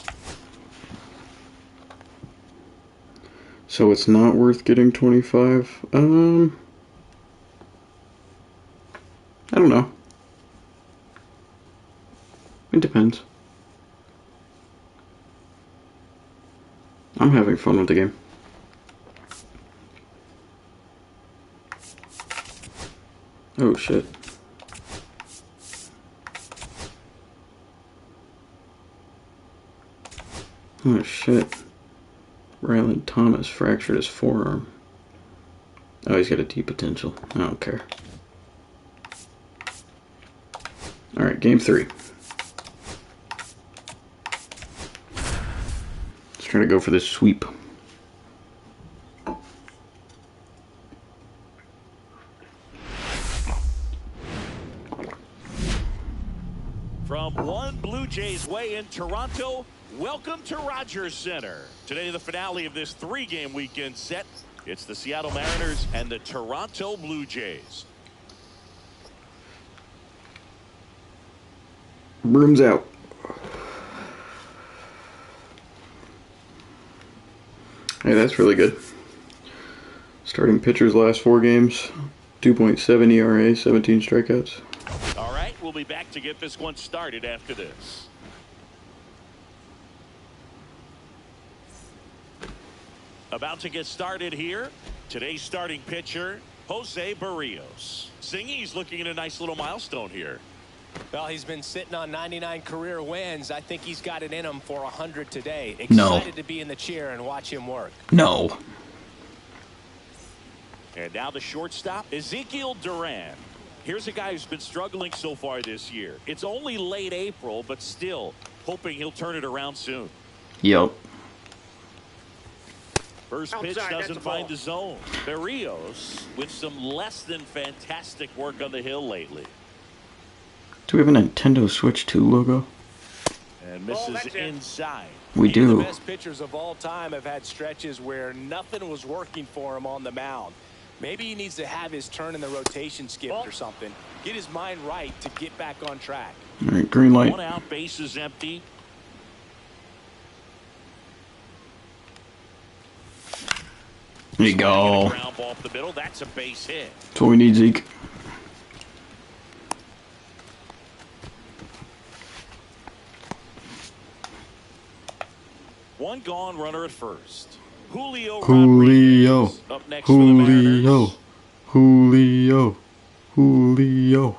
So it's not worth getting 25? I don't know. It depends. I'm having fun with the game. Oh shit. Oh shit. Ryland Thomas fractured his forearm. Oh, he's got a deep potential. I don't care. Alright, game 3. Let's try to go for this sweep. From one Blue Jays way in Toronto, welcome to Rogers Center. Today, the finale of this 3-game weekend set. It's the Seattle Mariners and the Toronto Blue Jays. Broom's out. Hey, that's really good. Starting pitchers last 4 games, 2.7 ERA, 17 strikeouts. All right, we'll be back to get this one started after this. About to get started here. Today's starting pitcher, Jose Barrios. Singy's looking at a nice little milestone here. Well, he's been sitting on 99 career wins. I think he's got it in him for 100 today. No. Excited to be in the chair and watch him work. No. And now the shortstop, Ezekiel Duran. Here's a guy who's been struggling so far this year. It's only late April, but still hoping he'll turn it around soon. Yep. First pitch doesn't find the zone. Berrios with some less than fantastic work on the hill lately. Do we have a Nintendo Switch 2 logo? And misses inside. We do. The best pitchers of all time have had stretches where nothing was working for him on the mound. Maybe he needs to have his turn in the rotation skipped or something. Get his mind right to get back on track. All right, green light. 1 out, base is empty. There you go. Ground ball up the middle. That's a base hit. That's what we need, Zeke. One gone, runner at first. Julio. Julio. Up next for the Mariners. Julio. Julio.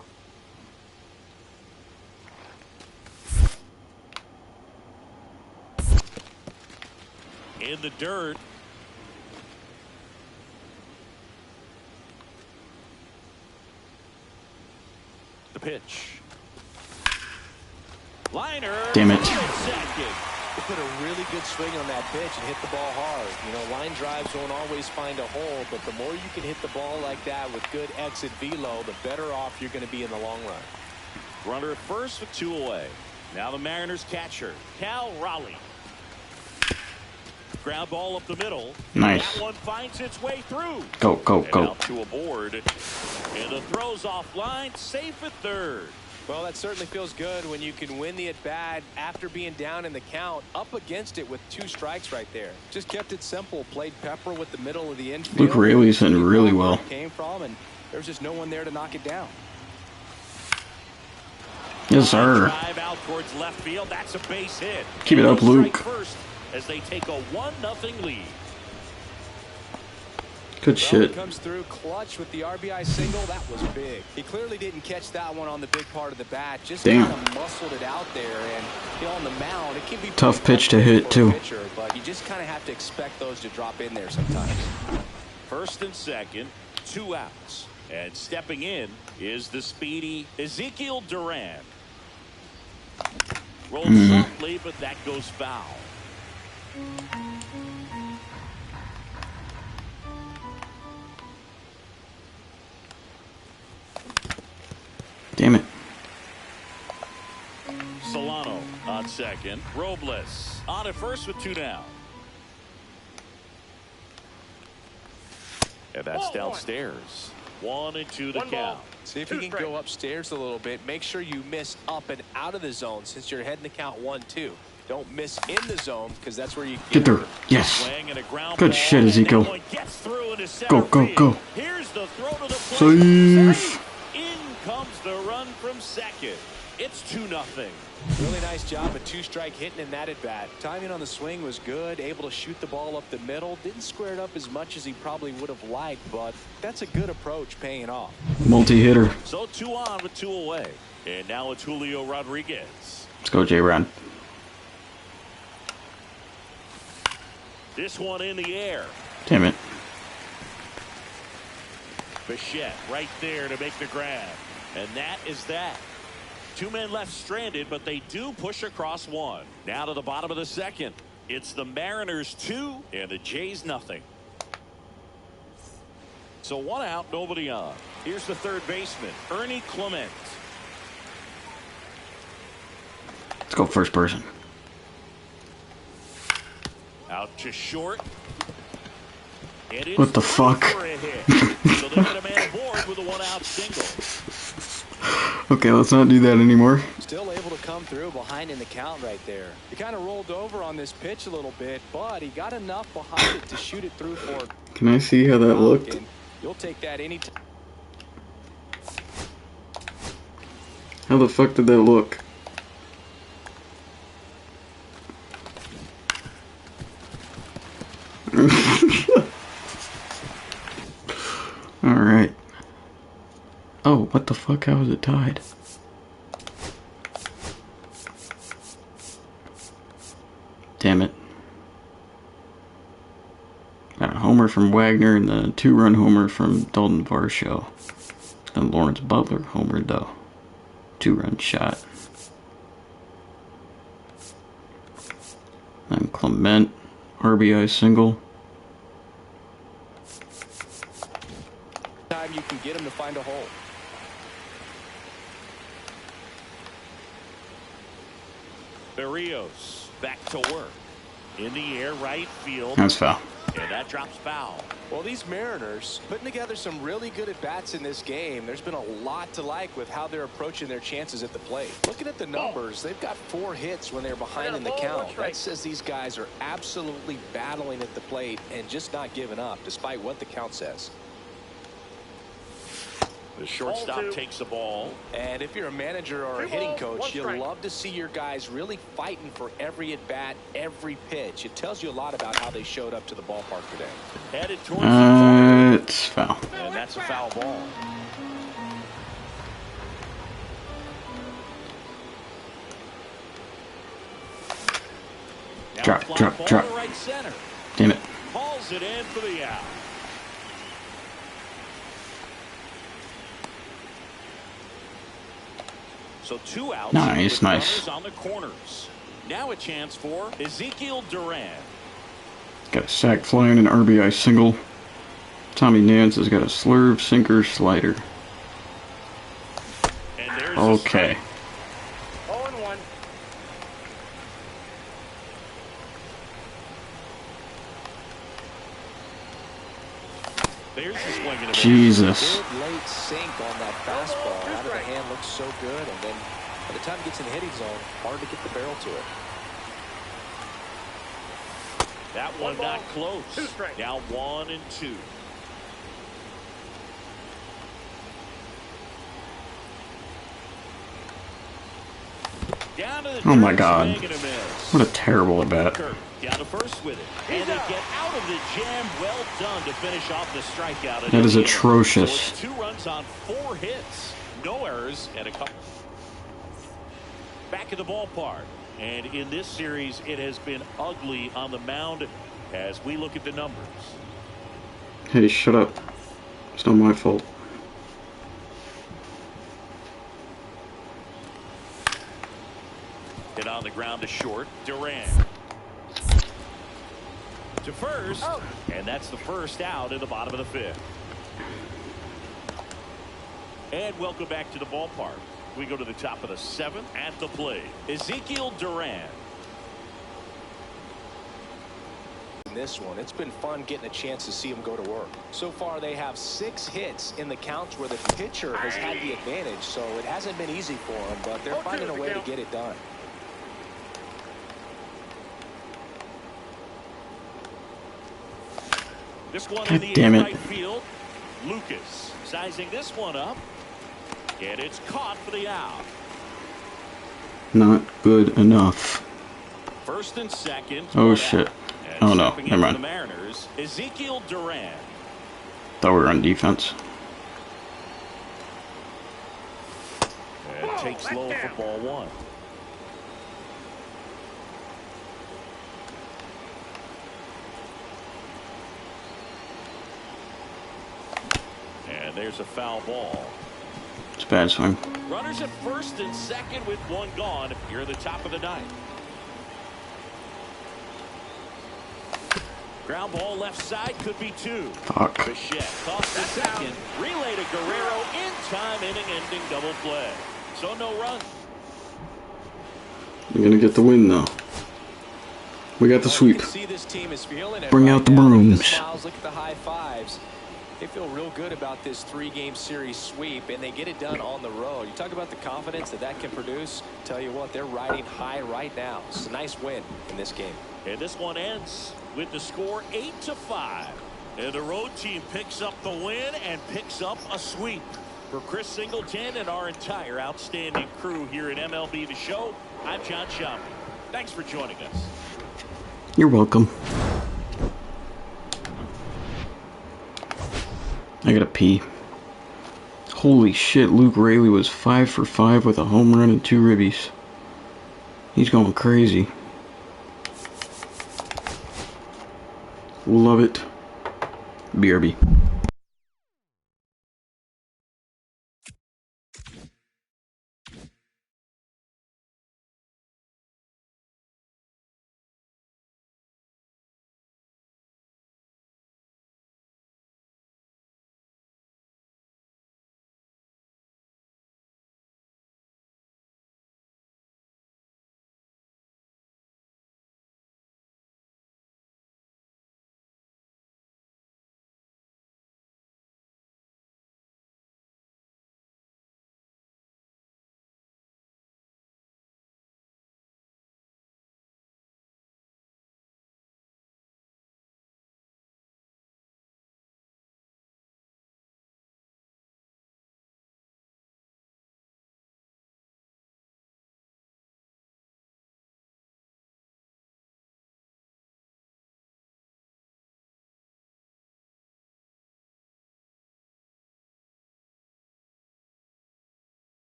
In the dirt. The pitch. Liner. Damn it. Second. He put a really good swing on that pitch and hit the ball hard. You know, line drives won't always find a hole, but the more you can hit the ball like that with good exit velo, the better off you're going to be in the long run. Runner at first with 2 away. Now the Mariners catcher, Cal Raleigh. Ground ball up the middle. Nice. That one finds its way through. Go, go, And go. out to a board. And the throw's offline, safe at third. Well, that certainly feels good when you can win the at-bat after being down in the count, up against it with 2 strikes right there. Just kept it simple, played pepper with the middle of the infield. Luke Raley's hitting really well. Came from, and there's just no one there to knock it down. Yes, sir. Drive out towards left field. That's a base hit. Keep it up, Luke. First as they take a 1-0 lead. Good shit. Comes through clutch with the RBI single. That was big. He clearly didn't catch that one on the big part of the bat. Just kind of muscled it out there, and you know, on the mound, it can be tough pitch to hit too. Pitcher, but you just kind of have to expect those to drop in there sometimes. First and second, 2 outs, and stepping in is the speedy Ezekiel Duran. Rolled softly, but that goes foul. Damn it. Solano on second. Robles on at first with 2 down. And that's downstairs. 1-2 to count. See if you can go upstairs a little bit. Make sure you miss up and out of the zone since you're heading to count 1-2. Don't miss in the zone because that's where you get through. Yes. Good shit, Ezekiel. Go, go, go. Here's the throw to the plate. Safe. In comes the run from second. It's 2-0. Really nice job of 2-strike hitting in that at bat. Timing on the swing was good. Able to shoot the ball up the middle. Didn't square it up as much as he probably would have liked, but that's a good approach paying off. Multi-hitter. So 2 on with 2 away. And now it's Julio Rodriguez. Let's go, J-Rod. This one in the air. Damn it. Bichette right there to make the grab. And that is that. 2 men left stranded, but they do push across 1. Now to the bottom of the second. It's the Mariners 2 and the Jays nothing. So 1 out, nobody on. Here's the third baseman, Ernie Clement. Let's go first person. Out to short. What the fuck? So they get a man aboard with a 1-out single. Okay, let's not do that anymore. Still able to come through behind in the count right there. He kind of rolled over on this pitch a little bit, but he got enough behind it to shoot it through for. Can I see how that looked? You'll take that anytime. How the fuck did that look? Alright. Oh, what the fuck? How was it tied? Damn it. Got a homer from Wagner and the 2-run homer from Dalton Varsho. And Lawrence Butler homered though. 2-run shot. And Clement, RBI single. Time you can get him to find a hole. Berrios back to work. In the air, right field. That's foul. And that drops foul. Well, these Mariners putting together some really good at-bats in this game. There's been a lot to like with how they're approaching their chances at the plate. Looking at the numbers, they've got 4 hits when they're behind in the count. That says these guys are absolutely battling at the plate and just not giving up, despite what the count says. The shortstop takes the ball. And if you're a manager or a hitting coach, you'll love to see your guys really fighting for every at-bat, every pitch. It tells you a lot about how they showed up to the ballpark today. Headed towards the It's foul. and that's a foul ball. Now Drop, fly drop, ball drop. to right center. Damn it. Calls it in for the out. So 2 outs. Nice, with nice. runners on the corners. Now a chance for Ezekiel Duran. Got a sac fly and an RBI single. Tommy Nance has got a slurve, sinker, slider. And there's Okay. 0-1. There's the swing and a miss. Jesus. Good late sink on that fastball. Out of the hand looks so good, and then by the time it gets in the hitting zone, hard to get the barrel to it. That one not close. 2 strikes. Now 1-2. Down to the Oh my dirt, God. swing and a miss. What a terrible at bat. Kirk down to first with it. And they get out of the jam. Well done to finish off the strikeout. That is So atrocious. it's 2 runs on 4 hits. No errors and a couple. Back in the ballpark. And in this series, it has been ugly on the mound as we look at the numbers. Hey, shut up. It's not my fault. Hit on the ground to short. Duran. To first. And that's the first out in the bottom of the 5th. And welcome back to the ballpark. We go to the top of the 7th at the plate. Ezekiel Duran. In this one, it's been fun getting a chance to see him go to work. So far, they have 6 hits in the counts where the pitcher has had the advantage, so it hasn't been easy for them, but they're finding a way to get it done. This one God in the damn air it. right field. Lucas sizing this one up. And it's caught for the out. Not good enough. First and second. Oh, one shit. out. And Oh, no. stepping in Never for mind. the Mariners, Ezekiel Duran. Thought we were on defense. And takes low for ball 1. And there's a foul ball. It's a bad swing. Runners at first and second with 1 gone. Here at the top of the 9th. Ground ball left side, could be 2. Fuck. Bichette tossed the second. Relay to Guerrero in time, inning-ending double play. So no run. You're gonna get the win, though. We got the You sweep. can see this team is feeling it Bring right out the now. Look at brooms. smiles, look at the high fives. They feel real good about this 3-game series sweep, and they get it done on the road. You talk about the confidence that can produce. Tell you what, they're riding high right now. It's a nice win in this game. And this one ends with the score 8-5. And the road team picks up the win and picks up a sweep. For Chris Singleton and our entire outstanding crew here at MLB The Show, I'm John Schaffner. Thanks for joining us. You're welcome. I gotta pee. Holy shit, Luke Raley was 5 for 5 with a home run and 2 ribbies. He's going crazy. Love it. BRB.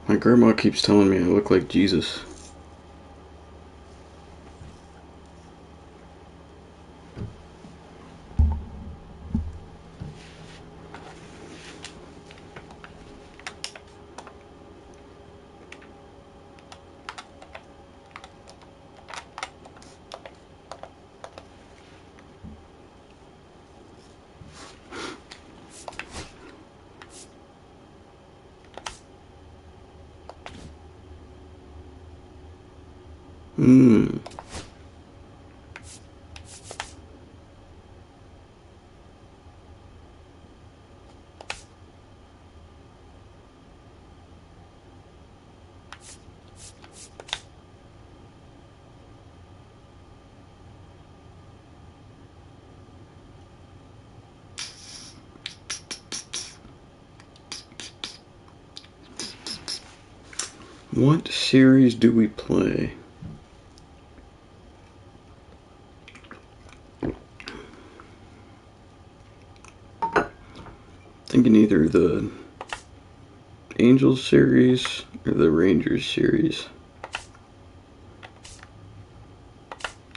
My grandma keeps telling me I look like Jesus. What series do we play? Thinking either the Angels series or the Rangers series.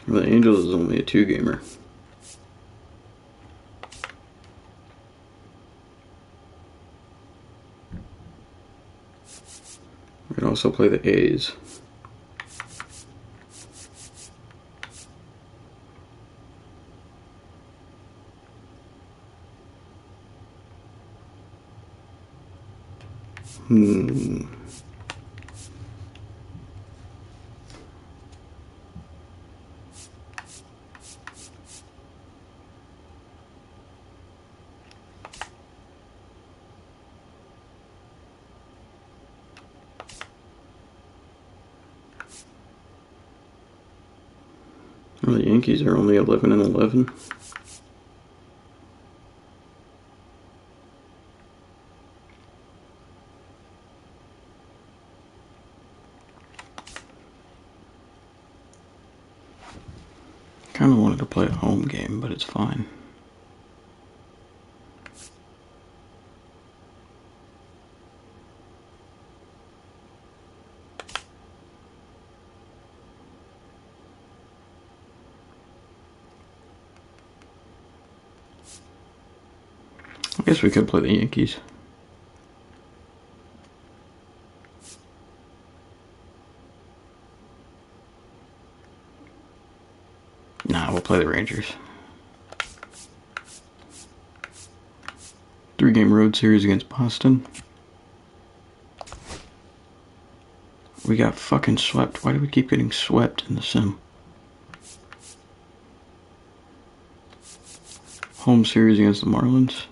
Well, the Angels is only a 2-gamer. We can also play the A's. Well, the Yankees are only 11-11. Kind of wanted to play a home game, but it's fine. I guess we could play the Yankees. Nah, we'll play the Rangers. 3-game road series against Boston. We got fucking swept. Why do we keep getting swept in the sim? Home series against the Marlins.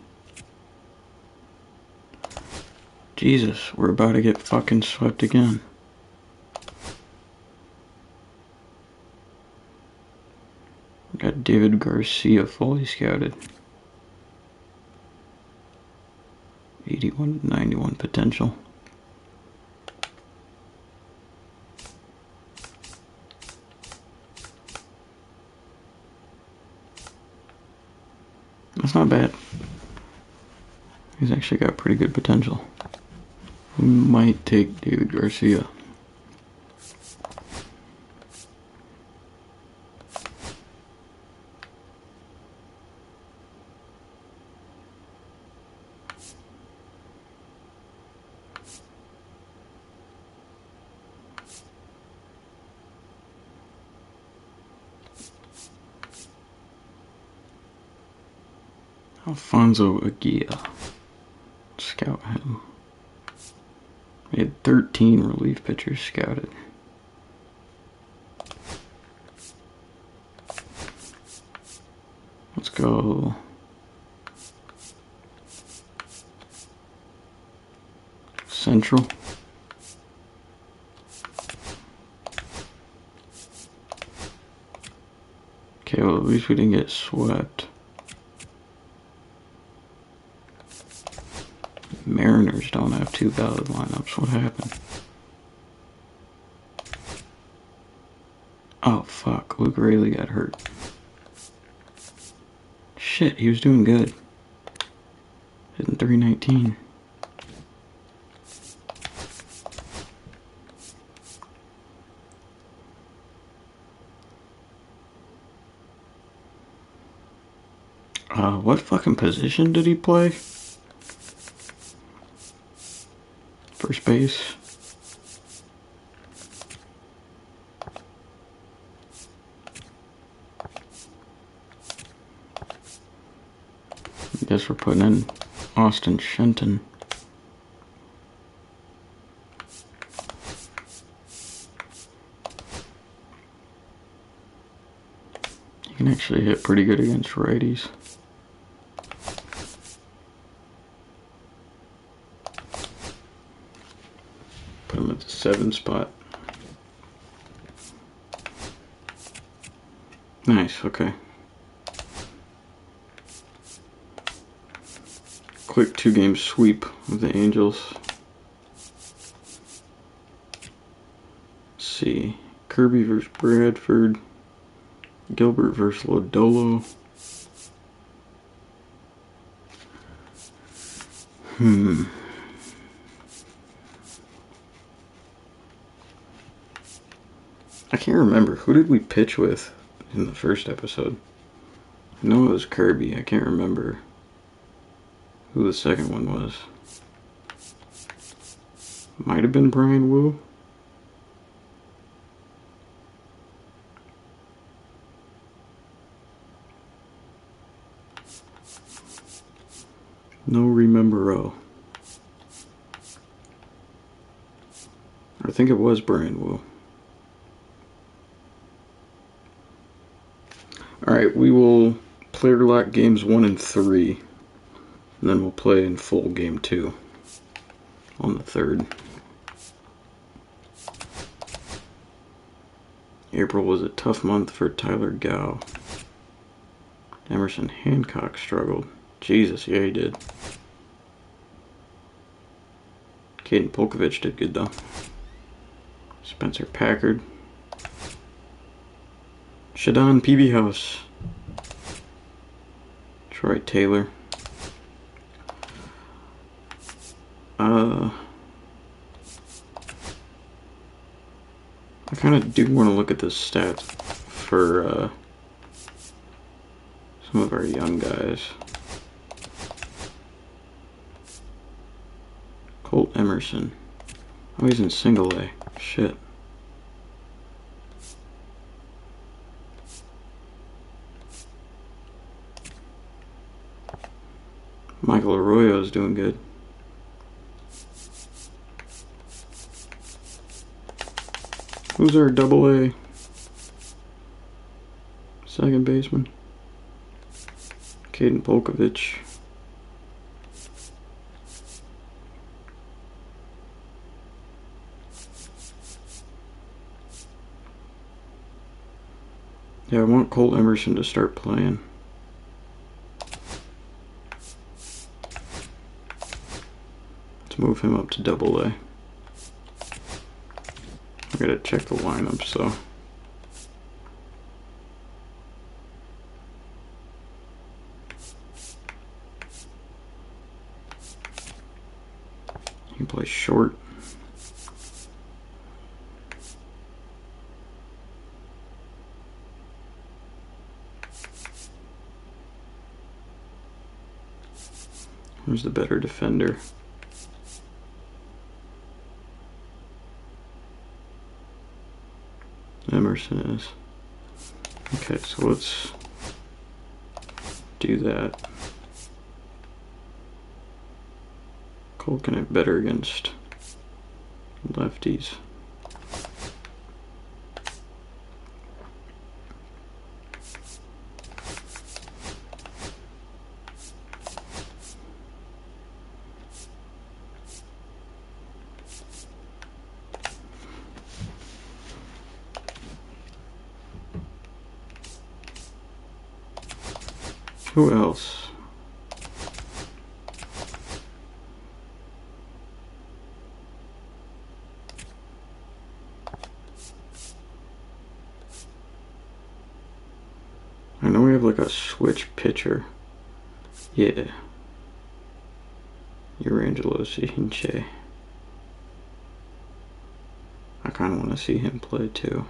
Jesus, we're about to get fucking swept again. Got David Garcia fully scouted. 81-91 potential. That's not bad. He's actually got pretty good potential. We might take David Garcia. Alfonso Aguila. Scout him. We had 13 relief pitchers scouted. Let's go. Central. Okay, well at least we didn't get swept. Mariners don't have 2 valid lineups. What happened? Oh fuck, Luke Rayleigh got hurt. Shit, he was doing good. Hitting 319. What fucking position did he play? First base. I guess we're putting in Austin Shenton. He can actually hit pretty good against righties. Put him at the 7 spot. Nice, okay. Quick 2-game sweep of the Angels. Let's see. Kirby versus Bradford. Gilbert versus Lodolo. I can't remember. Who did we pitch with in the first episode? I know it was Kirby. I can't remember who the second one was. Might have been Brian Wu. No remember-o. I think it was Brian Wu. Alright, we will player lock games 1 and 3. And then we'll play in full game 2 on the 3rd. April was a tough month for Tyler Gow. Emerson Hancock struggled. Jesus, yeah, he did. Caden Polkovich did good though. Spencer Packard. Shadon Peebyhouse. Troy Taylor. I kind of do want to look at the stats for some of our young guys. Colt Emerson. Oh, he's in single A. Shit. Michael Arroyo's doing good. Who's our double A second baseman? Caden Polkovich. Yeah, I want Colt Emerson to start playing. Let's move him up to double A. I gotta check the lineup, so. You can play short. Who's the better defender? Emerson is. Okay, so let's do that. Cole can hit better against lefties. Who else? I know we have like a switch pitcher. Yeah. Urangelo Hinche. I kind of want to see him play too.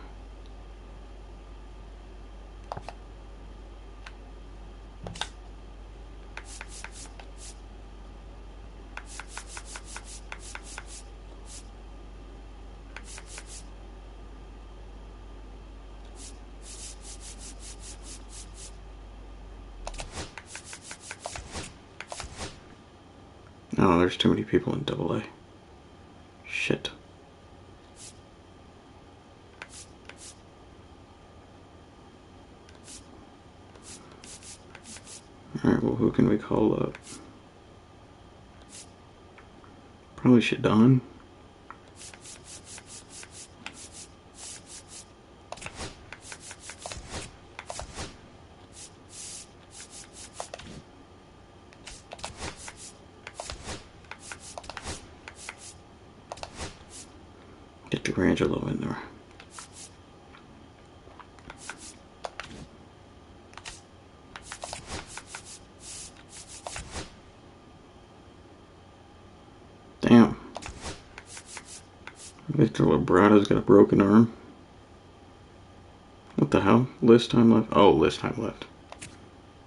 Oh, there's too many people in AA. Shit. Alright, well, who can we call up? Probably Shadon. Get Durangelo in there. Damn. Victor Labrada's got a broken arm. What the hell? List time left? Oh, list time left.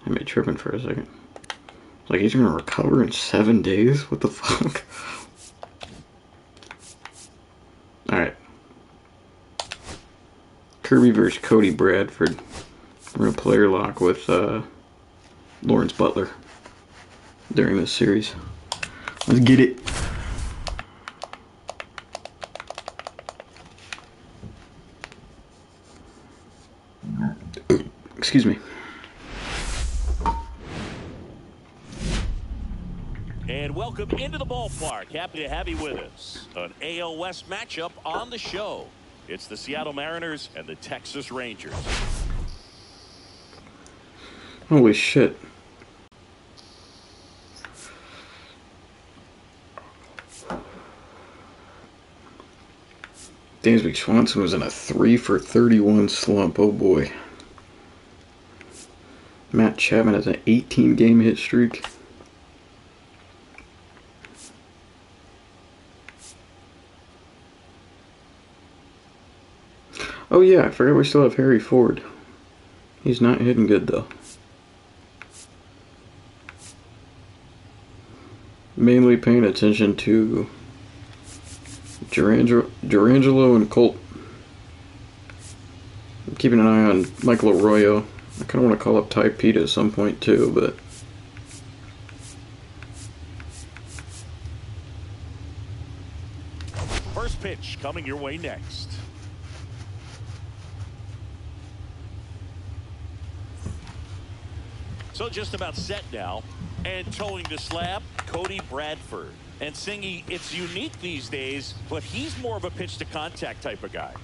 I made tripping for a second. Like, he's gonna recover in 7 days? What the fuck? Alright. Kirby versus Cody Bradford. We're gonna player lock with Lawrence Butler during this series. Let's get it. Excuse me. And welcome into the ballpark. Happy to have you with us. An AL West matchup on the show. It's the Seattle Mariners and the Texas Rangers. Holy shit. Dansby Swanson was in a 3 for 31 slump. Oh boy. Matt Chapman has an 18-game hit streak. Oh yeah, I forgot we still have Harry Ford. He's not hitting good though. Mainly paying attention to Durangelo and Colt. I'm keeping an eye on Michael Arroyo. I kind of want to call up Ty Pete at some point too, but First pitch coming your way next. So just about set now, and towing the slab, Cody Bradford. And Singy, it's unique these days, but he's more of a pitch to contact type of guy.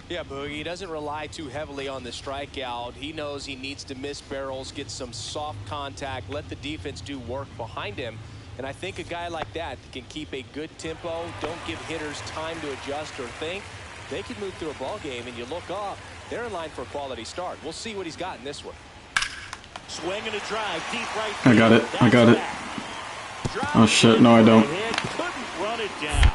Yeah, Boogie, he doesn't rely too heavily on the strikeout. He knows he needs to miss barrels, get some soft contact, let the defense do work behind him. And I think a guy like that can keep a good tempo, don't give hitters time to adjust or think. They can move through a ball game, and you look up, they're in line for a quality start. We'll see what he's got in this one. Swing and a drive, deep right I got it. I got it. Oh shit, no I don't. Couldn't run it down.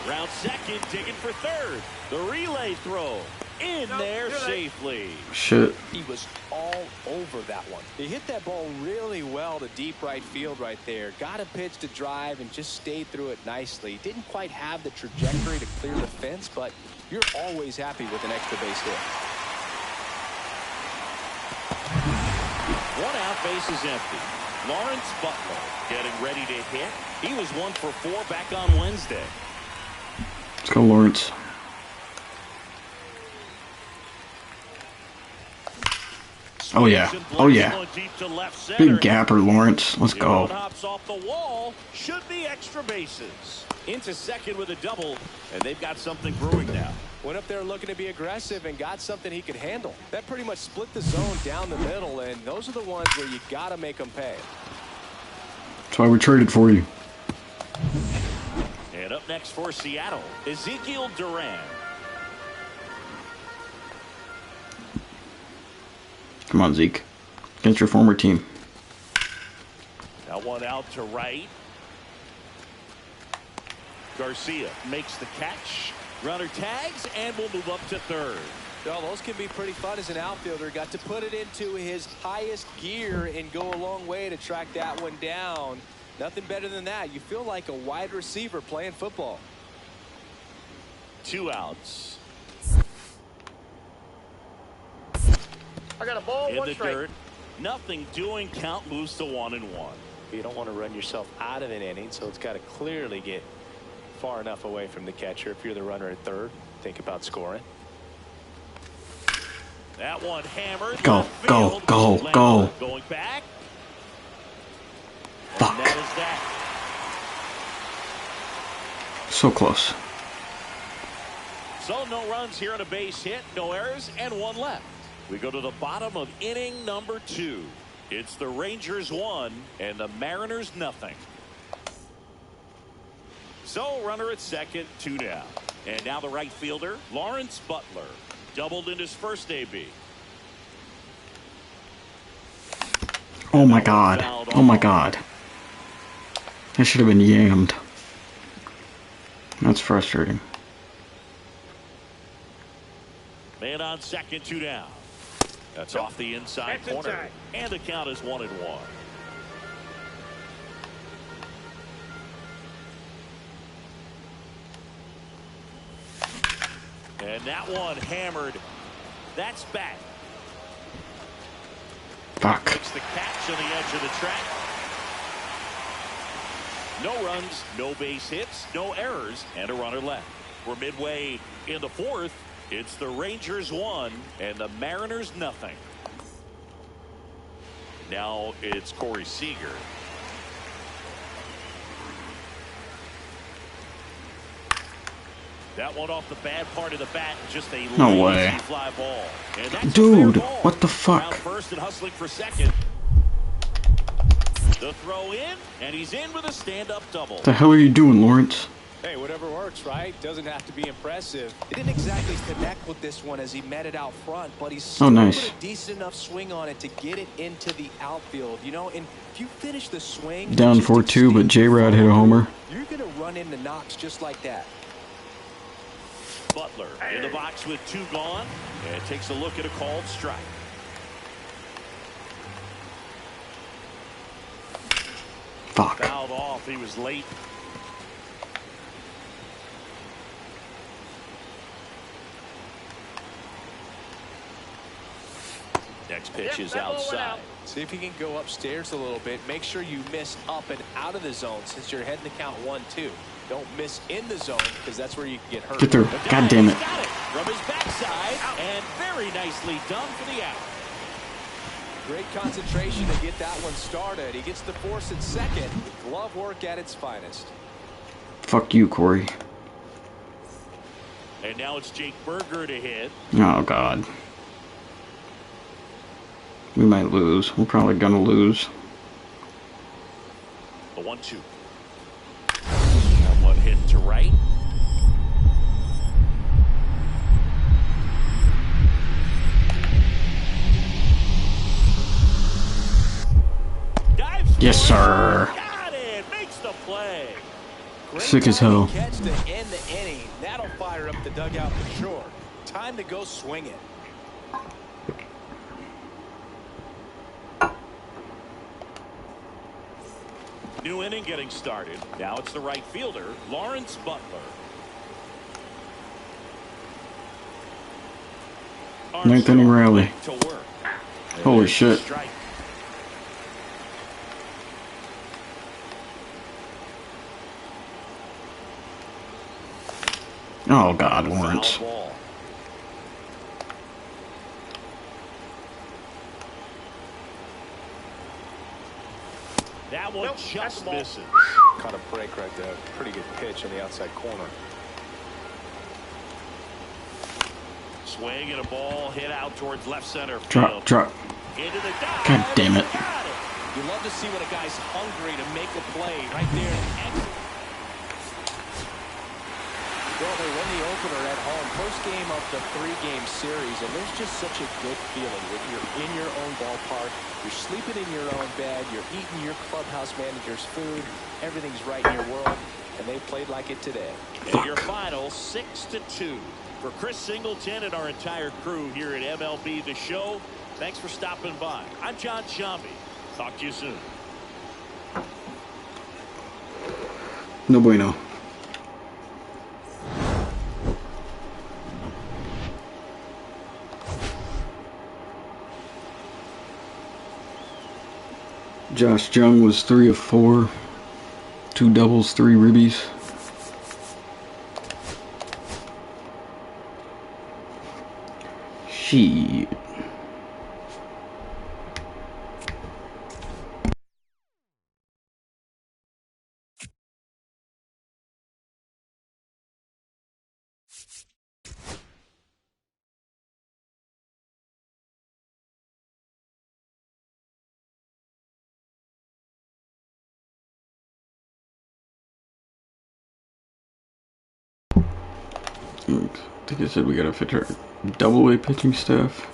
Round second, digging for third. The relay throw in there safely. Shit. He was all over that one. He hit that ball really well to deep right field right there. Got a pitch to drive and just stayed through it nicely. Didn't quite have the trajectory to clear the fence, but you're always happy with an extra base hit. One out, base is empty. Lawrence Butler getting ready to hit. He was 1 for 4 back on Wednesday. Let's go, Lawrence. Oh yeah. Oh yeah. Big gapper, Lawrence. Let's go. Hops off the wall. Should be extra bases. Into second with a double, and they've got something brewing now. Went up there looking to be aggressive and got something he could handle. That pretty much split the zone down the middle, and those are the ones where you got to make them pay. That's why we traded for you. And up next for Seattle, Ezekiel Duran. Come on, Zeke. Against your former team. That one out to right. Garcia makes the catch. Runner tags and will move up to third. Well, those can be pretty fun as an outfielder. Got to put it into his highest gear and go a long way to track that one down. Nothing better than that. You feel like a wide receiver playing football. 2 outs. I got a ball, In one the strike. dirt. Nothing doing. Count moves to 1-1. You don't want to run yourself out of an inning, so it's got to clearly get far enough away from the catcher. If you're the runner at third, think about scoring. That one hammered. Go, go, go, go. Going back. Fuck. And that is that. So close. So no runs here on a base hit, no errors, and one left. We go to the bottom of inning number 2. It's the Rangers 1 and the Mariners nothing. So runner at second, 2 down. And now the right fielder, Lawrence Butler. Doubled in his first AB. Oh my god. Oh my god. I should have been yammed. That's frustrating. Man on second, 2 down. That's off the inside corner. And the count is 1-1. And that one hammered. That's back. Fuck. Makes the catch on the edge of the track. No runs, no base hits, no errors, and a runner left. We're midway in the 4th. It's the Rangers 1 and the Mariners nothing. Now it's Corey Seager. That one off the bad part of the bat, just a No way. fly ball. And that's Dude, a fair ball. what the fuck? Around first and hustling for second. The throw in, and he's in with a stand-up double. What the hell are you doing, Lawrence? Hey, whatever works, right? Doesn't have to be impressive. He didn't exactly connect with this one as he met it out front, but he's still nice. put a decent enough swing on it to get it into the outfield. You know, and if you finish the swing Down just 4-2, but J-Rod hit a homer. you're gonna run into knocks just like that. Butler in the box with 2 gone, and takes a look at a called strike. Fuck. Fouled off. He was late. Next pitch is outside. See if you can go upstairs a little bit. Make sure you miss up and out of the zone since you're heading to count 1-2. Don't miss in the zone because that's where you can get hurt. Get through. God damn it. Got it from his backside, and very nicely done for the out. Great concentration to get that one started. He gets the force at second. Glove work at its finest. Fuck you, Corey. And now it's Jake Berger to hit. Oh god. We might lose. We're probably gonna lose. The 1-2. That one hit to right. Dives Yes, for it. sir. Got it. Makes the play. Great Sick as hell. catch to end the inning. That'll fire up the dugout for sure. Time to go swing it. New inning getting started. Now it's the right fielder, Lawrence Butler. Ninth inning rally. To work. Holy shit. Strike. Oh god, Lawrence. Foul ball. That one just misses. Caught a break right there. Pretty good pitch on the outside corner. Swing and a ball hit out towards left center field. Drop, drop. Into the dive. God damn it. Got it. You love to see when a guy's hungry to make a play right there. Well, they won the opener at home, first game of the 3-game series, and there's just such a good feeling when you're in your own ballpark, you're sleeping in your own bed, you're eating your clubhouse manager's food, everything's right in your world, and they played like it today. And your final 6-2. For Chris Singleton and our entire crew here at MLB The Show, thanks for stopping by. I'm John Shambi. Talk to you soon. No bueno. Josh Jung was 3 of 4. 2 doubles, 3 ribbies. Shit. I think I said we gotta fit our double-A pitching staff.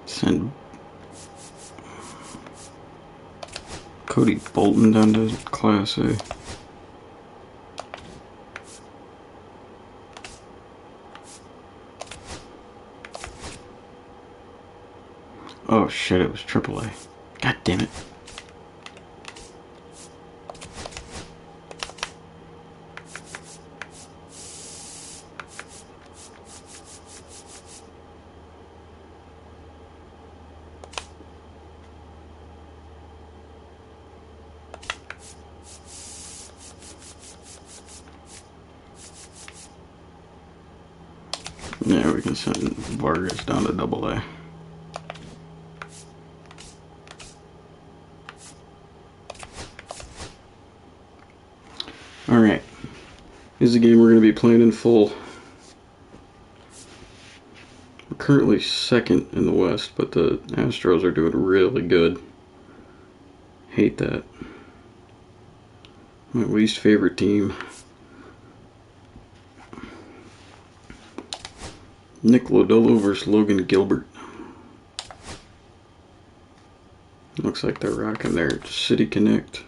Send Cody Bolton down to Class A. Oh shit, it was AAA. God damn it. Yeah, we can send Vargas down to AA. Alright. This is a game we're going to be playing in full. We're currently second in the West, but the Astros are doing really good. Hate that. My least favorite team. Nick Lodolo versus Logan Gilbert. Looks like they're rocking their City Connect.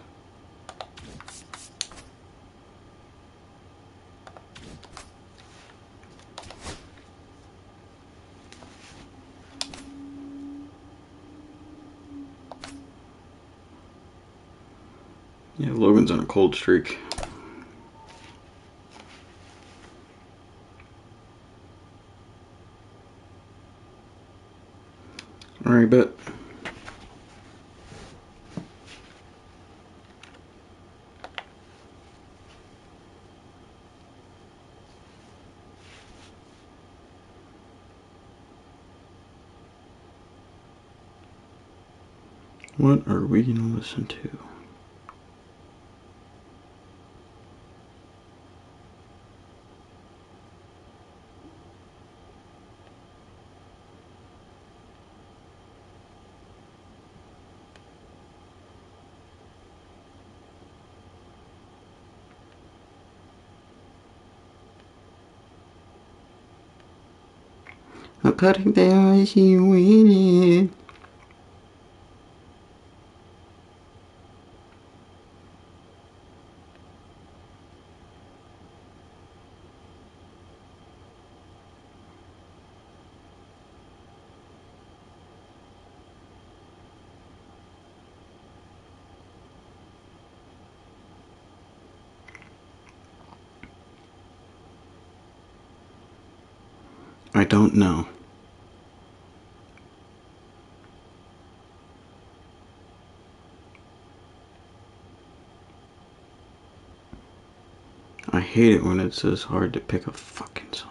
Yeah, Logan's on a cold streak. Alright, bet. What are we going to listen to? I'm cutting the ice you waited. I don't know. I hate it when it's this hard to pick a fucking song.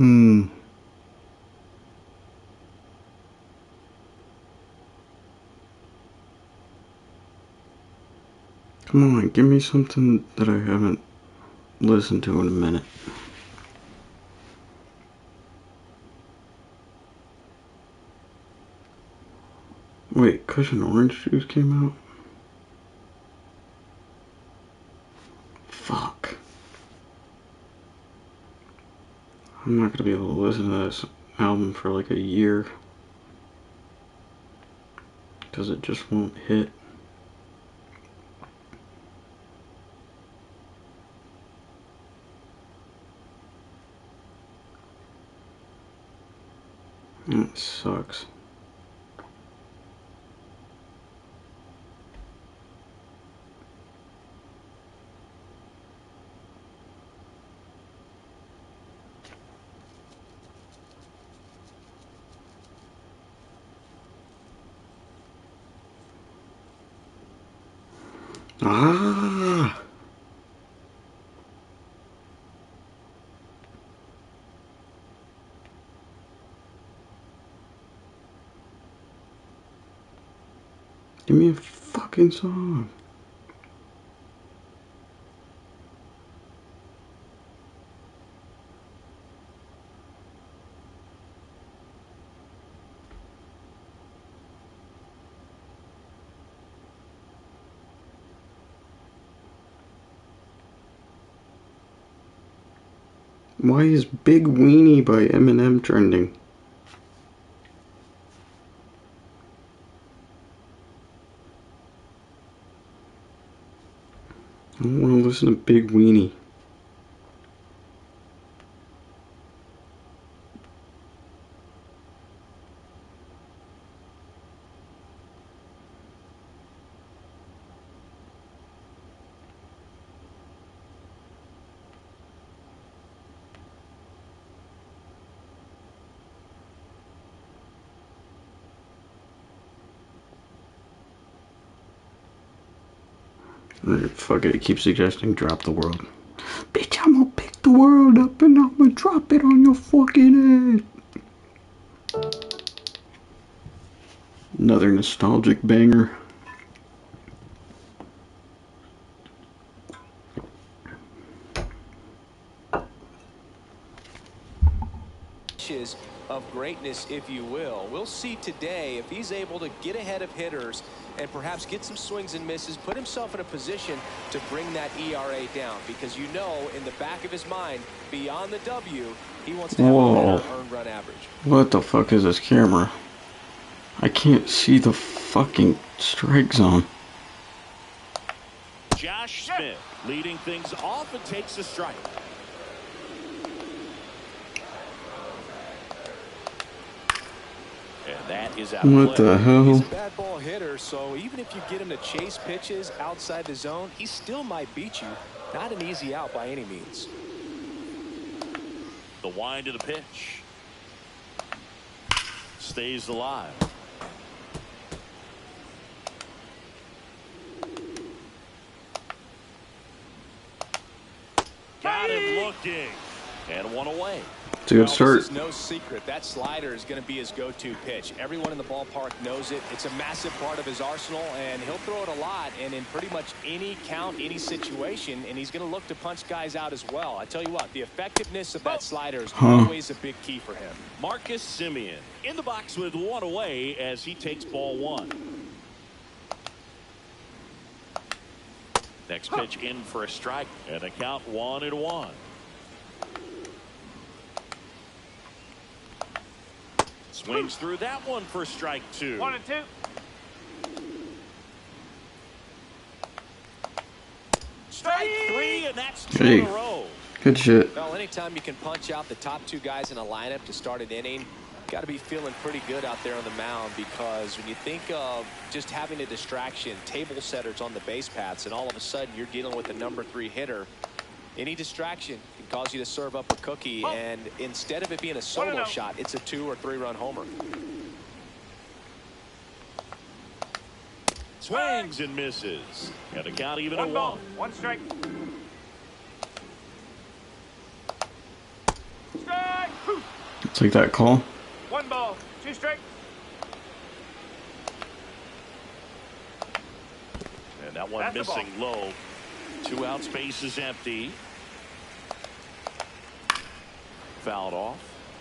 Come on, give me something that I haven't listened to in a minute. Wait, Cushion Orange Juice came out? Fuck. I'm not gonna be able to listen to this album for like a year. Because it just won't hit. It sucks. Ah! Give me a fucking song. Why is Big Weenie by Eminem trending? I don't want to listen to Big Weenie. Fuck it, it keeps suggesting drop the world. Bitch, I'm gonna pick the world up and I'm gonna drop it on your fucking head. Another nostalgic banger. Of greatness, if you will. We'll see today if he's able to get ahead of hitters and perhaps get some swings and misses, put himself in a position to bring that ERA down, because you know in the back of his mind, beyond the W, he wants to have a better earned run average. What the fuck is this camera? I can't see the fucking strike zone. Josh Smith leading things off and takes a strike. And that is out of play. What the hell? He's a bad ball hitter, so even if you get him to chase pitches outside the zone, he still might beat you. Not an easy out by any means. The wind of the pitch. Stays alive. Got him looking. And one away. It's a good start. This is no secret. That slider is going to be his go-to pitch. Everyone in the ballpark knows it. It's a massive part of his arsenal, and he'll throw it a lot and in pretty much any count, any situation, and he's going to look to punch guys out as well. I tell you what, the effectiveness of that slider is always a big key for him. Marcus Semien in the box with one away as he takes ball one. Next pitch in for a strike, and a count 1-1. Swings through that one for strike two. 1-2. Strike three, and that's two in a row. Good shit. Well, anytime you can punch out the top two guys in a lineup to start an inning, got to be feeling pretty good out there on the mound, because when you think of just having a distraction, table setters on the base paths, and all of a sudden you're dealing with the #3 hitter, any distraction can cause you to serve up a cookie, and instead of it being a solo shot, it's a 2- or 3-run homer. Swings and misses, and a count even at 1. 1 strike. Strike. Take that call. 1 ball, 2 strikes. And that one missing low. 2 outs, base is empty. Fouled off,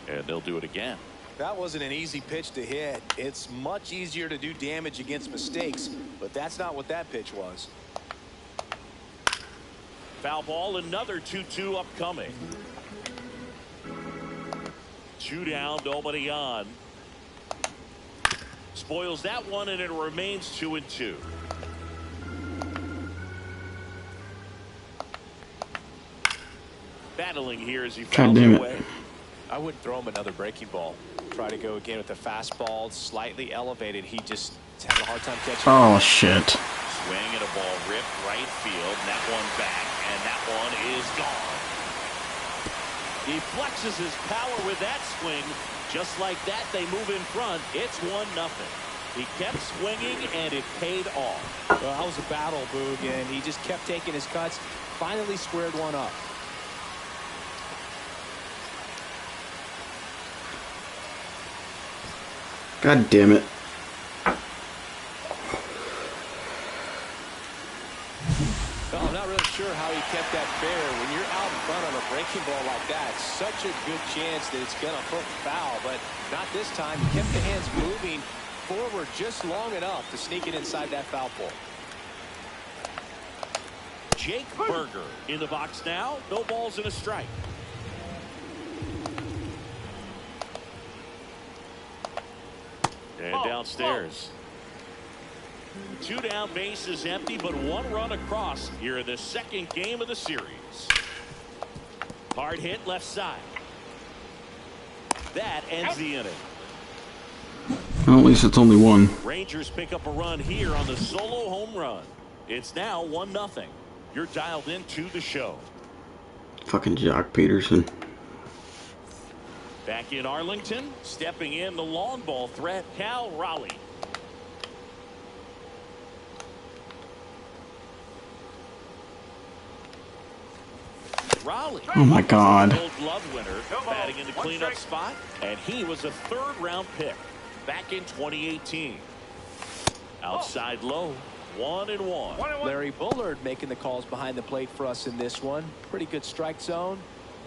and they'll do it again. That wasn't an easy pitch to hit. It's much easier to do damage against mistakes, but that's not what that pitch was. Foul ball, another 2-2 upcoming. 2 down, nobody on. Spoils that one, and it remains 2-2. Battling here as he fouls away. I wouldn't throw him another breaking ball. Try to go again with the fastball, slightly elevated. He just having a hard time catching. Oh shit. Swing and a ball ripped right field. And that one back, and that one is gone. He flexes his power with that swing. Just like that, they move in front. It's 1-0. He kept swinging, and it paid off. Well, that was a battle, Boog, and he just kept taking his cuts. Finally squared one up. God damn it. Well, I'm not really sure how he kept that fair. When you're out in front on a breaking ball like that, such a good chance that it's going to hook foul, but not this time. He kept the hands moving forward just long enough to sneak it inside that foul pole. Jake Berger in the box now. No balls and a strike. And downstairs. 2 down, base is empty, but 1 run across here in the second game of the series. Hard hit left side. That ends the inning. Well, at least it's only 1. Rangers pick up a run here on the solo home run. It's now 1-0. You're dialed into the show. Fucking Jock Peterson. Back in Arlington, stepping in the long ball threat, Cal Raleigh. Raleigh. Oh my God. Gold Glove winner, batting in the cleanup spot, and he was a 3rd-round pick back in 2018. Outside low, 1-1. Larry Bullard making the calls behind the plate for us in this one. Pretty good strike zone.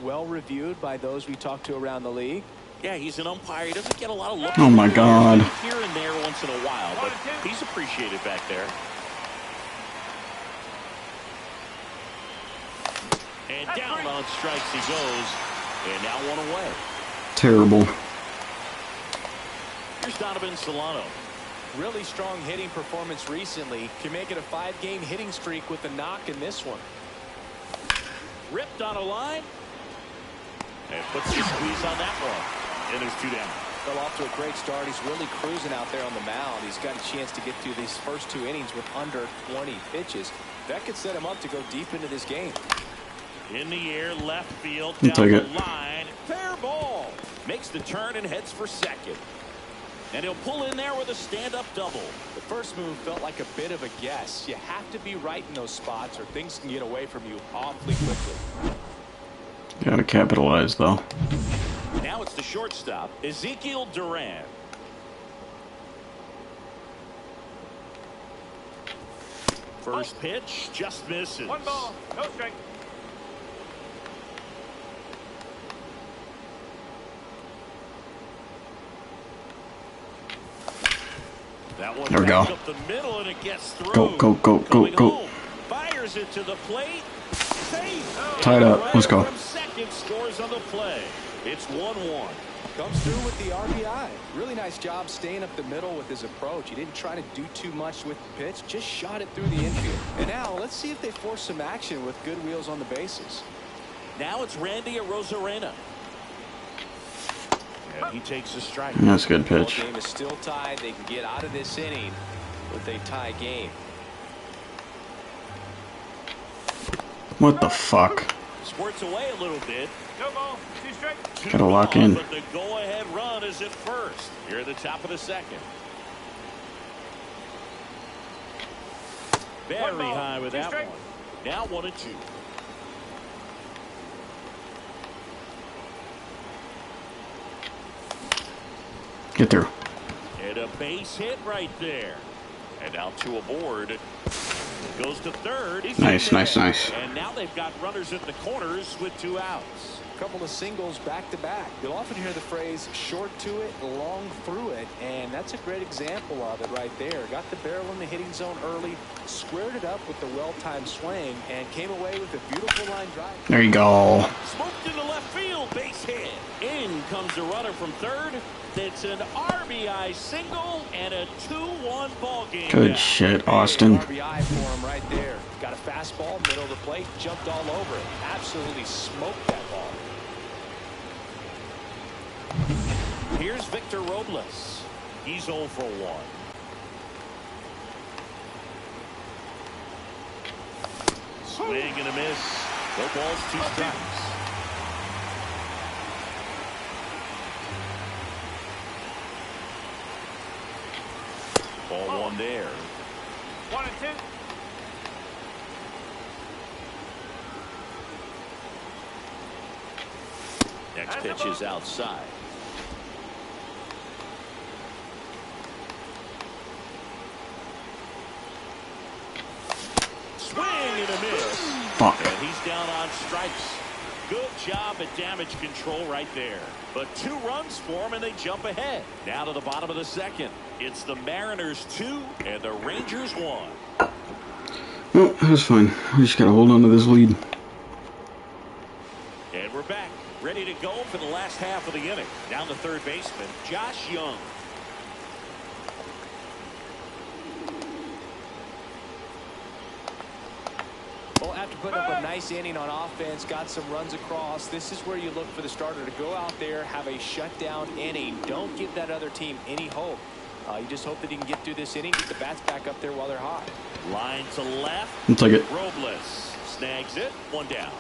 Well reviewed by those we talked to around the league. Yeah, he's an umpire. He doesn't get a lot of looks. Oh my God. Here and there once in a while, but he's appreciated back there. And down on strikes he goes. And now 1 away. Terrible. Here's Donovan Solano. Really strong hitting performance recently. Can make it a 5-game hitting streak with a knock in this one. Ripped on a line. And puts the squeeze on that one. And there's 2 down. Fell off to a great start. He's really cruising out there on the mound. He's got a chance to get through these first 2 innings with under 20 pitches. That could set him up to go deep into this game. In the air, left field, I'll down take the it. line. Fair ball. Makes the turn and heads for second. And he'll pull in there with a stand-up double. The first move felt like a bit of a guess. You have to be right in those spots or things can get away from you awfully quickly. Gotta capitalize, though. Now it's the shortstop, Ezekiel Duran. First pitch just misses. 1 ball, no strike. That one There we go. up the middle and it gets through. Go, go, go, go, Going go. home. Fires it to the plate. Safe. Tied up. Let's go. From second, scores on the play. It's 1-1. Comes through with the RBI. Really nice job staying up the middle with his approach. He didn't try to do too much with the pitch, just shot it through the infield. And now let's see if they force some action with good wheels on the bases. Now it's Randy Arozarena. And he takes a strike. That's a good Ball pitch. game is still tied. They can get out of this inning with a tie game. What the fuck? Squirts away a little bit. No ball, 2 strikes. Gotta lock in. But the go-ahead run is at first. Here at the top of the second. Very One ball, high with 2 that strikes. one. Now 1-2. Get through. And a base hit right there. And now two aboard. Goes to third. He's Nice, in there. nice, nice. And now they've got runners at the corners with 2 outs. A couple of singles back to back. You'll often hear the phrase short to it, long through it, and that's a great example of it right there. Got the barrel in the hitting zone early, squared it up with the well-timed swing, and came away with a beautiful line drive. There you go. Smoked into left field, base hit. In comes the runner from third. It's an RBI single and a 2-1 ball game. Good shit, Austin. RBI for him right there. Got a fastball, middle of the plate, jumped all over it. Absolutely smoked that ball. Here's Victor Robles. He's 0 for 1. Swing and a miss. No balls, 2 strikes. Ball 1 there. 1 and 2. Next pitch is outside. Swing and a miss. Fuck. And he's down on strikes. Good job at damage control right there. But 2 runs for him and they jump ahead. Now to the bottom of the second. It's the Mariners 2 and the Rangers 1. Well, that's fine. We just gotta hold on to this lead. And we're back. Ready to go for the last half of the inning. Down the third baseman, Josh Young. Well, after putting up a nice inning on offense, got some runs across, this is where you look for the starter to go out there, have a shutdown inning. Don't give that other team any hope. You just hope that he can get through this inning, get the bats back up there while they're hot. Line to left. I'll take it. Robles snags it. 1 down.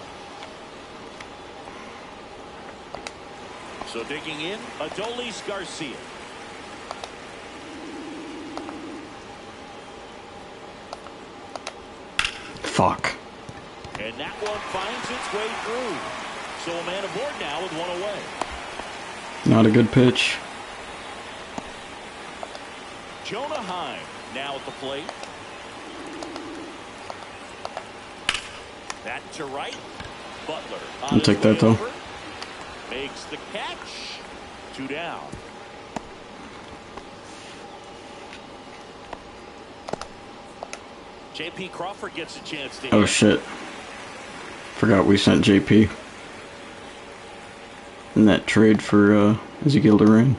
So digging in, Adolis Garcia. Fuck. And that one finds its way through. So a man aboard now with 1 away. Not a good pitch. Jonah Heim now at the plate. That to right. Butler. I'll take that though. Makes the catch. 2 down. J.P. Crawford gets a chance to hit. Oh shit. Forgot we sent JP. In that trade for Ezekiel Duran.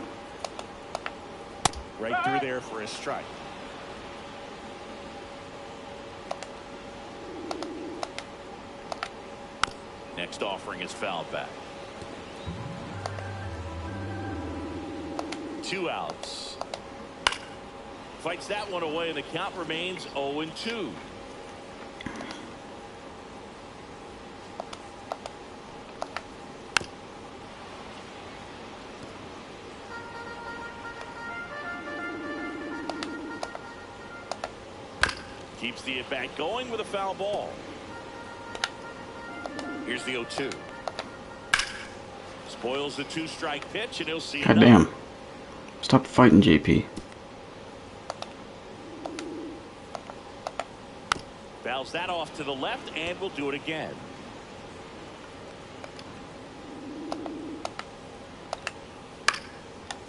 Right through there for a strike. Next offering is fouled back. 2 outs. Fights that one away, and the count remains 0-2. Keeps the at-bat going with a foul ball. Here's the 0-2. Spoils the 2-strike pitch, and he'll see it. God damn. Stop fighting, JP. Fouls that off to the left, and we'll do it again.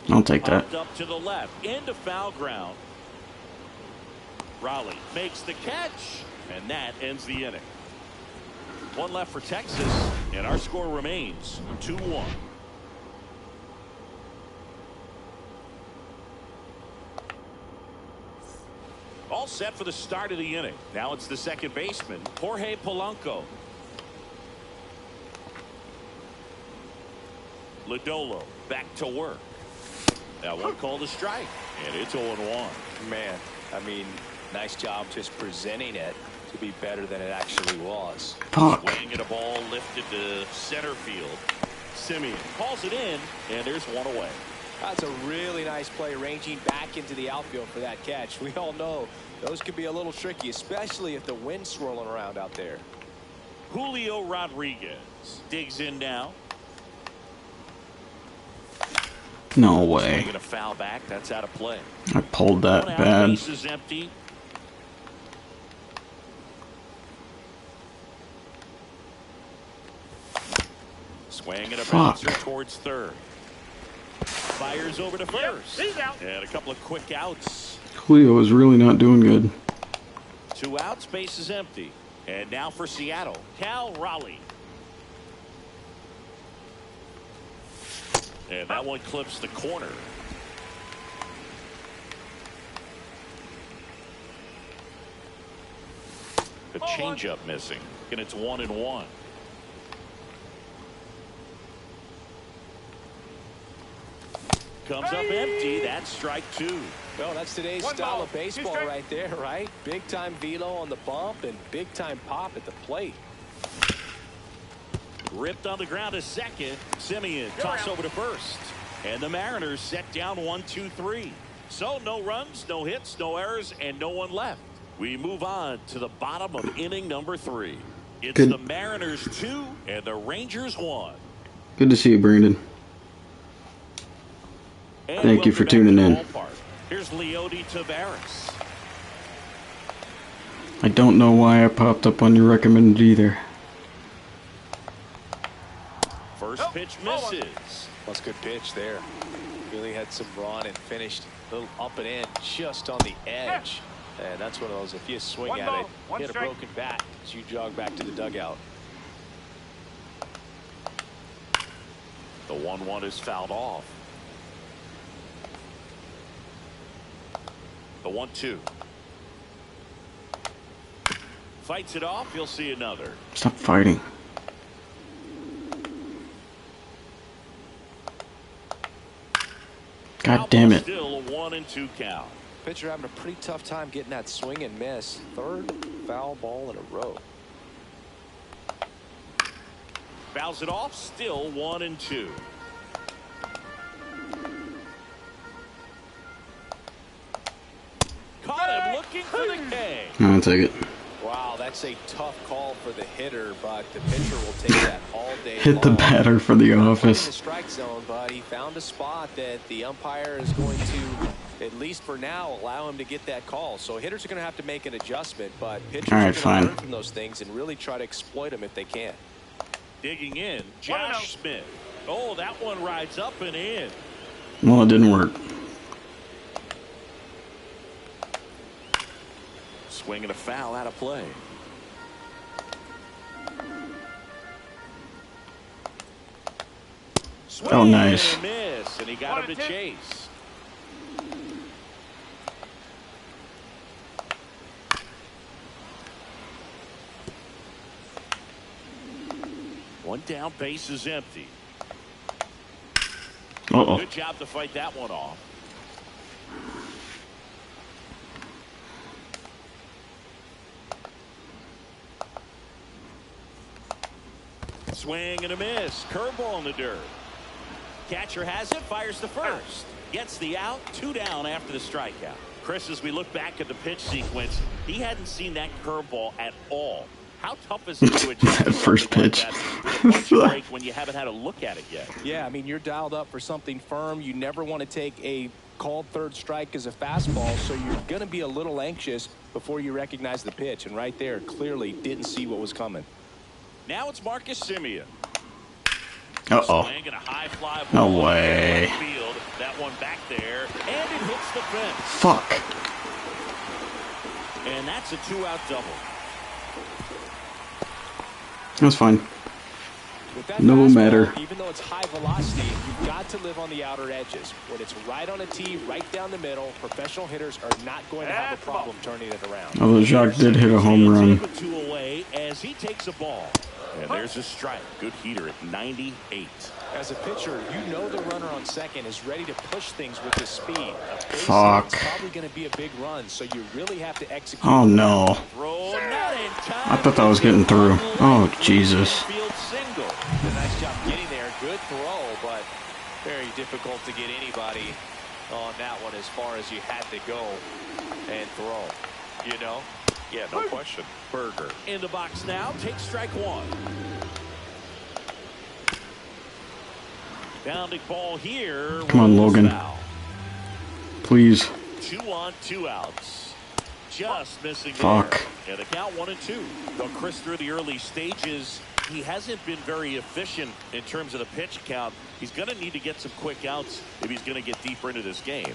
I'll take that. Popped up to the left, into foul ground. Raleigh makes the catch, and that ends the inning. 1 left for Texas, and our score remains 2-1. All set for the start of the inning. Now it's the second baseman, Jorge Polanco. Lodolo back to work. That one called a strike, and it's 0-1. Man, I mean, nice job just presenting it to be better than it actually was. Fuck. Swing at a ball lifted to center field. Simeon calls it in, and there's 1 away. That's a really nice play, ranging back into the outfield for that catch. We all know those can be a little tricky, especially if the wind's swirling around out there. Julio Rodriguez digs in now. No way. Swinging a foul back. That's out of play. I pulled that One out, bad. base is empty. Swinging a bouncer towards third. Fires over to first. And a couple of quick outs. Julio is really not doing good. 2 outs, base is empty. And now for Seattle, Cal Raleigh. And that one clips the corner. The changeup missing, and it's 1-1. Comes up empty. That's strike 2. Well, that's today's style of baseball right there, right? Big time velo on the bump and big time pop at the plate. Ripped on the ground to second. Simeon toss over to first. And the Mariners set down 1-2-3. So no runs, no hits, no errors, and no one left. We move on to the bottom of inning number 3. It's Good. the Mariners 2 and the Rangers 1. Good to see you, Brandon. And Thank you for welcome back tuning to in. the ballpark. Here's Leody Taveras. I don't know why I popped up on your recommended either. First pitch misses. That's a good pitch there. Really had some run and finished a little up and in just on the edge. And that's one of those, if you swing at it, hit a broken bat as you jog back to the dugout. The 1-1 is fouled off. The 1-2. Fights it off. You'll see another. Stop fighting. God damn it. Still a 1-2 count. Pitcher having a pretty tough time getting that swing and miss. Third foul ball in a row. Fouls it off. Still 1-2. Caught him looking for the K. I'll take it. Wow, that's a tough call for the hitter, but the pitcher will take that all day Hit the long. batter for the In the office. strike zone, but he found a spot that the umpire is going to, at least for now, allow him to get that call. So hitters are going to have to make an adjustment, but pitchers All right, are going fine. to learn from those things and really try to exploit them if they can. Digging in. Josh Smith. Oh, that one rides up and in. Well, it didn't work. Swinging a foul out of play. Oh, nice. And a miss, and he got him to chase. One down, base is empty. Uh-oh. Good job to fight that one off. Swing and a miss. Curveball in the dirt. Catcher has it, fires the first. Gets the out, 2 down after the strikeout. Chris, as we look back at the pitch sequence, he hadn't seen that curveball at all. How tough is it to adjust That to first something pitch. like that with a punch break when you haven't had a look at it yet? Yeah, I mean, you're dialed up for something firm. You never want to take a called third strike as a fastball, so you're going to be a little anxious before you recognize the pitch. And right there, clearly didn't see what was coming. Now it's Marcus Simeon. Uh-oh. Swing and a high fly No ball way. left field. That one back there, and it hits the fence. Fuck. And that's a 2-out double. That's fine. With that No fastball, matter. Even though it's high velocity, you've got to live on the outer edges. When it's right on a tee, right down the middle, professional hitters are not going to have a problem turning it around. Although Jacques did hit a home run. Take 2 away as he takes a ball. And there's a strike. Good heater at 98. As a pitcher, you know the runner on second is ready to push things with his speed. A base Fuck. hit's probably going to be a big run, so you really have to execute. Oh, no. Throw not in time. I thought that was getting through. Oh, Jesus. Field single. A nice job getting there. Good throw, but very difficult to get anybody on that one as far as you had to go and throw. You know? Yeah, no question. Berger in the box now. Takes strike 1. Bounding ball here. Come on, Logan. Foul. Please. 2 on, 2 outs. Just missing Fuck. there. And the count 1-2. Well, Chris, through the early stages, he hasn't been very efficient in terms of the pitch count. He's going to need to get some quick outs if he's going to get deeper into this game.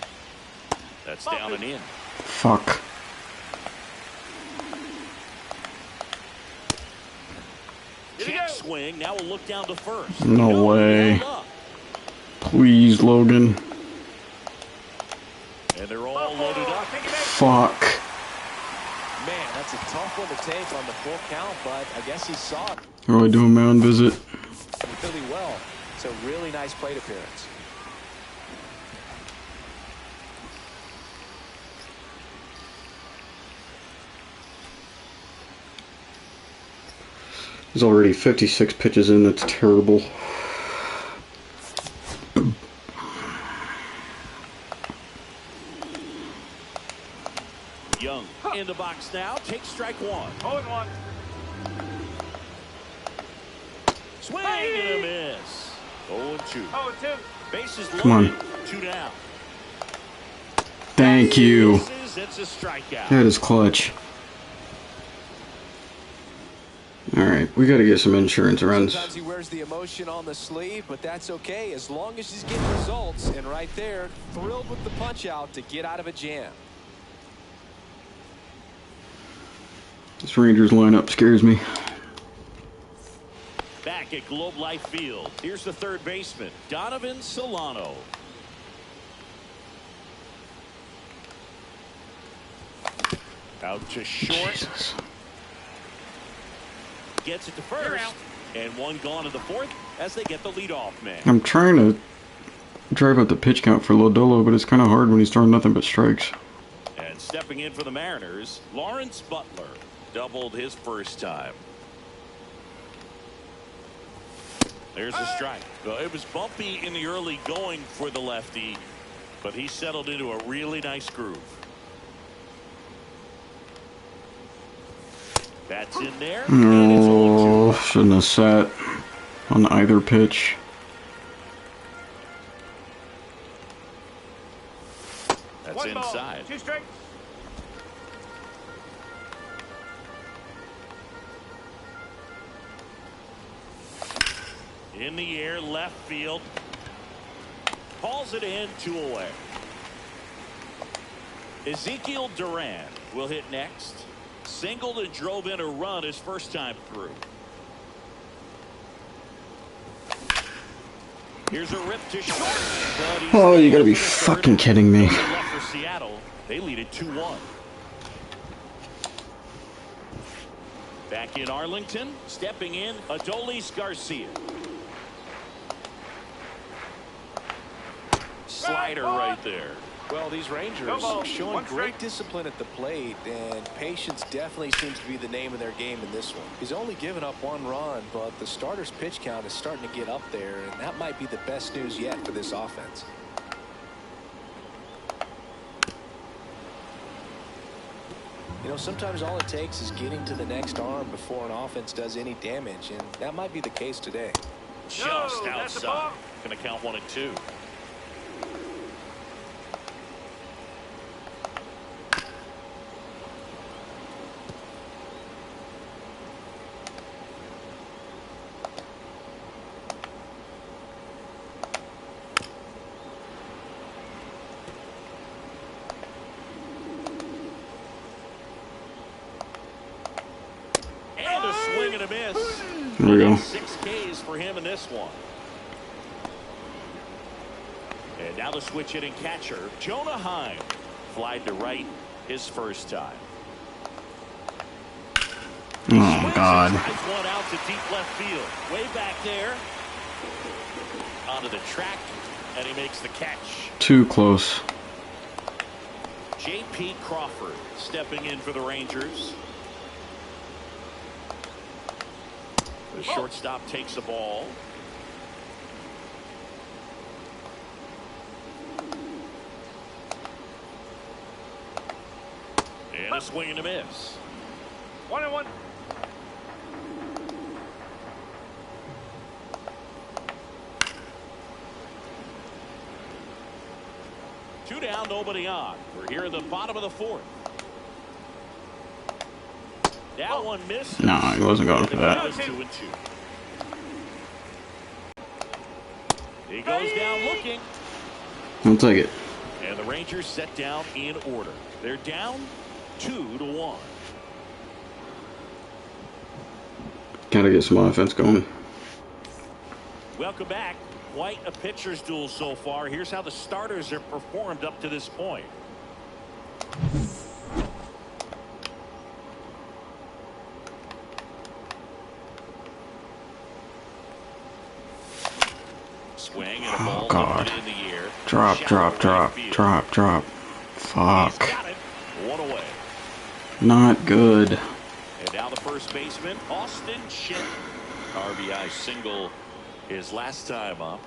That's down and in. Fuck. Check swing. Now we'll look down to first. No way. Please, Logan. And they're all loaded up. Fuck. Man, that's a tough one to take on the full count, but I guess he saw it How do I do a mound visit? really well. It's a really nice plate appearance. There's already 56 pitches in. That's terrible. Young in the box now. Takes strike one. 0-1. Swing and a miss. 0-2. 0-2. Bases Come on. loaded. 2 down. Thank you. Misses. It's a strikeout. That is clutch. Alright, we gotta get some insurance runs. Sometimes he wears the emotion on the sleeve, but that's okay as long as he's getting results. And right there, thrilled with the punch out to get out of a jam. This Rangers lineup scares me. Back at Globe Life Field. Here's the third baseman, Donovan Solano. Out to short. Jesus. Gets it to first. And one gone to the fourth as they get the leadoff man. I'm trying to drive up the pitch count for Lodolo, but it's kind of hard when he's throwing nothing but strikes. And stepping in for the Mariners, Lawrence Butler. Doubled his first time. There's a strike. Well, it was bumpy in the early going for the lefty, but he settled into a really nice groove. That's in there. And it's 0-2. Oh, shouldn't have sat on either pitch. That's 1 ball, inside. 2 strikes. In the air, left field. Calls it in, 2 away. Ezekiel Duran will hit next. Singled and drove in a run his first time through. Here's a rip to short. Oh, you gotta be fucking kidding me. Left for Seattle. They lead it 2-1. Back in Arlington, stepping in, Adolis Garcia. Slider right there. Well, these Rangers showing great discipline at the plate, and patience definitely seems to be the name of their game in this one. He's only given up 1 run, but the starter's pitch count is starting to get up there, and that might be the best news yet for this offense. You know, sometimes all it takes is getting to the next arm before an offense does any damage, and that might be the case today. Just outside. Going to count 1-2. And a swing and a miss. There we go. 6 Ks for him in this one. And now the switch hitting catcher, Jonah Heim. Flied to right his first time. Oh, God. Drives one out to deep left field. Way back there. Onto the track. And he makes the catch. Too close. J.P. Crawford stepping in for the Rangers. The shortstop takes the ball. And a swing and a miss. 1-1. Now nobody on. We're here in the bottom of the fourth. That one missed. No, he wasn't going for that. 2-2. He goes down looking. I'll take it. And the Rangers set down in order. They're down 2-1. Gotta get some offense going. Welcome back. Quite a pitcher's duel so far. Here's how the starters have performed up to this point. Swing and a ball God. in the air. Drop. Fuck. He's got it. One away. Not good. And now the first baseman, Austin Shin. RBI single his last time up.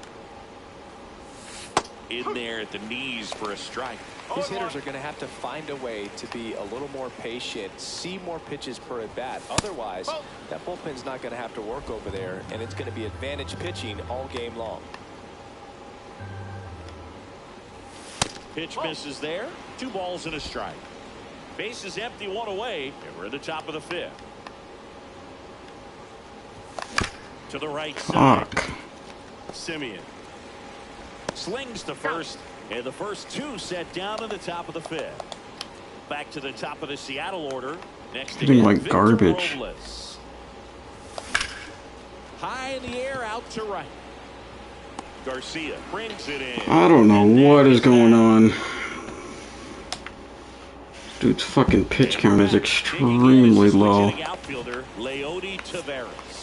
In there at the knees for a strike. These hitters are going to have to find a way to be a little more patient, see more pitches per at bat. Otherwise, that bullpen's not going to have to work over there, and it's going to be advantage pitching all game long. Pitch misses there. 2 balls and a strike. Base is empty, 1 away, and we're at the top of the 5th. To the right side. Fuck. Simeon slings to first, and the first 2 set down in the top of the 5th. Back to the top of the Seattle order. Next to Hitting him, like Victor garbage. Robles. High in the air, out to right. Garcia brings it in. I don't know what is going on. Dude's fucking pitch count is extremely low. Outfielder Leody Taveras.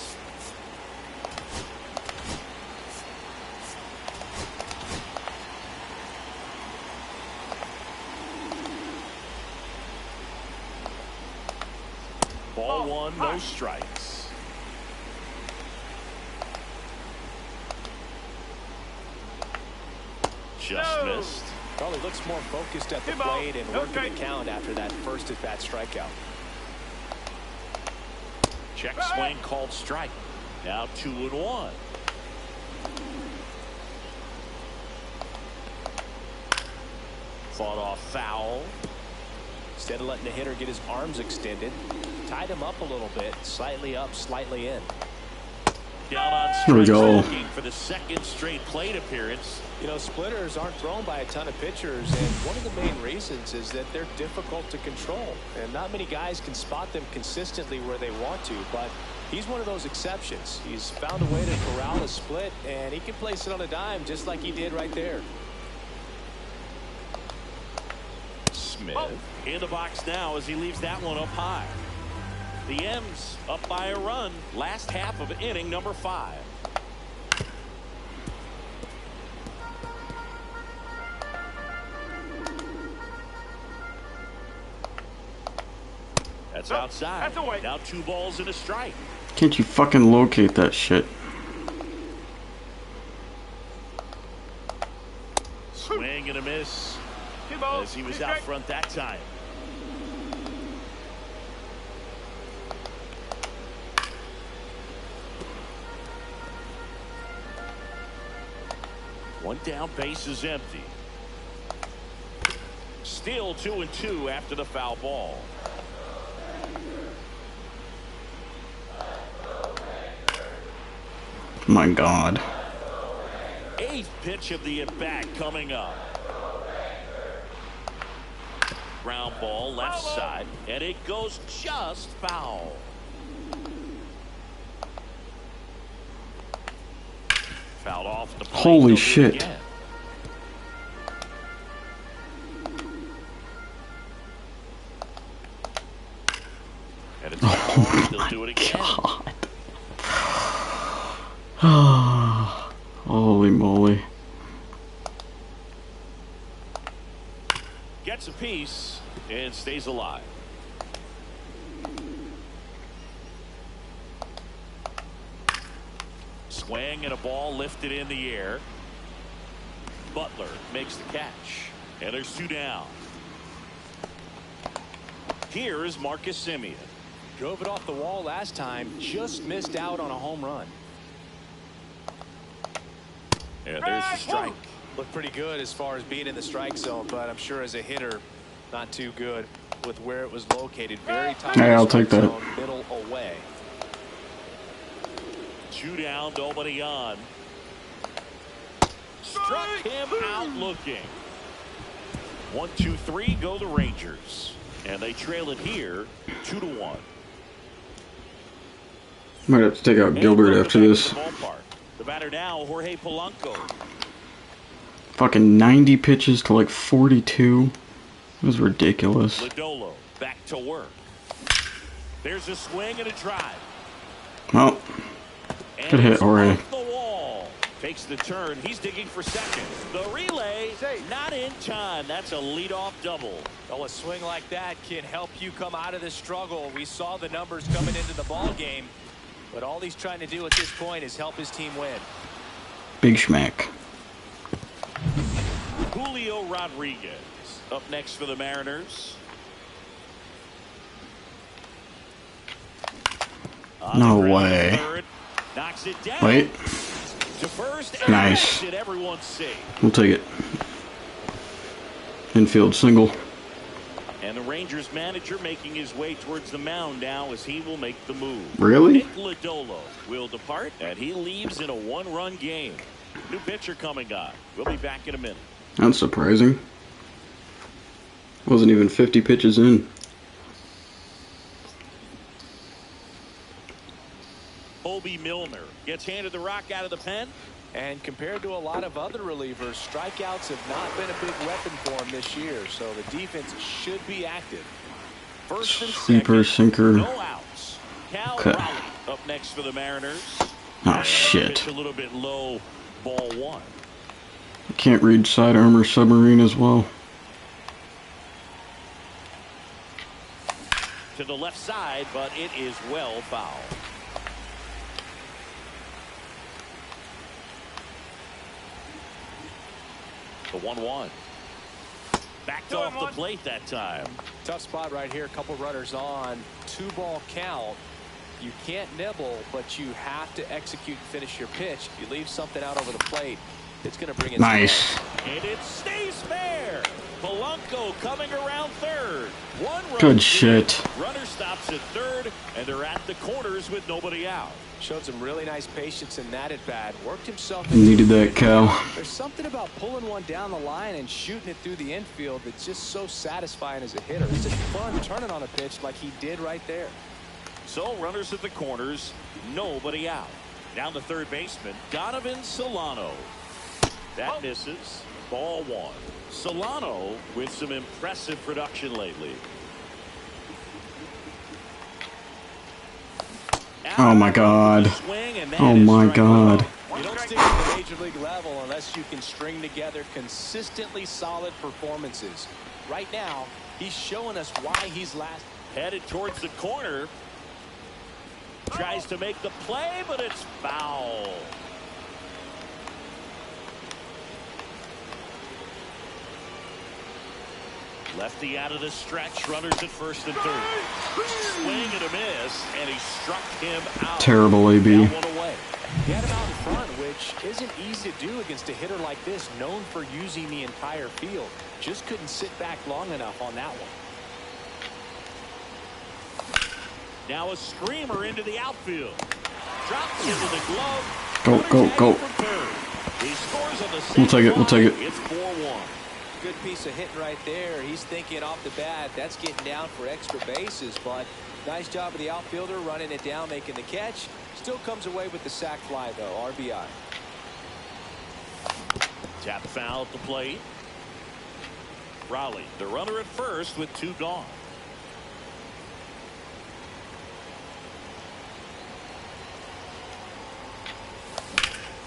Ball 1, no strikes. Just missed. Probably looks more focused at the plate and working the count after that first at bat strikeout. Check swing called strike. Now 2-1. Fought off foul. Instead of letting the hitter get his arms extended, tied him up a little bit, slightly up, slightly in. Down on Here we strikes, go. looking for the second straight plate appearance. You know, splitters aren't thrown by a ton of pitchers, and one of the main reasons is that they're difficult to control, and not many guys can spot them consistently where they want to, but he's one of those exceptions. He's found a way to corral a split, and he can place it on a dime just like he did right there. Smith in the box now as he leaves that one up high. The M's up by a run. Last half of inning number 5. That's outside. That's away. Now 2 balls and a strike. Can't you fucking locate that shit? Swing and a miss as he was out front that time. One down, base is empty. Still 2-2 after the foul ball. My God. 8th pitch of the at-bat coming up. Ground ball left side, and it goes just foul. Fouled off the plate. Holy They'll do it shit. again. And it's fouled. They'll do it again. God. Holy moly. Gets a piece and stays alive. Swing and a ball lifted in the air. Butler makes the catch. And there's 2 down. Here is Marcus Simeon. Drove it off the wall last time, just missed out on a home run. And there's the strike. Looked pretty good as far as being in the strike zone, but I'm sure as a hitter, not too good with where it was located. Very tight. Hey, I'll take that. Zone, middle away. 2 down, nobody on. Struck him out looking. 1, 2, 3 go the Rangers, and they trail it here 2-1. Might have to take out Gilbert after this. The batter now, Jorge Polanco. Fucking 90 pitches to like 42. It was ridiculous. Lodolo back to work. There's a swing and a drive. Well, good hit, Jorge. The wall. Takes the turn. He's digging for second. The relay, not in time. That's a leadoff double. Well, a swing like that can help you come out of this struggle. We saw the numbers coming into the ball game, but all he's trying to do at this point is help his team win. Big schmack. Julio Rodriguez up next for the Mariners. No way. Third, knocks it down. Wait. To first, Nice. Everyone's safe. We'll take it. Infield single. And the Rangers manager making his way towards the mound now as he will make the move. Really? Nick Lodolo will depart, and he leaves in a 1-run game. New pitcher coming on. We'll be back in a minute. That's surprising. Wasn't even 50 pitches in. Obi Milner gets handed the rock out of the pen. And compared to a lot of other relievers, strikeouts have not been a big weapon for him this year, so the defense should be active. First and Sweeper, second, sinker. no outs. Cal Okay. Raleigh up next for the Mariners. Oh, shit. Pitch a little bit low, ball 1. Can't read sidearm or submarine as well. To the left side, but it is well fouled. The 1-1. Backed off the plate that time. Tough spot right here. A couple runners on. 2-ball count. You can't nibble, but you have to execute and finish your pitch. If you leave something out over the plate, it's going to bring it. Nice. And it stays fair. Polanco coming around third. 1 run. Good shit. Runner stops at third, and they're at the corners with nobody out. Showed some really nice patience in that at bat. Worked himself. Needed that, Cal. There's something about pulling one down the line and shooting it through the infield that's just so satisfying as a hitter. It's just fun turning on a pitch like he did right there. So runners at the corners, nobody out. Down the third baseman, Donovan Solano. That misses. Ball 1. Solano with some impressive production lately. Oh my God. Oh my God. You don't stick at the major league level unless you can string together consistently solid performances. Right now, he's showing us why he's last. Headed towards the corner. Tries to make the play, but it's foul. Lefty out of the stretch. Runners at first and third. Swing and a miss, and he struck him out. Terrible AB. Down 1 away. He had him out in front, which isn't easy to do against a hitter like this, known for using the entire field. Just couldn't sit back long enough on that one. Now a screamer into the outfield. Drops into the glove. Go, go, go. He scores on the We'll take it, we'll take it. It's 4-1. Good piece of hitting right there. He's thinking off the bat, that's getting down for extra bases, but nice job of the outfielder running it down, making the catch. Still comes away with the sac fly, though. RBI. Tap foul at the plate. Raleigh, the runner at first with 2 gone.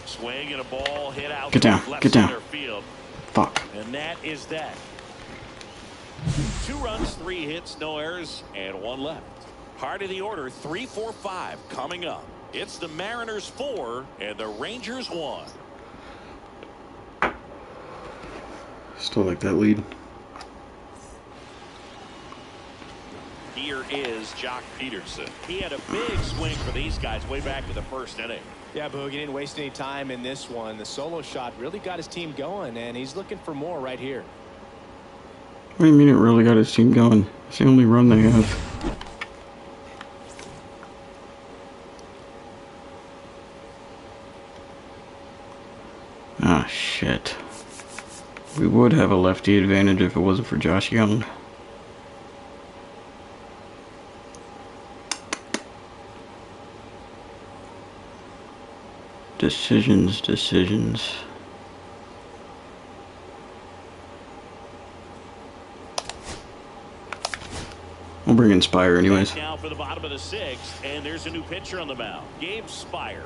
Swing and a ball hit out. Get down, left get down. center field. Fuck. And that is that. 2 runs, 3 hits, no errors, and 1 left. Part of the order, 3, 4, 5 coming up. It's the Mariners 4 and the Rangers 1. Still like that lead. Here is Jock Peterson. He had a big swing for these guys way back in the first inning. Yeah, Boog, he didn't waste any time in this one. The solo shot really got his team going, and he's looking for more right here. What do you mean it really got his team going? It's the only run they have. Ah, shit. We would have a lefty advantage if it wasn't for Josh Young. Decisions. We'll bring in Spire anyways. Now for the bottom of the sixth, and there's a new pitcher on the mound, Gabe Spire.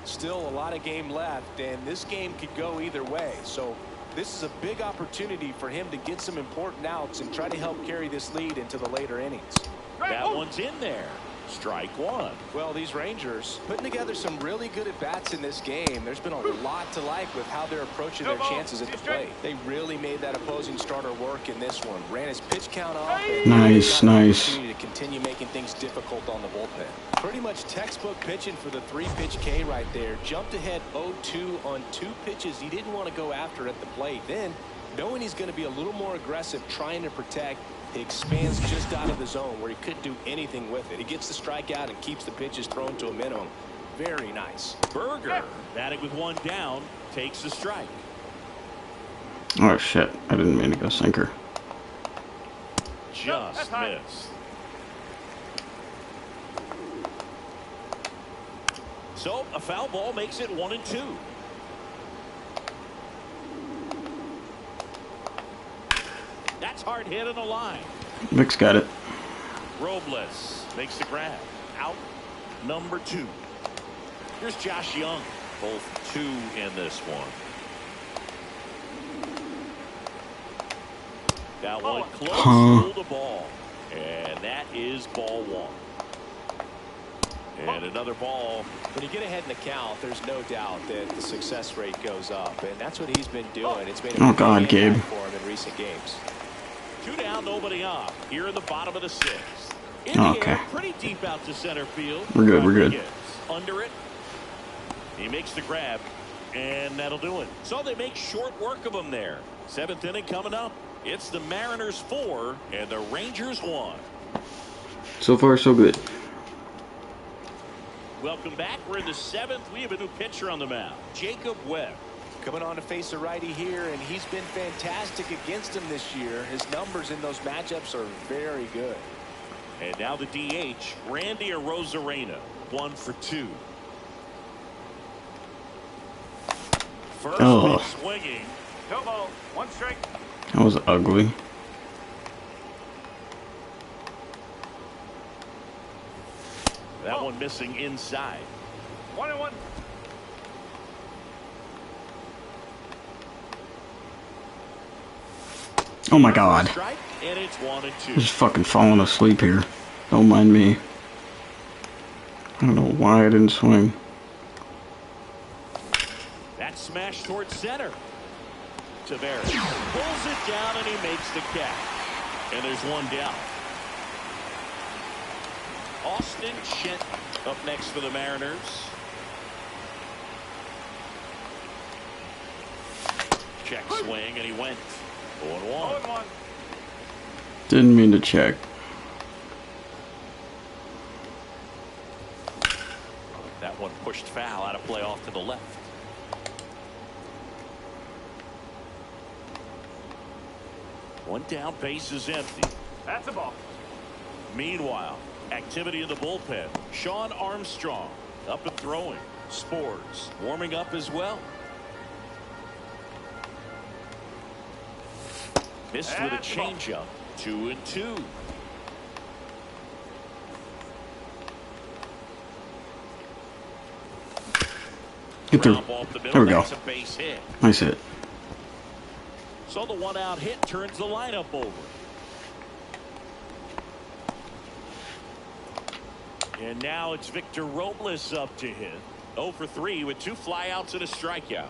Still a lot of game left, and this game could go either way. So this is a big opportunity for him to get some important outs and try to help carry this lead into the later innings. That one's in there. Strike one. Well, these Rangers putting together some really good at-bats in this game. There's been a lot to like with how they're approaching their chances at the plate. They really made that opposing starter work in this one. Ran his pitch count up. Nice. To continue making things difficult on the bullpen. Pretty much textbook pitching for the 3-pitch K right there. Jumped ahead 0-2 on 2 pitches he didn't want to go after at the plate. Then, knowing he's going to be a little more aggressive trying to protect, he expands just out of the zone where he couldn't do anything with it. He gets the strikeout and keeps the pitches thrown to a minimum. Very nice. Berger, batting with one down, takes the strike. Oh shit, I didn't mean to go sinker. Just missed. So a foul ball makes it 1-2. That's hard hit on the line. Vic's got it. Robles makes the grab. Out number 2. Here's Josh Young. Both 2 in this one. That one close to the ball. And that is ball 1. And another ball. When you get ahead in the count, there's no doubt that the success rate goes up. And that's what he's been doing. It's made a big impact for him in recent games. 2 down, nobody off. Here in the bottom of the 6th. In Oh, the okay. air, pretty deep out to center field. We're good, we're good. Under it. He makes the grab, and that'll do it. So they make short work of him there. 7th inning coming up. It's the Mariners 4 and the Rangers 1. So far, so good. Welcome back. We're in the 7th. We have a new pitcher on the mound, Jacob Webb. Coming on to face a righty here, and he's been fantastic against him this year. His numbers in those matchups are very good. And now the DH, Randy Arozarena, 1 for 2. First pitch swinging. No ball. 1 strike. That was ugly. That one missing inside. 1-1. Oh my god. Strike, and it's 1-2. I'm just fucking falling asleep here. Don't mind me. I don't know why I didn't swing. That smash towards center. Tavares pulls it down and he makes the catch. And there's 1 down. Austin Shent up next for the Mariners. Check swing and he went 0-1. 0-1. Didn't mean to check. That one pushed foul out of play off to the left. One down, base is empty. That's a ball. Meanwhile, activity in the bullpen. Sean Armstrong up and throwing. Spores warming up as well. Missed with a changeup. 2-2. Get through. There we go. That's a base hit. Nice hit. So the 1-out hit turns the lineup over. And now it's Victor Robles up to hit. 0 for 3 with 2 flyouts and a strikeout.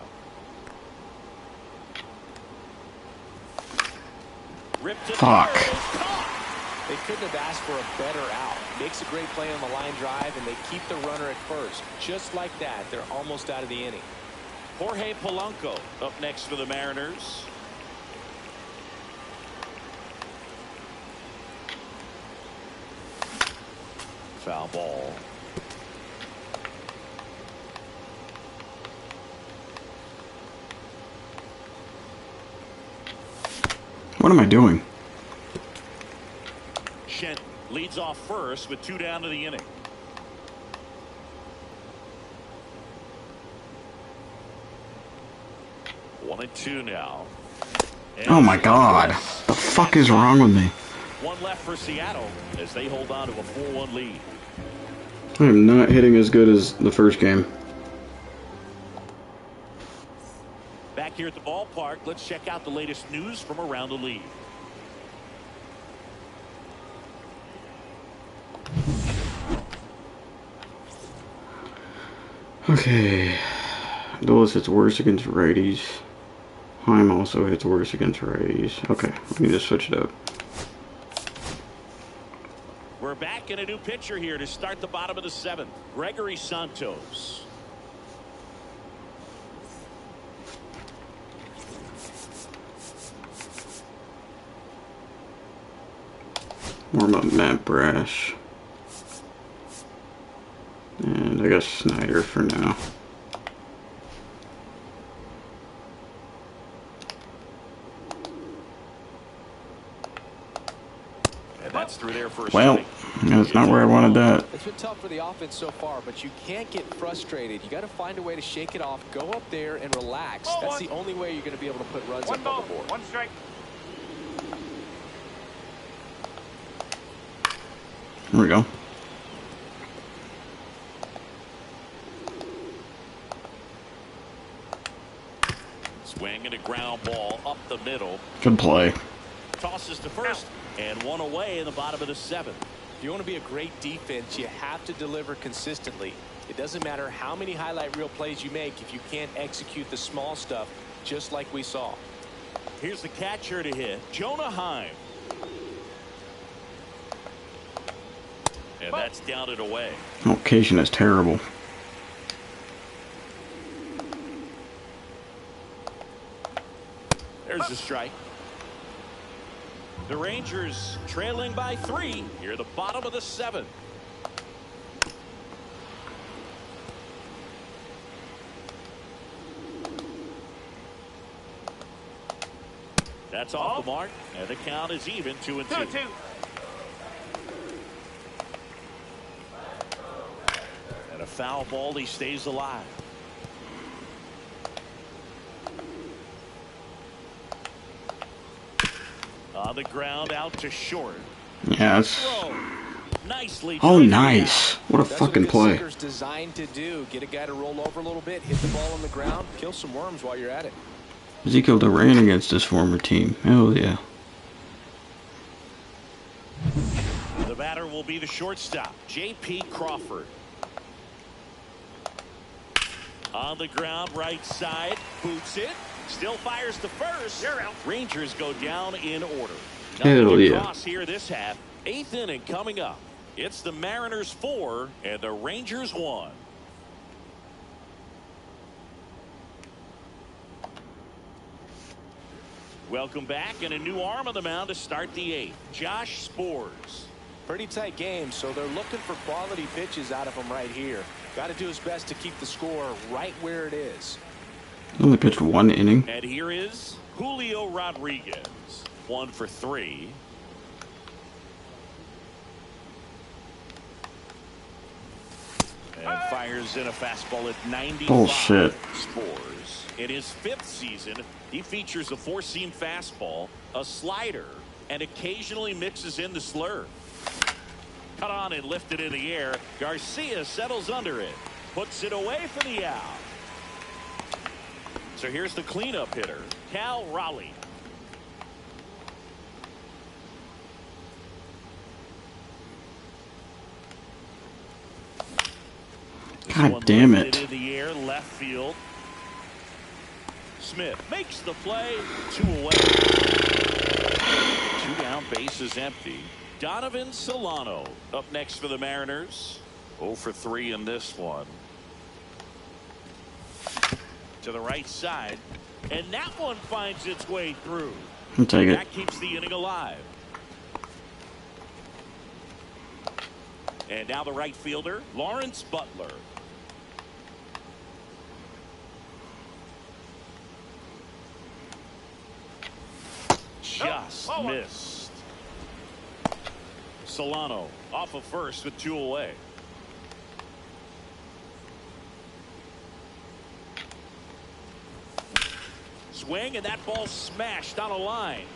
Ripped to Fuck. third, caught. They couldn't have asked for a better out. Makes a great play on the line drive, and they keep the runner at first. Just like that, they're almost out of the inning. Jorge Polanco up next for the Mariners. Foul ball. What am I doing? Shenton leads off first with 2 down to the inning. One and two now. And Oh my god. The fuck is wrong with me? One left for Seattle as they hold on to a 4-1 lead. I am not hitting as good as the first game. Back here at the ballpark, let's check out the latest news from around the league. Okay. Dulles hits worse against righties. Heim also hits worse against righties. Okay, let me just switch it up. We're back in a new pitcher here to start the bottom of the 7th. Gregory Santos. Warm up Matt Brash. And I guess Snyder for now. And that's through there for a Well, strike. that's not where I wanted that. It's been tough for the offense so far, but you can't get frustrated. You got to find a way to shake it off, go up there and relax. That's the only way you're going to be able to put runs up on the board. One strike. There we go. Swing and a ground ball up the middle. Good play. Tosses to first and one away in the bottom of the 7th. If you want to be a great defense, you have to deliver consistently. It doesn't matter how many highlight reel plays you make if you can't execute the small stuff, just like we saw. Here's the catcher to hit, Jonah Heim. And that's down and away. Location is terrible. There's the strike. The Rangers trailing by 3 near the bottom of the 7th. That's off the mark, and the count is even 2-2. And a foul ball, he stays alive. On the ground, out to short. Yeah, it's... Nicely. Oh, nice. What a That's fucking what a play. sinker's designed to do. Get a guy to roll over a little bit, hit the ball on the ground, kill some worms while you're at it. Ezekiel Duran against his former team. Hell yeah. The batter will be the shortstop, J.P. Crawford. On the ground, right side, boots it, still fires to first. Rangers go down in order. Hell yeah. Cross here this half. 8th inning coming up. It's the Mariners 4 and the Rangers 1. Welcome back, and a new arm on the mound to start the 8th. Josh Spores. Pretty tight game, so they're looking for quality pitches out of him right here. Got to do his best to keep the score right where it is. Only pitched 1 inning. And here is Julio Rodriguez. 1 for 3. And fires in a fastball at 95. Bullshit. Spores. In his 5th season, he features a 4-seam fastball, a slider, and occasionally mixes in the slurve. Cut on and lifted in the air. Garcia settles under it. Puts it away for the out. So here's the cleanup hitter, Cal Raleigh. God damn it. In the air, left field. Smith makes the play. 2 away. 2 down, bases empty. Donovan Solano up next for the Mariners. 0 for 3 in this one. To the right side, and that one finds its way through. I'll take it. That keeps the inning alive. And now the right fielder, Lawrence Butler. Just missed. Solano off of first with 2 away. Swing, and that ball smashed on a line.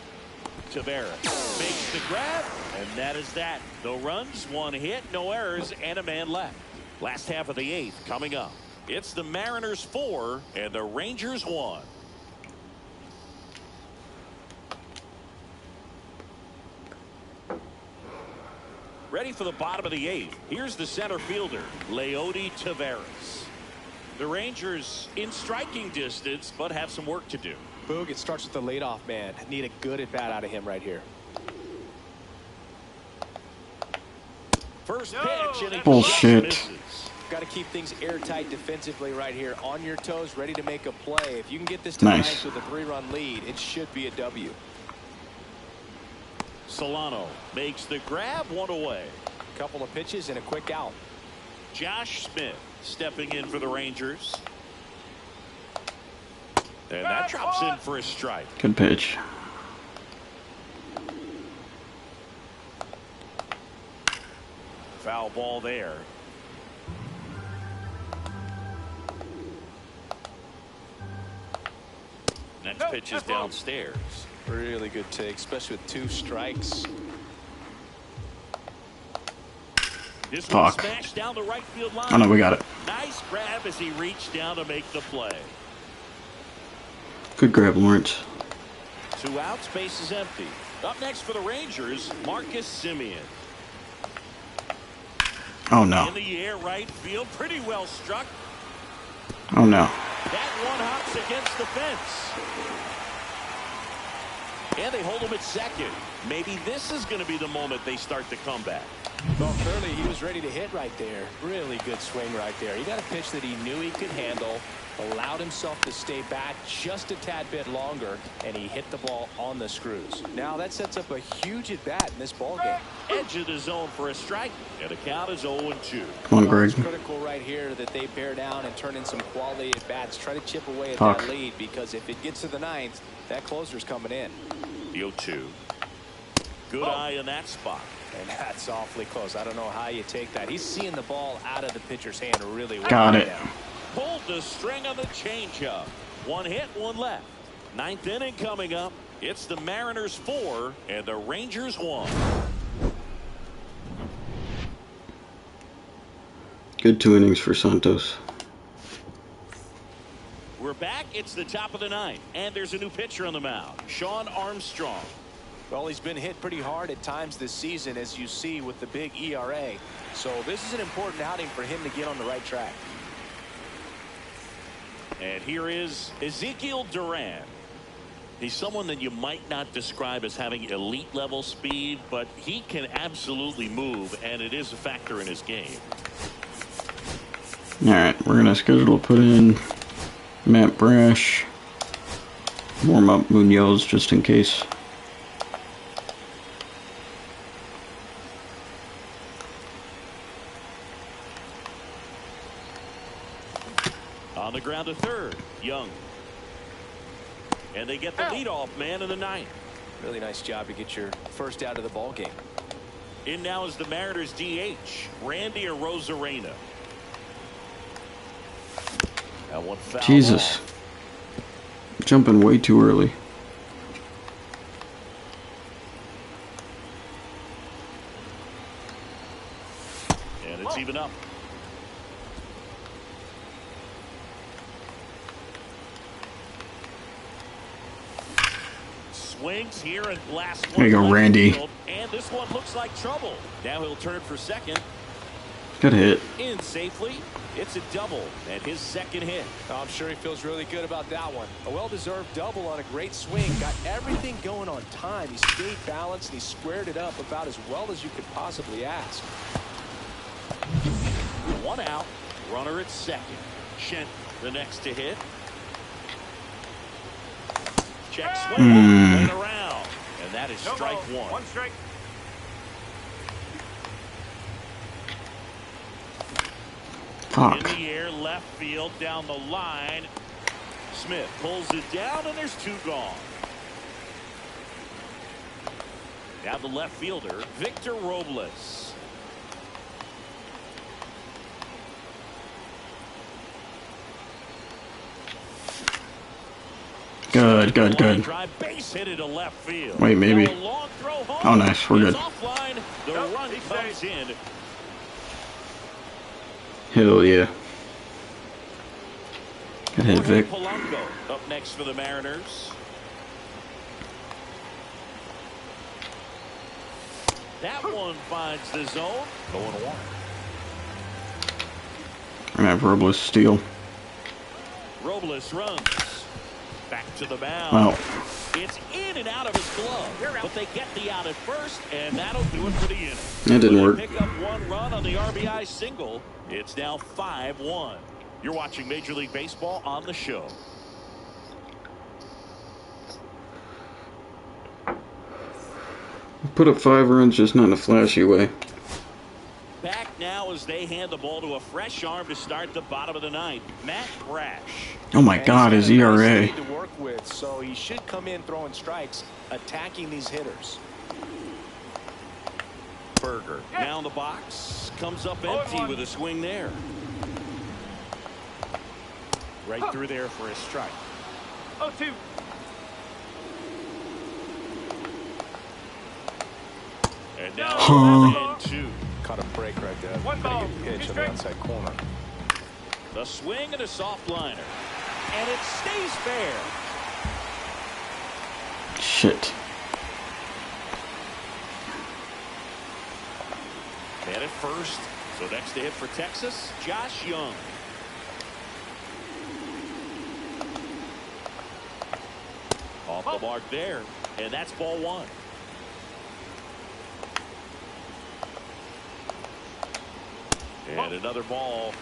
Tavares makes the grab, and that is that. No runs, 1 hit, no errors, and a man left. Last half of the 8th coming up. It's the Mariners 4 and the Rangers 1. Ready for the bottom of the 8th. Here's the center fielder, Leody Tavares. The Rangers in striking distance, but have some work to do. Boog, it starts with the leadoff man. Need a good at bat out of him right here. First pitch, and he Bullshit. just misses. Got to keep things airtight defensively right here. On your toes, ready to make a play. If you can get this to Nice. ninth with a 3-run lead, it should be a W. Solano makes the grab, 1 away. Couple of pitches and a quick out. Josh Smith stepping in for the Rangers. And that drops in for a strike. Good pitch. Foul ball there. Next pitch is downstairs. Really good take, especially with 2 strikes. This one Fuck. smashed down the right field line. Oh no, we got it. Nice grab as he reached down to make the play. Good grab, Lawrence. 2 outs, base is empty. Up next for the Rangers, Marcus Semien. Oh no. In the air, right field, pretty well struck. Oh no. That one hops against the fence. And they hold him at second. Maybe this is going to be the moment they start the comeback. Well, clearly he was ready to hit right there. Really good swing right there. He got a pitch that he knew he could handle, allowed himself to stay back just a tad bit longer, and he hit the ball on the screws. Now that sets up a huge at bat in this ball game. Edge of the zone for a strike, and the count is 0-2. Come on, Greg. It's critical right here that they bear down and turn in some quality at bats. Try to chip away at Fuck. that lead, because if it gets to the 9th, that closer's coming in. The 0-2. Good eye in that spot. And that's awfully close. I don't know how you take that. He's seeing the ball out of the pitcher's hand really well. Got it. Pulled the string on the changeup. 1 hit, 1 left. 9th inning coming up. It's the Mariners 4 and the Rangers 1. Good 2 innings for Santos. We're back. It's the top of the 9th, and there's a new pitcher on the mound, Sean Armstrong. Well, he's been hit pretty hard at times this season, as you see with the big ERA. So this is an important outing for him to get on the right track. And here is Ezekiel Duran. He's someone that you might not describe as having elite level speed, but he can absolutely move, and it is a factor in his game. Alright, we're gonna schedule to put in Matt Brash. Warm up Munoz just in case. On the ground to third, Young. And they get the leadoff man in the 9th. Really nice job to get your first out of the ball game. In now is the Mariners DH, Randy Arozarena. That one foul Jesus. ball. Jumping way too early. And it's even up. Swings here and last one. There you go, left Randy. field, and this one looks like trouble. Now he'll turn for second. Good hit. In safely. It's a double and his second hit. I'm sure he feels really good about that one. A well-deserved double on a great swing. Got everything going on time. He stayed balanced and he squared it up about as well as you could possibly ask. One out. Runner at second. Shent the next to hit. Check swing. Went around. And that is strike one. One strike. Fuck. In the air, left field, down the line. Smith pulls it down, and there's two gone. Now the left fielder, Victor Robles. Good, good, good. Drive base hit to left field. Wait, maybe. Now a long throw home. Oh, nice. We're good. It's offline. The run comes in. Hell yeah. Good hit, Vic. Polanco up next for the Mariners. That one finds the zone. 0-1. I'm gonna have Robles steal. Robles runs. Back to the mound. Wow. It's in and out of his glove, but they get the out at first, and that'll do it for the inning. It didn't work. Pick up one run on the RBI single. It's now 5-1. You're watching Major League Baseball on the show. Put up 5 runs, just not in a flashy way. Back now as they hand the ball to a fresh arm to start the bottom of the ninth. Matt Brash. Oh my God, his ERA. To work with, so he should come in throwing strikes, attacking these hitters. Berger now in the box, comes up empty with a swing there. Right through there for a strike. 0-2. And now 1-2. Caught a break right there. One ball. Pretty good pitch on the outside corner. The swing and a soft liner. And it stays fair. Shit. And at first. So next to hit for Texas, Josh Young. Off the mark there. And that's ball one. And another ball.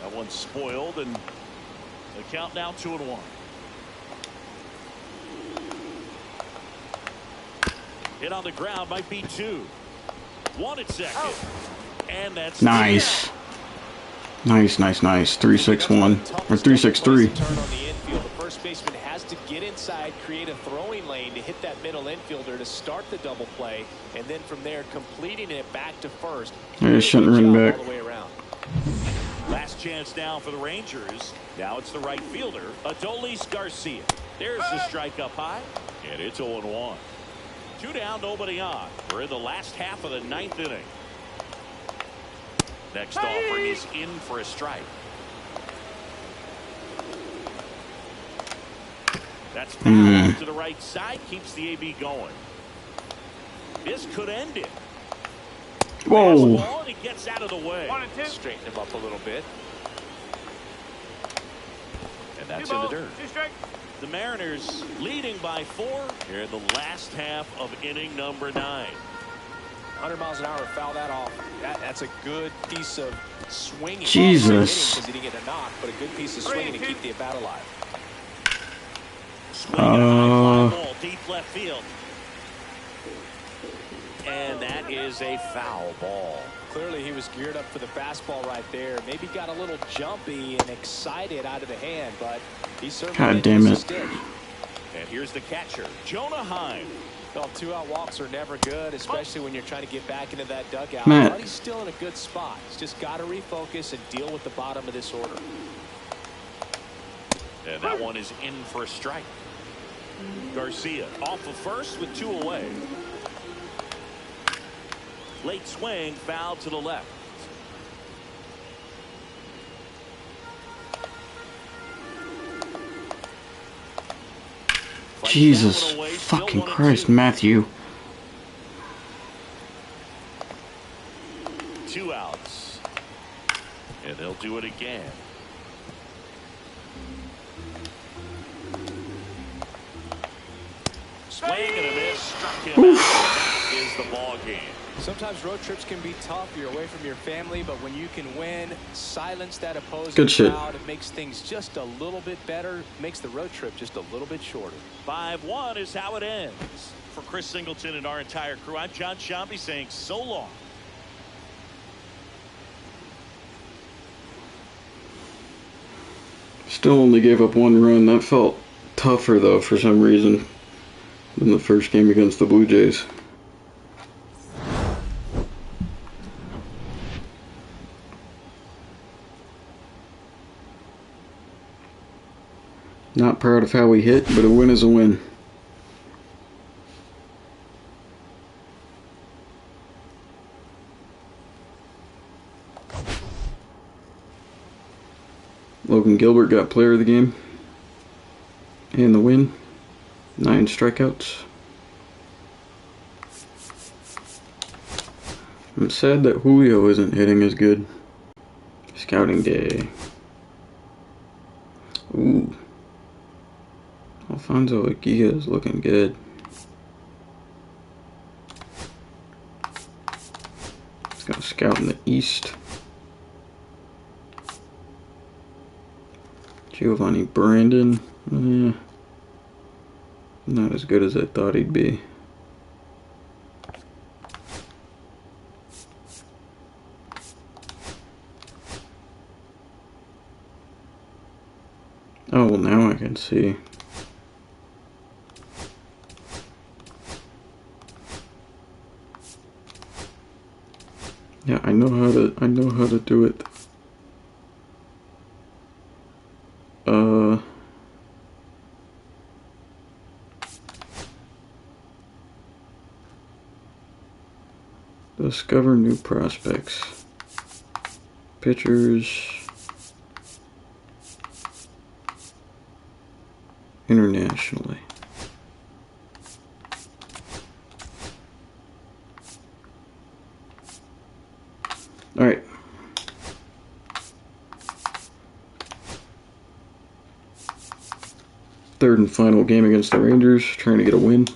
That one's spoiled, and the count now 2-1. Hit on the ground might be 2. 1 at second. And that's Nice. Nice, nice, nice. 3-6-1 or 3-6-3. Turn on the infield. The first baseman has to get inside, create a throwing lane to hit that middle infielder to start the double play, and then from there completing it back to first. Yeah, shouldn't run back. All the way around. Last chance now for the Rangers. Now it's the right fielder, Adolis Garcia. There's the strike up high, and it's 0-1. 2 down, nobody on. We're in the last half of the 9th inning. Next offering is in for a strike. That's foul to the right side, keeps the AB going. This could end it. Whoa. Fastball, and he gets out of the way. 1-2. Straighten him up a little bit. And that's 2 in the balls, dirt. 2 strikes. The Mariners leading by 4 here in the last half of inning number 9. 100 miles an hour, foul that off. That's a good piece of swinging. Jesus. Because he didn't get a knock, but a good piece of swinging to keep the at-bat alive. Swing and a high fly ball deep left field. And that is a foul ball. Clearly he was geared up for the fastball right there. Maybe got a little jumpy and excited out of the hand, but he certainly God didn't damn miss it. a stitch. And here's the catcher, Jonah Heim. Well, 2-out walks are never good, especially when you're trying to get back into that dugout. Matt. But he's still in a good spot. He's just got to refocus and deal with the bottom of this order. And that one is in for a strike. Garcia off of first with 2 away. Late swing, foul to the left. Jesus fucking Christ, Matthew. 2 outs. And they'll do it again. Swing and a miss. Struck him out. That is the ball game. Sometimes road trips can be tough. You're away from your family, but when you can win, silence that opposing Good shit. crowd, it makes things just a little bit better, makes the road trip just a little bit shorter. 5-1 is how it ends. For Chris Singleton and our entire crew, I'm John Shambi saying so long. Still only gave up 1 run. That felt tougher, though, for some reason, than the first game against the Blue Jays. Not proud of how we hit, but a win is a win. Logan Gilbert got player of the game and the win. 9 strikeouts. I'm sad that Julio isn't hitting as good. Scouting day. Ooh. Alfonso Aguirre is looking good. He's got a scout in the East. Giovanni Brandon. Not as good as I thought he'd be. Oh, well, now I can see. Yeah, I know how to do it. Discover new prospects. Pitchers. Internationally. All right. Third and final game against the Rangers, trying to get a win.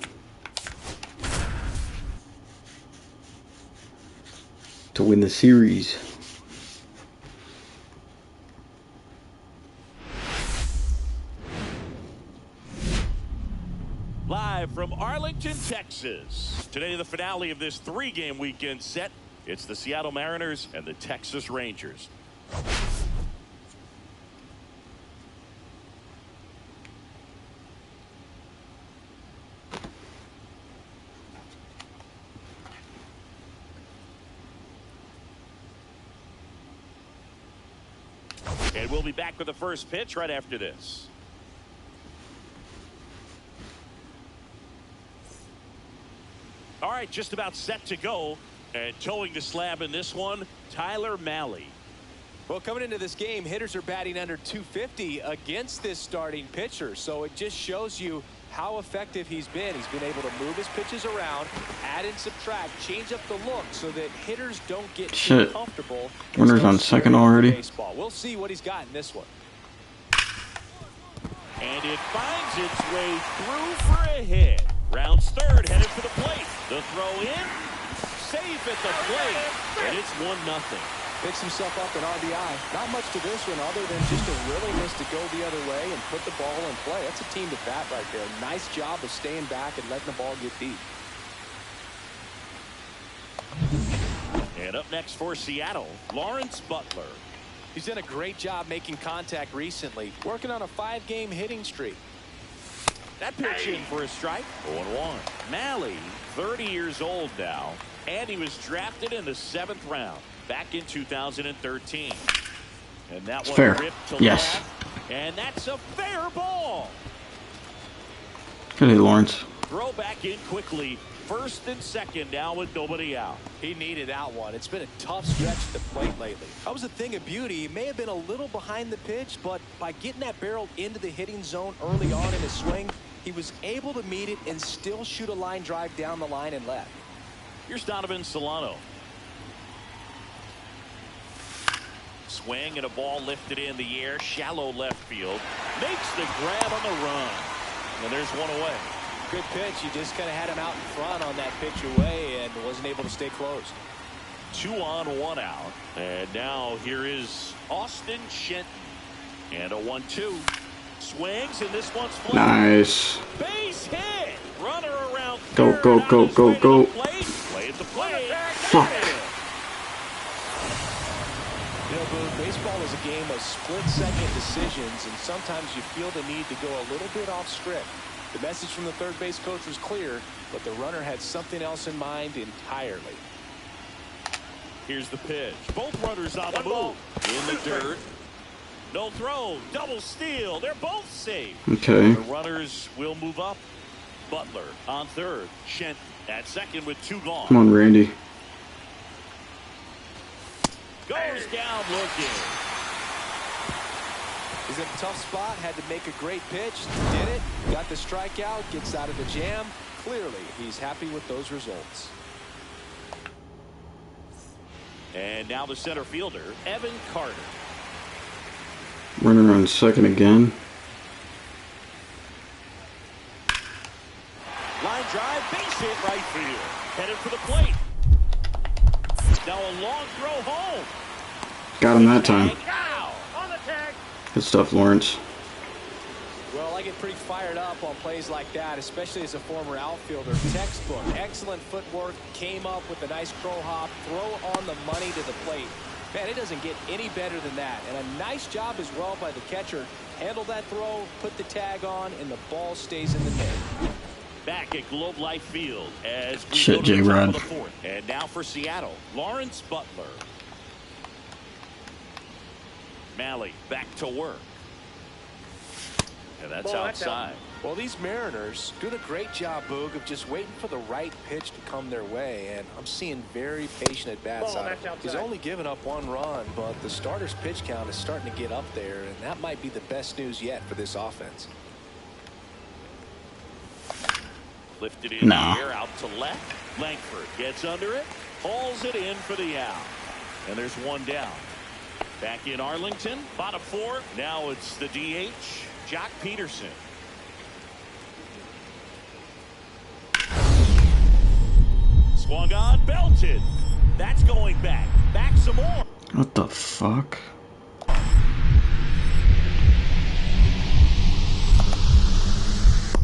To win the series. Live from Arlington, Texas. Today, the finale of this 3-game weekend set. It's the Seattle Mariners and the Texas Rangers. And we'll be back with the first pitch right after this. All right, just about set to go. And towing the slab in this one, Tyler Mahle. Well, coming into this game, hitters are batting under 250 against this starting pitcher. So it just shows you how effective he's been. He's been able to move his pitches around, add and subtract, change up the look so that hitters don't get too comfortable. Runner's on second already. Baseball. We'll see what he's got in this one. And it finds its way through for a hit. Rounds third, headed for the plate. The throw in, safe at the plate, and it's 1-0. Picks himself up an RBI. Not much to this one other than just a willingness to go the other way and put the ball in play. That's a team to bat right there. Nice job of staying back and letting the ball get deep. And up next for Seattle, Lawrence Butler. He's done a great job making contact recently, working on a 5-game hitting streak. That pitch in for a strike. 0-1. Mahle, 30 years old now, and he was drafted in the 7th round back in 2013. And that one fair. Ripped to Yes. left, and that's a fair ball. Good day, Lawrence. Throw back in quickly. First and second now with nobody out. He needed that one. It's been a tough stretch at the plate lately. That was a thing of beauty. He may have been a little behind the pitch, but by getting that barrel into the hitting zone early on in his swing, he was able to meet it and still shoot a line drive down the line and left. Here's Donovan Solano. swing and a ball lifted in the air, shallow left field. Makes the grab on the run. And there's one away. Good pitch. You just kind of had him out in front on that pitch away and wasn't able to stay close. 2 on, 1 out. And now here is Austin Shenton. And a 1-2. Swings, and this one's flat. Nice. Base hit. Runner around Go, third. go, go, go, go. Play at the plate. Fuck. You know, Boone, baseball is a game of split-second decisions, and sometimes you feel the need to go a little bit off script. The message from the third base coach was clear, but the runner had something else in mind entirely. Here's the pitch. Both runners on the move. In the dirt. No throw. Double steal. They're both safe. Okay. The runners will move up. Butler on third. Shenton at second with 2 gone. Come on, Randy. Goes down looking. He's in a tough spot, had to make a great pitch, did it, got the strikeout, gets out of the jam. Clearly, he's happy with those results. And now the center fielder, Evan Carter. Runner on second again. Line drive, base hit right field. Headed for the plate. Now a long throw home. Got him that time. Ow! On the tag. Good stuff, Lawrence. Well, I get pretty fired up on plays like that, especially as a former outfielder. Textbook, excellent footwork, came up with a nice crow hop, throw on the money to the plate. Man, it doesn't get any better than that. And a nice job as well by the catcher. Handle that throw, put the tag on, and the ball stays in the net. Back at Globe Life Field as we Shit, go to the top J-Rod. of the fourth. And now for Seattle, Lawrence Butler. Malley back to work. And that's outside. Well, these Mariners doing a great job, Boog, of just waiting for the right pitch to come their way, and I'm seeing very patient at-bats out of him. He's only given up 1 run, but the starter's pitch count is starting to get up there, and that might be the best news yet for this offense. Lifted in the air out to left. Langford gets under it, hauls it in for the out. And there's 1 down. Back in Arlington, bottom 4. Now it's the DH, Jock Peterson. Swung on, belted. That's going back. Back some more. What the fuck?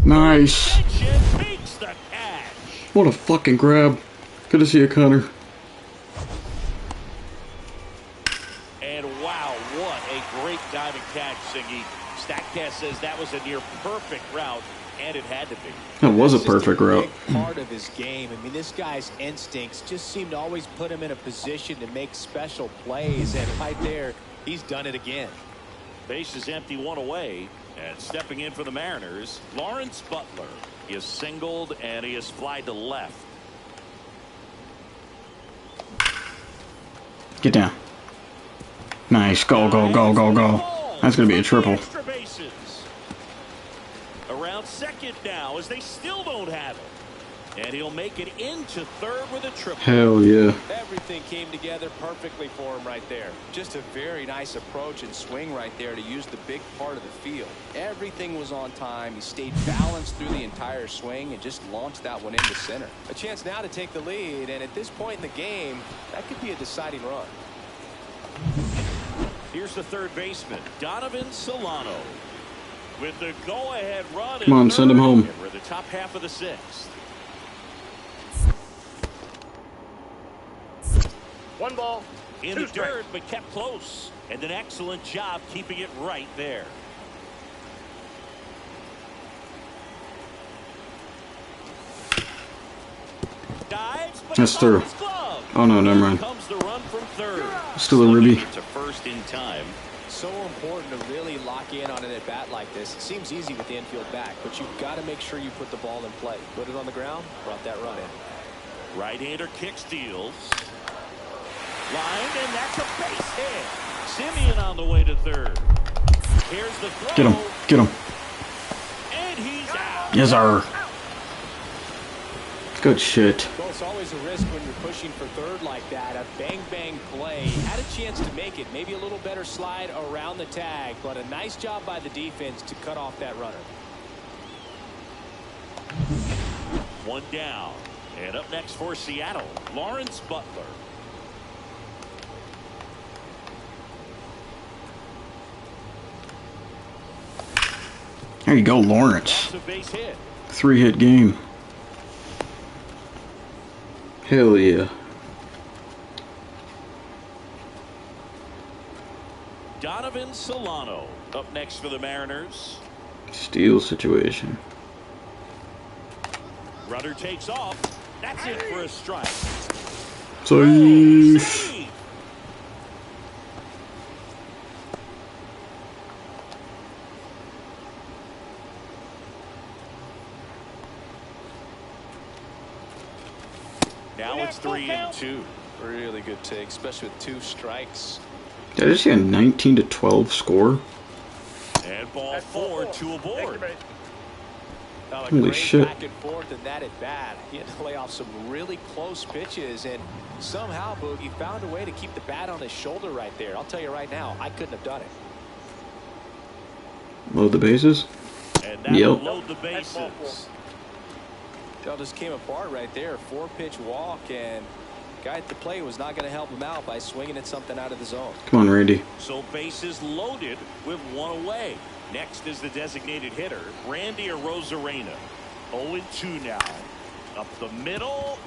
Nice. Makes the catch. What a fucking grab. Good to see you, Connor. And wow, what a great diving catch, Singy. StatCast says that was a near perfect route, and it had to be. That was a perfect route. Big part of his game. I mean, this guy's instincts just seem to always put him in a position to make special plays, and right there, he's done it again. Base is empty, 1 away, and stepping in for the Mariners, Lawrence Butler. He is singled, and he is flied to left. Get down. Nice. Go, go, go, go, go. That's going to be a triple. Extra bases. Around second now as they still don't have it. And he'll make it into third with a triple. Hell yeah. Everything came together perfectly for him right there. Just a very nice approach and swing right there to use the big part of the field. Everything was on time. He stayed balanced through the entire swing and just launched that one into center. A chance now to take the lead, and at this point in the game, that could be a deciding run. Here's the third baseman, Donovan Solano, with the go-ahead run. Come on, send him home. We're the top half of the 6th. 1 ball, In 2 the strikes. dirt, but kept close. And an excellent job keeping it right there. Dives, but That's through. his glove. Oh no, never mind. Comes the run from third. Still a Ruby. To first in time. So important to really lock in on an at-bat like this. It seems easy with the infield back, but you've got to make sure you put the ball in play. Put it on the ground, brought that run in. Right-hander kick steals. Line, and that's a base hit. Simeon on the way to third. Here's the throw. Get him. Get him. And he's out. Yes, sir. Good shit. Well, it's always always a risk when you're pushing for third like that. A bang-bang play. Had a chance to make it. Maybe a little better slide around the tag, but a nice job by the defense to cut off that runner. One down. And up next for Seattle, Lawrence Butler. There you go, Lawrence. That's a base hit. 3-hit game. Hell yeah. Donovan Solano up next for the Mariners. Steal situation. Runner takes off. That's it for a strike. Safe. Save. Now it's 3-2. Really good take, especially with 2 strikes. Did I just see a 19-12 score? And ball 4, 2 aboard. A Holy great shit. back and forth and that at bat. He had to lay off some really close pitches, and somehow Boogie found a way to keep the bat on his shoulder right there. I'll tell you right now, I couldn't have done it. Load the bases. And that Yep. will load the bases. It all just came apart right there. 4-pitch walk, and guy at the plate was not going to help him out by swinging at something out of the zone. Come on, Randy. So bases loaded with 1 away. Next is the designated hitter, Randy Arozarena. 0-2 now. Up the middle.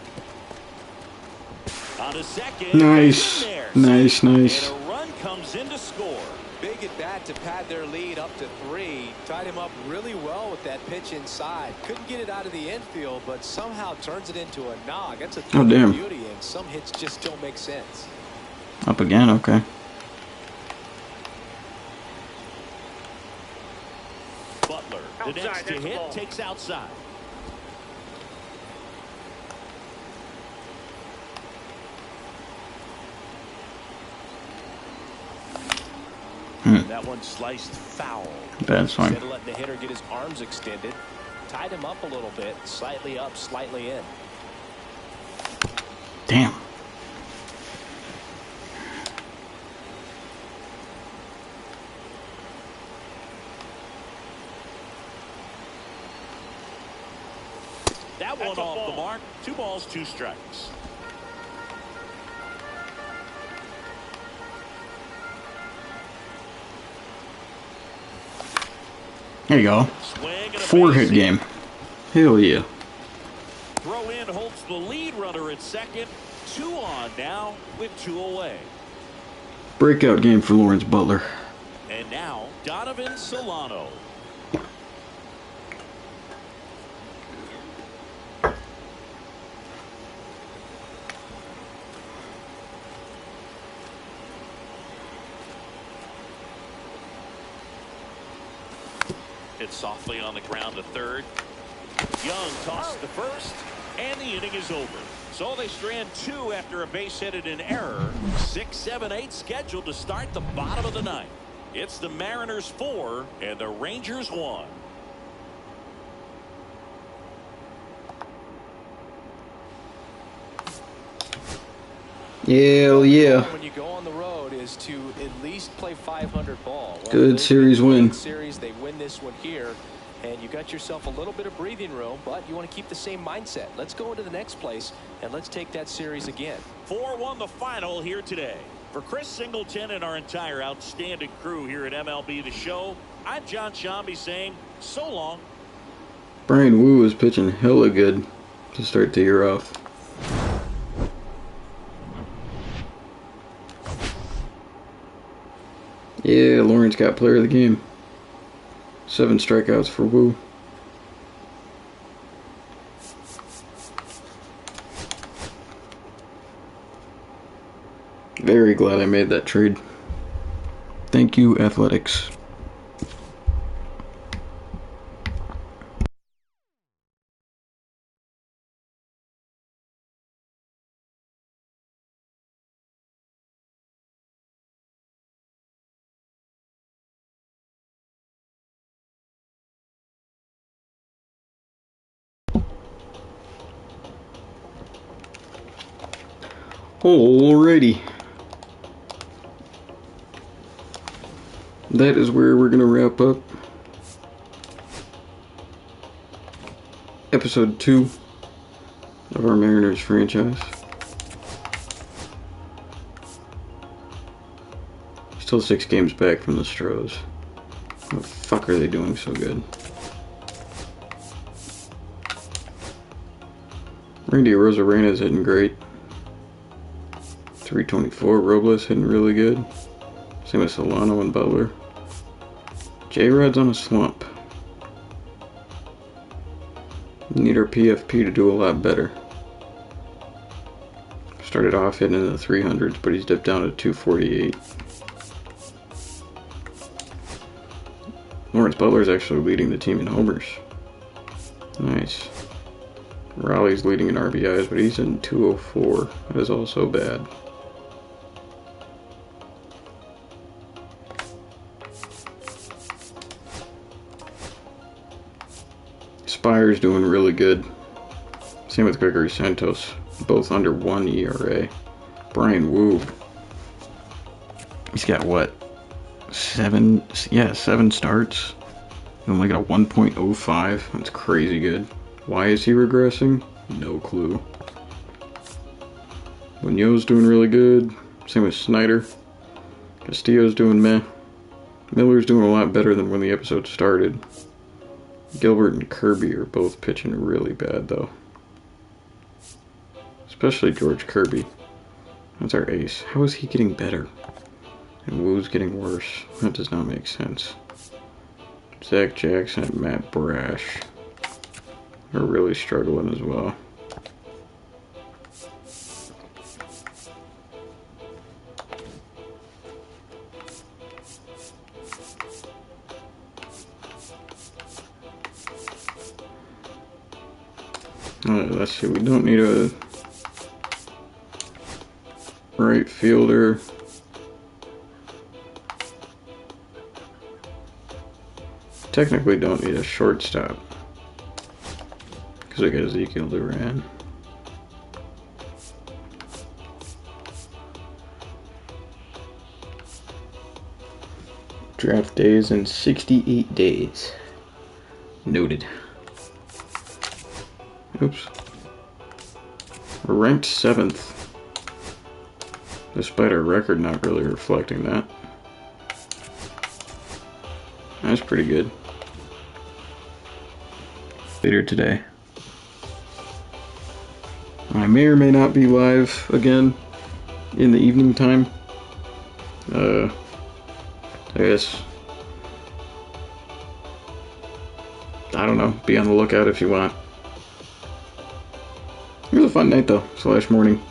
On a second. Nice. In there. Nice, nice. And a run comes in to score. Big at bat to pad their lead up to 3. Tied him up really well with that pitch inside. Couldn't get it out of the infield, but somehow turns it into a nog. That's a Oh, damn. beauty, and some hits just don't make sense. Up again, okay. Butler, the next to hit, takes outside. That one sliced foul. Bad swing. Instead of letting the hitter get his arms extended, tied him up a little bit, slightly up, slightly in. Damn. That one off the mark. 2 balls, 2 strikes. There you go. Swing and a 4-hit base game. Hell yeah. Throw in holds the lead runner at second. 2 on now with 2 away. Breakout game for Lawrence Butler. And now Donovan Solano. Hit softly on the ground to third. Young tossed the first, and the inning is over. So they strand 2 after a base hit and an error. 6, 7, 8 scheduled to start the bottom of the 9th. It's the Mariners 4 and the Rangers 1. Hell yeah. When you go on the road is to at least play 500 ball. Well, Good series win. Series, they win this one here, and you got yourself a little bit of breathing room, but you want to keep the same mindset. Let's go into the next place, and let's take that series again. 4-1 the final here today. For Chris Singleton and our entire outstanding crew here at MLB The Show, I'm John Shambi saying so long. Brian Wu is pitching hella good to start the year off. Yeah, Lawrence got player of the game. 7 strikeouts for Wu. Very glad I made that trade. Thank you, Athletics. Alrighty. That is where we're going to wrap up episode 2 of our Mariners franchise. Still 6 games back from the Stros. How the fuck are they doing so good? Randy Rosarena's hitting great. 324. Robles hitting really good. Same with Solano and Butler. J-Rod's on a slump. Need our PFP to do a lot better. Started off hitting in the 300s, but he's dipped down to 248. Lawrence Butler's actually leading the team in homers. Nice. Raleigh's leading in RBIs, but he's in 204. That is also bad. Spire's doing really good. Same with Gregory Santos. Both under 1 ERA. Brian Wu. He's got what? 7 starts. And only got a 1.05. That's crazy good. Why is he regressing? No clue. Munoz doing really good. Same with Snyder. Castillo's doing meh. Miller's doing a lot better than when the episode started. Gilbert and Kirby are both pitching really bad, though. Especially George Kirby. That's our ace. How is he getting better? And Wu's getting worse. That does not make sense. Zach Jackson and Matt Brash are really struggling as well. Let's see, we don't need a right fielder. Technically don't need a shortstop because we got Ezekiel Duran. Draft days in 68 days. Noted. Oops. We're ranked 7th. Despite our record not really reflecting that. That's pretty good. Later today. I may or may not be live again in the evening time. I guess. I don't know. Be on the lookout if you want. It was a fun night though, / morning.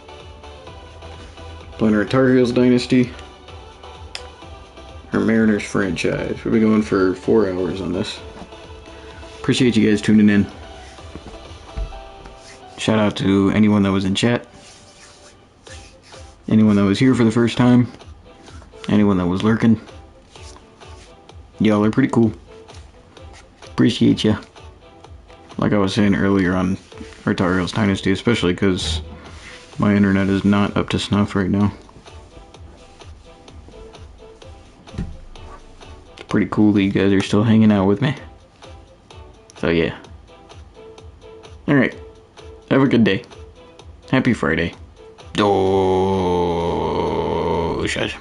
Playing our Tar Heels Dynasty. Our Mariners franchise. We'll be going for 4 hours on this. Appreciate you guys tuning in. Shout out to anyone that was in chat. Anyone that was here for the first time. Anyone that was lurking. Y'all are pretty cool. Appreciate ya. Like I was saying earlier on our Tar Heels Dynasty, especially because my internet is not up to snuff right now. It's pretty cool that you guys are still hanging out with me. So yeah. Alright. Have a good day. Happy Friday. Oh, shush.